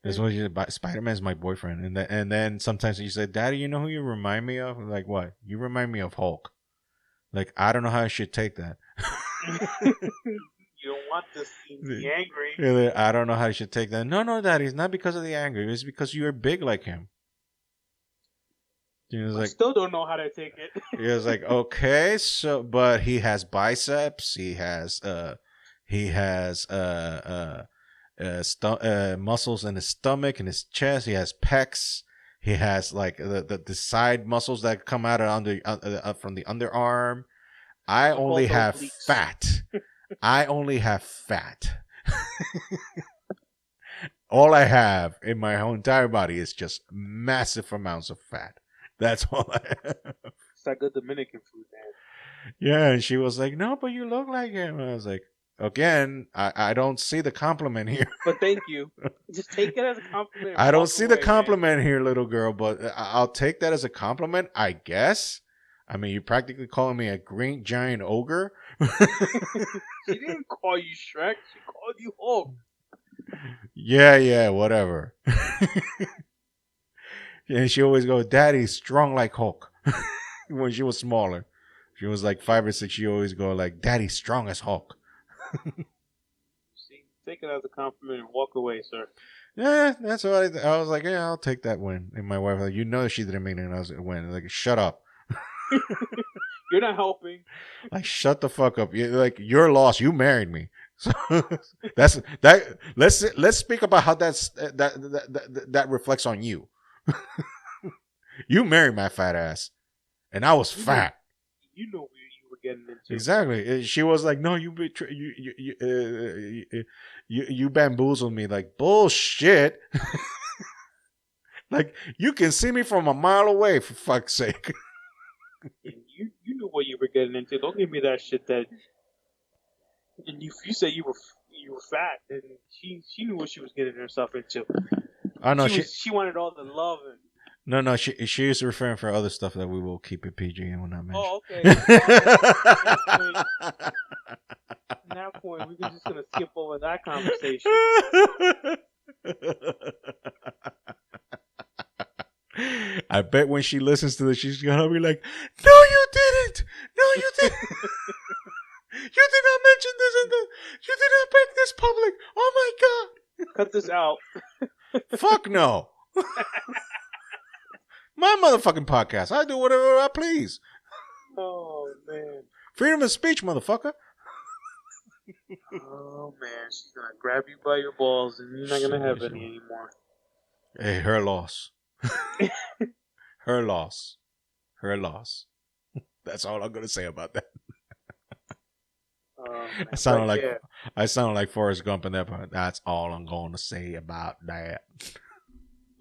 That's what she said. Spider-Man is my boyfriend. And then sometimes she said, "Daddy, you know who you remind me of? Like what? You remind me of Hulk." Like, I don't know how I should take that. You don't want this scene to be angry. Really, I don't know how I should take that. No, Daddy, it's not because of the anger. It's because you're big like him. He was I like, still don't know how to take it. he was like, okay, so, but he has biceps. He has muscles in his stomach and his chest. He has pecs. He has like the side muscles that come out of from the underarm. I only have fat. I only have fat. All I have in my whole entire body is just massive amounts of fat. That's all I have. It's like good Dominican food, man. Yeah, and she was like, "No, but you look like him." And I was like, "Again, I don't see the compliment here." But thank you. Just take it as a compliment. I don't see the compliment here, little girl, but I'll take that as a compliment, I guess. I mean, you're practically calling me a green giant ogre. She didn't call you Shrek. She called you Hulk. Yeah, whatever. And she always goes, "Daddy's strong like Hulk." When she was smaller, she was like 5 or 6. She always go like, "Daddy's strong as Hulk." See, take it as a compliment and walk away, sir. Yeah, that's what I was like. Yeah, I'll take that win. And my wife, like, she didn't mean it. And I was win. Like, shut up. You're not helping. Like, shut the fuck up. You're lost. You married me. So that's that. Let's speak about how that reflects on you. You married my fat ass, and I was fat. You know what you were getting into. Exactly. She was like, "No, you bamboozled me." Like, bullshit. Like, you can see me from a mile away, for fuck's sake. You knew what you were getting into. Don't give me that shit. That and you said you were fat, and she knew what she was getting herself into. I know she wanted all the love and. No, she is referring for other stuff that we will keep it PG and will not mention. Oh, okay. At that point, we're just gonna skip over that conversation. I bet when she listens to this, she's gonna be like, "No, you didn't. No, you didn't. You did not mention this in the. You did not make this public. Oh my god! Cut this out." Fuck no. My motherfucking podcast. I do whatever I please. Oh man. Freedom of speech, motherfucker. Oh man, she's gonna grab you by your balls, and you're not gonna have any anymore. Hey, her loss. Her loss. her loss. That's all I'm gonna say about that. I sounded like Forrest Gump in that part. That's all I'm gonna say about that.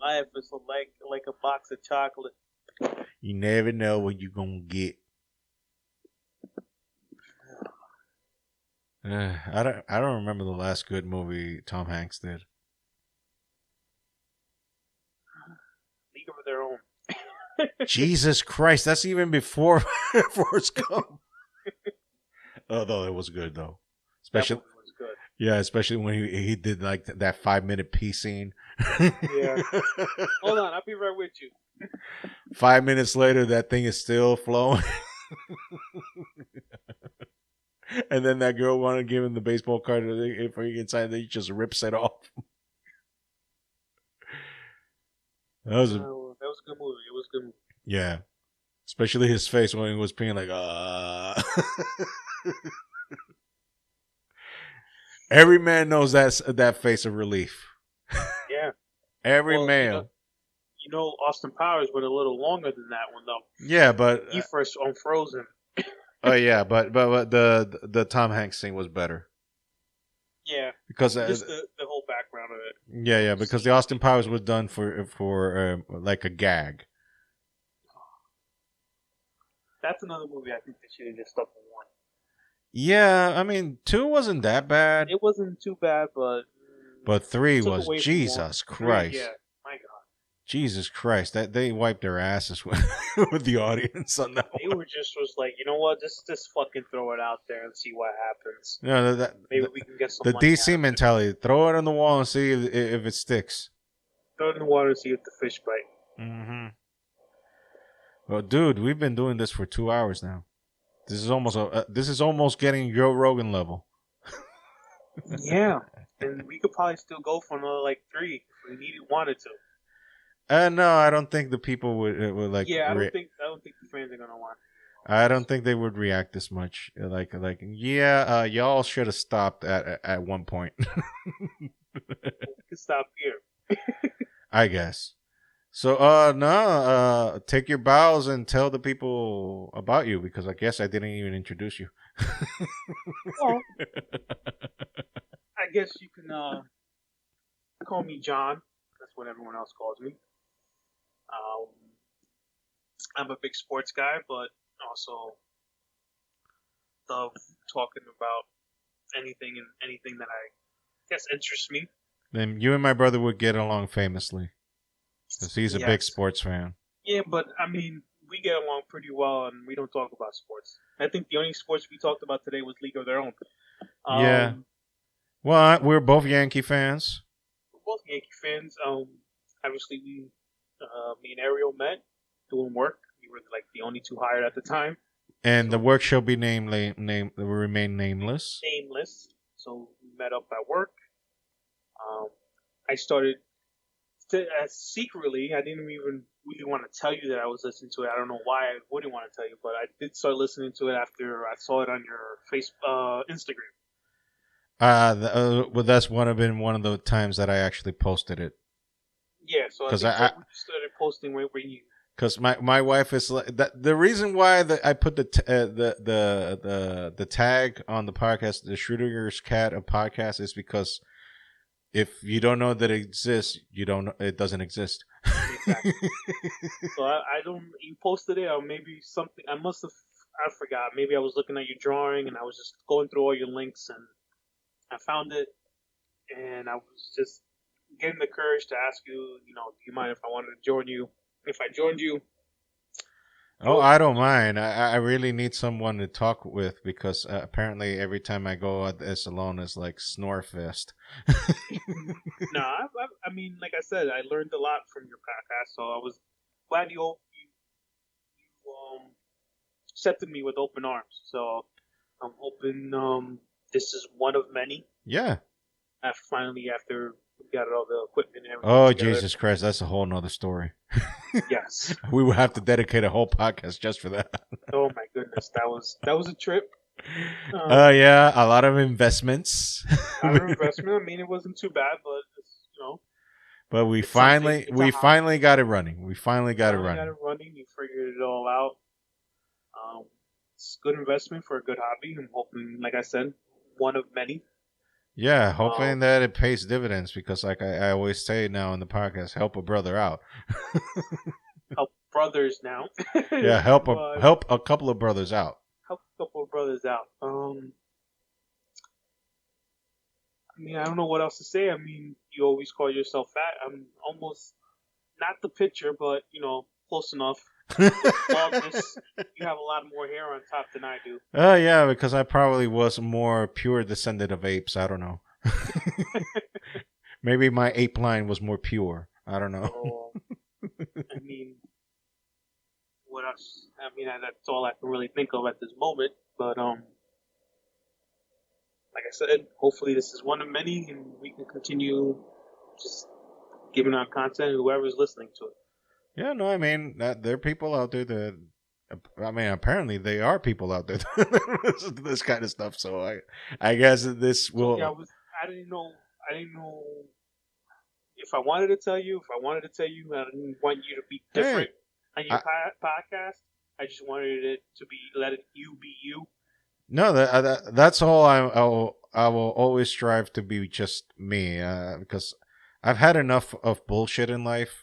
Life is like a box of chocolate. You never know what you're gonna get. I don't remember the last good movie Tom Hanks did. League of Their Own. Jesus Christ, that's even before Forrest Gump. Although it was good though, especially was good. Yeah, especially when he did like that 5-minute pee scene. Yeah. Hold on, I'll be right with you. 5 minutes later, that thing is still flowing. And then that girl wanted to give him the baseball card for he gets inside, then he just rips it off. That was a good movie. It was a good movie. Yeah. Especially his face when he was peeing like, Every man knows that face of relief. Yeah. Every male. You know, Austin Powers went a little longer than that one though. Yeah, but he first unfroze him. Oh yeah, but the Tom Hanks thing was better. Yeah, because just the whole background of it. Yeah, because the Austin Powers was done for like a gag. That's another movie I think they should have just stuck with one. Yeah, I mean 2 wasn't that bad. It wasn't too bad, but 3 was Jesus Christ. 3, yeah, my God. Jesus Christ, that they wiped their asses with the audience on that one. They was like, you know what, just fucking throw it out there and see what happens. No, maybe we can get some. The DC mentality: throw it on the wall and see if it sticks. Throw it in the water and see if the fish bite. Mm-hmm. Well, dude, we've been doing this for 2 hours now. This is almost getting Joe Rogan level. Yeah, and we could probably still go for another like 3 if we wanted to. No, I don't think the people would like. Yeah, I don't think the fans are gonna want. I don't think they would react this much. Y'all should have stopped at one point. We could stop here. I guess. So, take your bows and tell the people about you, because I guess I didn't even introduce you. Well, I guess you can call me John. That's what everyone else calls me. I'm a big sports guy, but also love talking about anything that I guess interests me. Then you and my brother would get along famously, because he's a big sports fan. Yeah, but I mean, we get along pretty well, and we don't talk about sports. I think the only sports we talked about today was League of Their Own. Yeah. Well, we're both Yankee fans. We're both Yankee fans. Obviously, me and Ariel met doing work. We were like the only 2 hired at the time. And the work shall be remain nameless. Nameless. So we met up at work. I started secretly. I didn't even really want to tell you that I was listening to it. I don't know why I wouldn't want to tell you, but I did start listening to it after I saw it on your Instagram. Well, that's been one of the times that I actually posted it. Yeah, so I started posting when you. Because my wife is like that. The reason why I put the tag on the podcast, the Schrodinger's Cat of podcast, is because if you don't know that it exists, it doesn't exist. Exactly. So I don't. You posted it, or maybe something. I forgot. Maybe I was looking at your drawing, and I was just going through all your links, and I found it, and I was just getting the courage to ask you. Do you mind if I wanted to join you? If I joined you. Oh, I don't mind. I really need someone to talk with, because apparently every time I go out this alone is like snore fest. No, I mean, like I said, I learned a lot from your podcast, so I was glad you accepted me with open arms. So I'm hoping this is one of many. Yeah. After we got all the equipment and everything. Oh, together. Jesus Christ, that's a whole nother story. Yes. We would have to dedicate a whole podcast just for that. Oh my goodness, that was a trip. Yeah, a lot of investments. I mean, it wasn't too bad, but But we It's something. finally It's a hobby. finally got it running. We finally got it Finally got running. it running. You figured it all out. It's a good investment for a good hobby. I'm hoping, like I said, one of many. Yeah, hoping Um, that it pays dividends because, like I always say now in the podcast, help a brother out. help brothers now, Yeah, but help a couple of brothers out. help a couple of brothers out. I mean, I don't know what else to say. I mean, you always call yourself fat. I'm almost not the picture, but close enough. Just baldness. You have a lot more hair on top than I do. Yeah, because I probably was more pure descendant of apes. I don't know. Maybe my ape line was more pure. I don't know. So, I mean, what else? I mean, that's all I can really think of at this moment. But like I said, hopefully this is one of many, and we can continue just giving out content to whoever's listening to it. Yeah, no, I mean, there are people out there that, I mean, apparently they are people out there that listen to this kind of stuff. So I guess this will. So yeah, I didn't know. I didn't know if I wanted to tell you. If I wanted to tell you, I didn't want you to be different on your podcast. I just wanted it to be you be you. No, that's all. I will always strive to be just me because I've had enough of bullshit in life.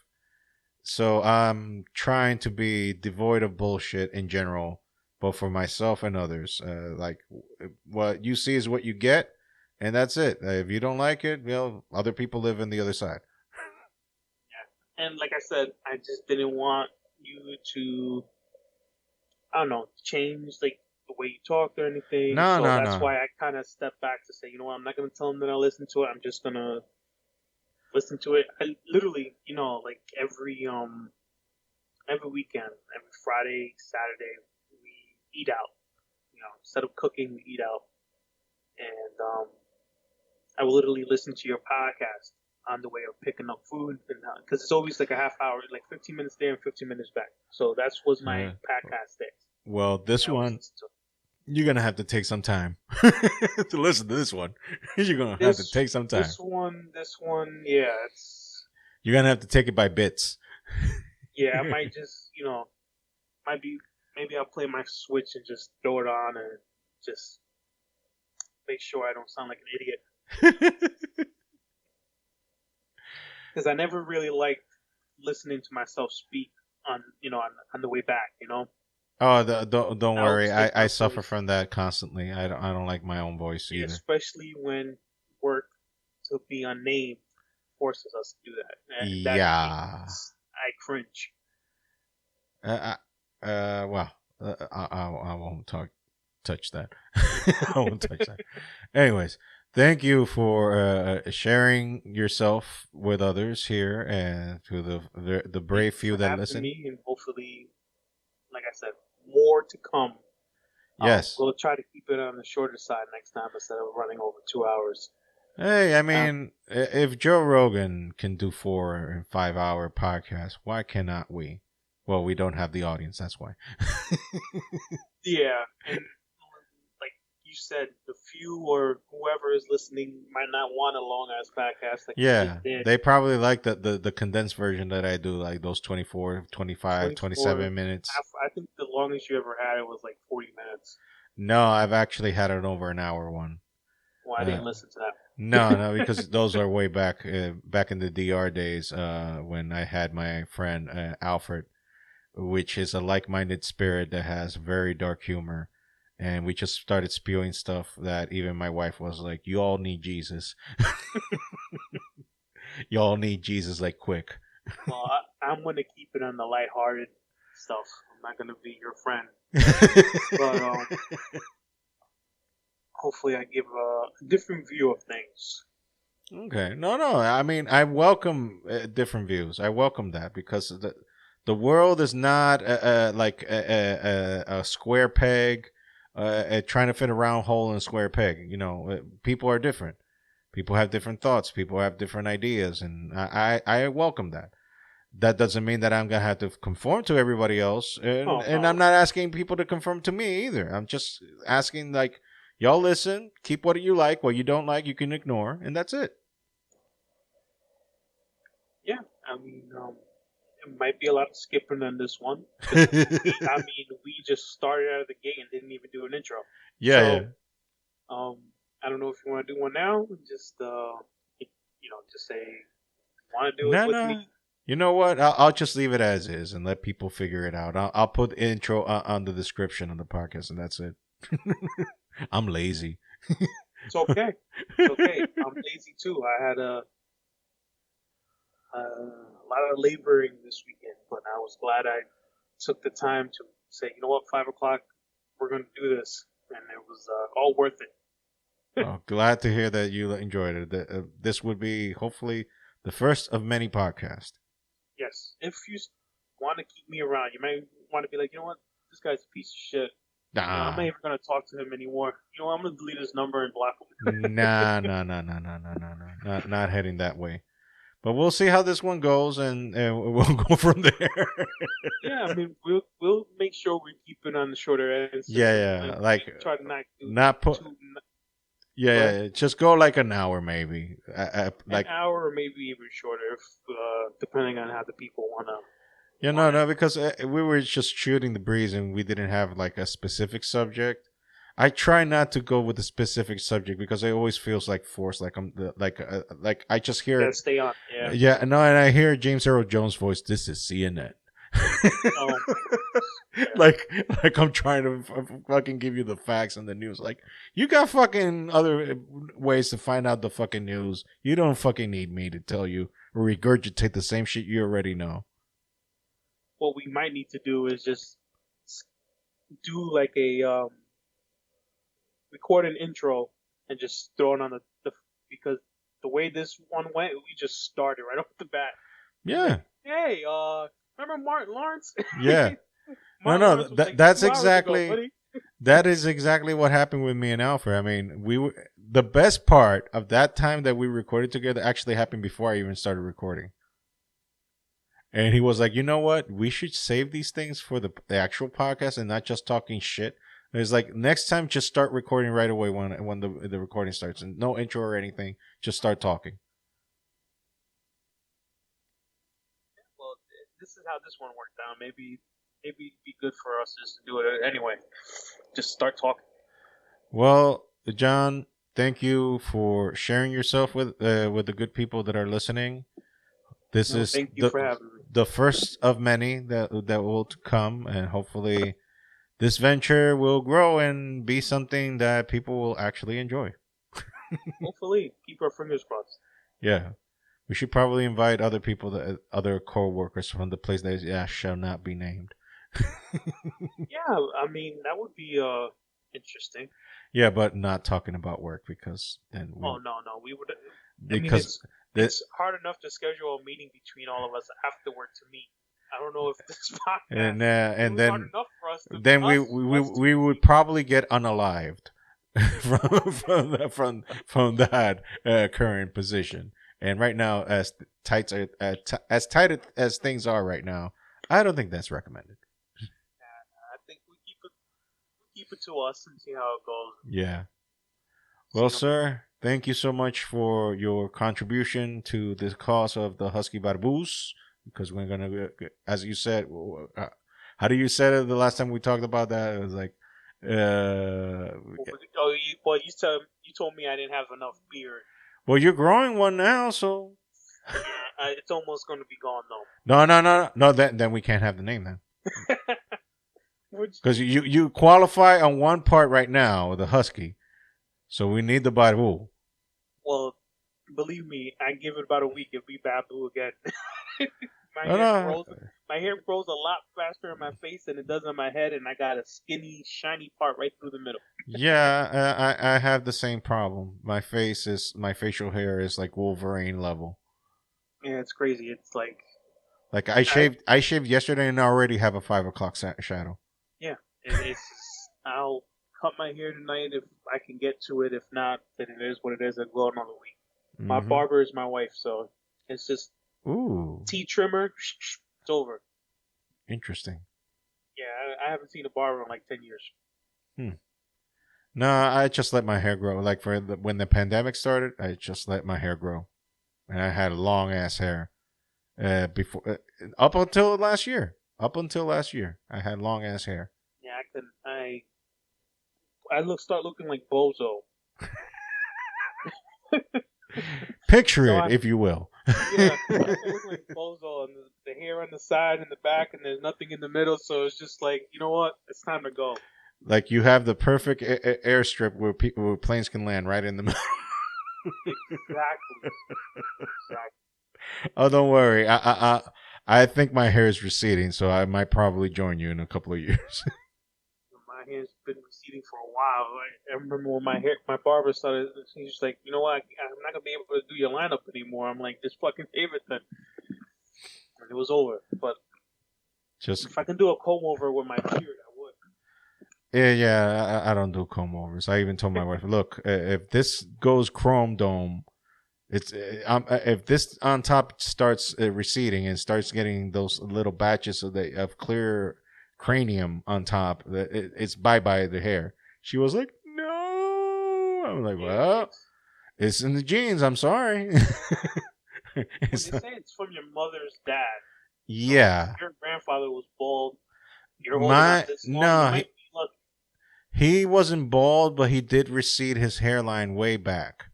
So I'm trying to be devoid of bullshit in general, both for myself and others. Like what you see is what you get, and that's it. If you don't like it, other people live in the other side. Yeah, and like I said, I just didn't want you to, I don't know, change like the way you talked or anything. No, So no, that's no. why I kind of stepped back to say, you know what, I'm not gonna tell them that I listen to it. I'm just gonna listen to it. I literally, like every weekend, every Friday, Saturday, we eat out. Instead of cooking, we eat out, and I will literally listen to your podcast on the way of picking up food, and because it's always like a half hour, like 15 minutes there and 15 minutes back. So that was my podcast day. Well, this one you're gonna have to take some time to listen to this one. You're gonna have to take some time. This one, yeah, it's. You're gonna have to take it by bits. Yeah, I might just, maybe I'll play my Switch and just throw it on and just make sure I don't sound like an idiot. Because I never really liked listening to myself speak on the way back. Oh, don't worry. I suffer from that constantly. I don't like my own voice either. Especially when work to be unnamed forces us to do that. And yeah. I cringe. Well, I won't touch that. I won't touch that. Anyways, thank you for sharing yourself with others here and to the brave few that listen. Me, and hopefully, like I said, more to come. Yes. We'll try to keep it on the shorter side next time instead of running over 2 hours. Hey, I mean, if Joe Rogan can do 4 and 5 hour podcasts, why cannot we? Well, we don't have the audience, that's why. Yeah, and like you said, the few or whoever is listening might not want a long ass podcast. Like yeah, they probably like the condensed version that I do, like those 24, 25, 27 minutes. I think the longest you ever had it was like 40 minutes. No, I've actually had an over an hour one. Well, I didn't listen to that. No, because those are way back in the DR days when I had my friend Alfred, which is a like-minded spirit that has very dark humor, and we just started spewing stuff that even my wife was like, "You all need Jesus. You all need Jesus like quick." Well, I'm going to keep it on the lighthearted stuff. I'm not going to be your friend, but hopefully I give a different view of things. Okay. No. I mean, I welcome different views. I welcome that because the world is not like a square peg trying to fit a round hole in a square peg. People are different. People have different thoughts. People have different ideas, and I welcome that. That doesn't mean that I'm going to have to conform to everybody else. And I'm not asking people to conform to me either. I'm just asking, like, y'all listen, keep what you like. What you don't like, you can ignore, and that's it. Yeah, I mean, it might be a lot of skipping on this one. We just started out of the gate and didn't even do an intro. Yeah, yeah. So, I don't know if you want to do one now. Just, just say want to do it No, with me. no. You know what? I'll just leave it as is and let people figure it out. I'll put the intro on the description of the podcast, and that's it. I'm lazy. It's okay. It's okay. I'm lazy too. I had a lot of laboring this weekend, but I was glad I took the time to say, you know what, 5 o'clock, we're going to do this, and it was all worth it. Well, glad to hear that you enjoyed it. This would be hopefully the first of many podcasts. Yes, if you want to keep me around, you might want to be like, you know what, this guy's a piece of shit. I'm not even going to talk to him anymore. You know, I'm going to delete his number and block him. Not heading that way. But we'll see how this one goes, and we'll go from there. Yeah, I mean, we'll make sure we keep it on the shorter end. Yeah. Like try to not put. too, Yeah. Just go like an hour, maybe. Like an hour or maybe even shorter, if, depending on how the people want to. Yeah, no, because we were just shooting the breeze and we didn't have like a specific subject. I try not to go with a specific subject because it always feels like forced, like like I just hear. Gotta stay on. Yeah. Yeah, no, and I hear James Earl Jones' voice. This is CNN. Oh, yeah. like I'm trying to fucking give you the facts and the news. Like you got fucking other ways to find out the fucking news. You don't fucking need me to tell you or regurgitate the same shit you already know. What we might need to do is just do like a record an intro and just throw it on the because the way this one went, we just started right off the bat. Yeah. Like, hey, remember Martin Lawrence? Yeah. No, that's exactly that is exactly what happened with me and Alfred. I mean, the best part of that time that we recorded together actually happened before I even started recording. And he was like, you know what? We should save these things for the actual podcast and not just talking shit. And it's like next time, just start recording right away when the recording starts, and no intro or anything. Just start talking. Well, this is how this one worked out. Maybe it'd be good for us just to do it anyway. Just start talking. Well, John, thank you for sharing yourself with the good people that are listening. This is thank you for having me. The first of many that will come, and hopefully this venture will grow and be something that people will actually enjoy. Hopefully, keep our fingers crossed. Yeah, we should probably invite other people, other co-workers from the place that shall not be named. Yeah, I mean that would be interesting. Yeah, but not talking about work because then. No, we would. Because it's hard enough to schedule a meeting between all of us afterward to meet. I don't know if this podcast and then hard enough for us we would probably get unalived from that current position. And right now, as tight as things are right now, I don't think that's recommended. I think we keep it to us and see how it goes. Yeah. Well, sir, thank you so much for your contribution to the cause of the Husky Barbus. Because we're gonna, as you said, how do you said it the last time we talked about that? It was like, you told me I didn't have enough beard. Well, you're growing one now, so it's almost gonna be gone though. No. Then we can't have the name then. Because you qualify on one part right now, the Husky, so we need the Barbu. Well, believe me, I give it about a week, it'll be Barbu again. My hair grows a lot faster in my face than it does on my head, and I got a skinny, shiny part right through the middle. Yeah, I have the same problem. My facial hair is like Wolverine level. Yeah, it's crazy. It's like I shaved yesterday and I already have a 5 o'clock shadow. Yeah, I'll cut my hair tonight if I can get to it. If not, then it is what it is. I'll go another week. Mm-hmm. My barber is my wife, so it's just tea trimmer. It's over. Interesting. Yeah, I haven't seen a barber in like 10 years. No, I just let my hair grow. Like when the pandemic started, I just let my hair grow, and I had long ass hair. Before up until last year. Up until last year, I had long ass hair. Yeah, start looking like Bozo. Picture it, if you will. Yeah, I look like Bozo, and the hair on the side and the back, and there's nothing in the middle. So it's just like, you know what? It's time to go. Like you have the perfect airstrip where planes can land right in the middle. Exactly. Oh, don't worry. I think my hair is receding, so I might probably join you in a couple of years. My hair's been receding for a while. I remember when my barber started. He's just like, you know what? I'm not gonna be able to do your lineup anymore. I'm like, just fucking shave it then. And it was over. But just if I can do a comb over with my beard, I would. Yeah. I don't do comb overs. I even told my wife, look, if this goes chrome dome, if this on top starts receding and starts getting those little batches of clear cranium on top, it's bye the hair. She was like, no. I'm like, well, it's in the genes. I'm sorry. They say it's from your mother's dad. Yeah. Your grandfather was bald. You're holding on this long. He wasn't bald, but he did recede his hairline way back.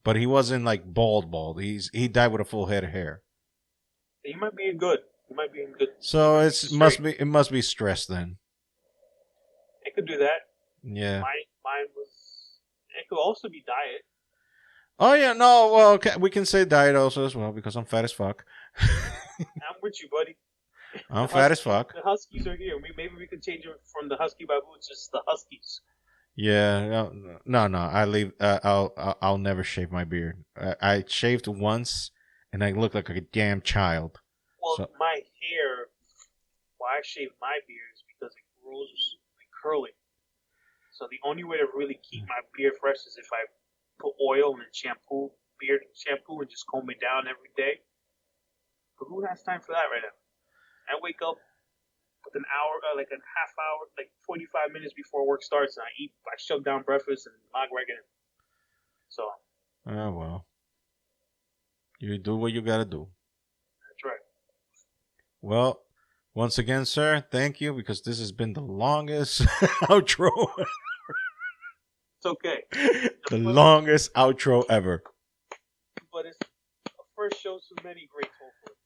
But he wasn't like bald. He died with a full head of hair. He might be in good. So it must be stress then. It could do that. Yeah. Mine was. It could also be diet. Oh yeah, no. Well, we can say diet also as well because I'm fat as fuck. I'm with you, buddy. I'm fat as fuck. The Huskies are here. Maybe we can change it from the Husky Barbu to just the Huskies. Yeah, no. I leave. I'll never shave my beard. I shaved once, and I look like a damn child. Well, my hair. Why I shave my beard is because it grows like curly. So the only way to really keep my beard fresh is if I put oil and beard shampoo, and just comb it down every day. But who has time for that right now? I wake up with an hour, like a half hour, like 45 minutes before work starts, and I shove down breakfast and log right in. So. Oh, well. You do what you gotta do. That's right. Well, once again, sir, thank you, because this has been the longest outro. It's okay. The longest outro ever. But it's a first show to many greats, hopefully.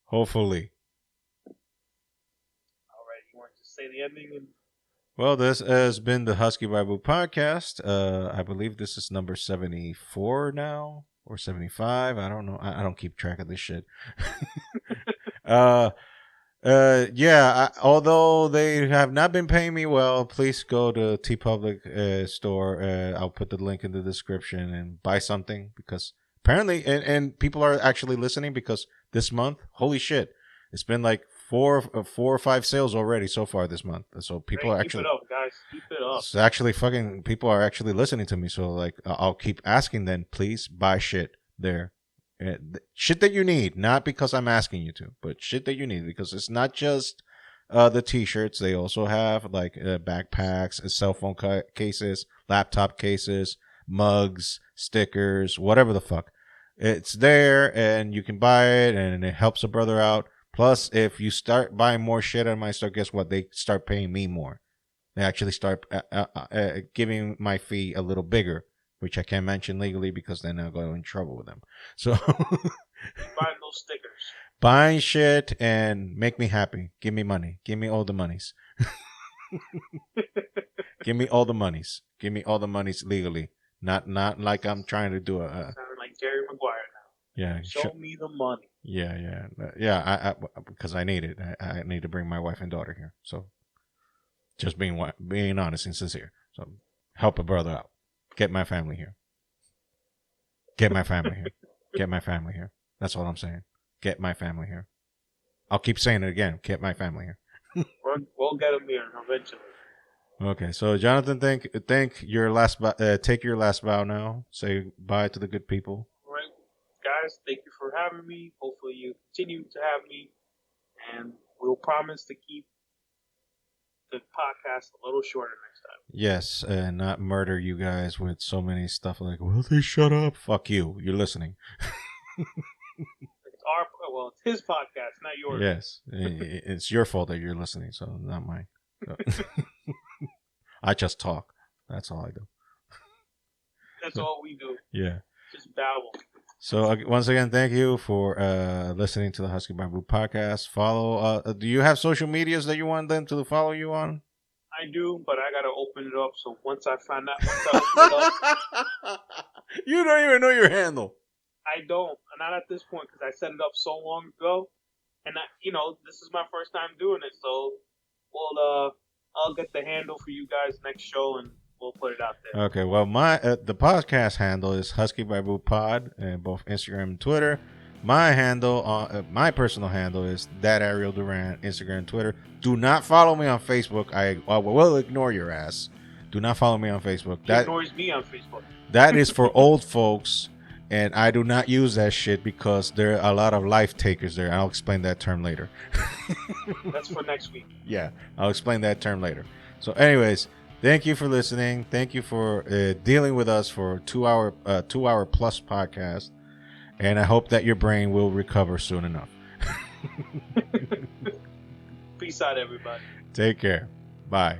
Hopefully. You want to just say the ending? Well, this has been the Husky Barbu podcast. I believe this is number 74 now, or 75. I don't know. I don't keep track of this shit. Although they have not been paying me well, please go to Teepublic store. I'll put the link in the description and buy something, because apparently, and people are actually listening, because this month, holy shit, it's been like four or five sales already so far this month. So people are actually, keep it up, guys. Keep it up. It's actually fucking, people are actually listening to me. So like, I'll keep asking them, please buy shit there. Shit that you need, not because I'm asking you to, but shit that you need, because it's not just the t-shirts. They also have like backpacks, cell phone cases, laptop cases, mugs, stickers, whatever the fuck. It's there, and you can buy it, and it helps a brother out. Plus, if you start buying more shit at my store, guess what? They start paying me more. They actually start giving my fee a little bigger, which I can't mention legally because then I'll go in trouble with them. So buying those stickers, buying shit, and make me happy. Give me money. Give me all the monies. Give me all the monies. Give me all the monies legally. Not like I'm trying to do sounding like Jerry Maguire now. Yeah. Show me the money. Yeah. I because I need it. I need to bring my wife and daughter here. So just being honest and sincere. So help a brother out. Get my family here. Get my family here. Get my family here. That's all I'm saying. Get my family here. I'll keep saying it again. Get my family here. We'll get them here eventually. Okay, so Jonathon, take your last bow now. Say bye to the good people. All right, guys, thank you for having me. Hopefully you continue to have me, and we'll promise to keep the podcast a little shorter next time. Yes, and not murder you guys with so many stuff like, will they shut up? Fuck you. You're listening. well, it's his podcast, not yours. Yes, it's your fault that you're listening, so not mine. So. I just talk. That's all I do. That's all we do. Yeah. Just babble. So once again, thank you for listening to the Husky Barbu podcast. Follow. Do you have social medias that you want them to follow you on? I do, but I gotta open it up. So once I open it up, you don't even know your handle. I don't, not at this point, because I set it up so long ago, and this is my first time doing it. So I'll get the handle for you guys next show, and we'll put it out there. Okay. Well, my the podcast handle is Husky Barbu Pod, and both Instagram and Twitter. My handle, my personal handle is that Ariel Duran, Instagram and Twitter. Do not follow me on Facebook. I will ignore your ass. Do not follow me on Facebook. He ignores me on Facebook. That is for old folks, and I do not use that shit because there are a lot of life takers there. I'll explain that term later. That's for next week. Yeah, I'll explain that term later. So, anyways, thank you for listening. Thank you for dealing with us for a 2-hour plus podcast. And I hope that your brain will recover soon enough. Peace out, everybody. Take care. Bye.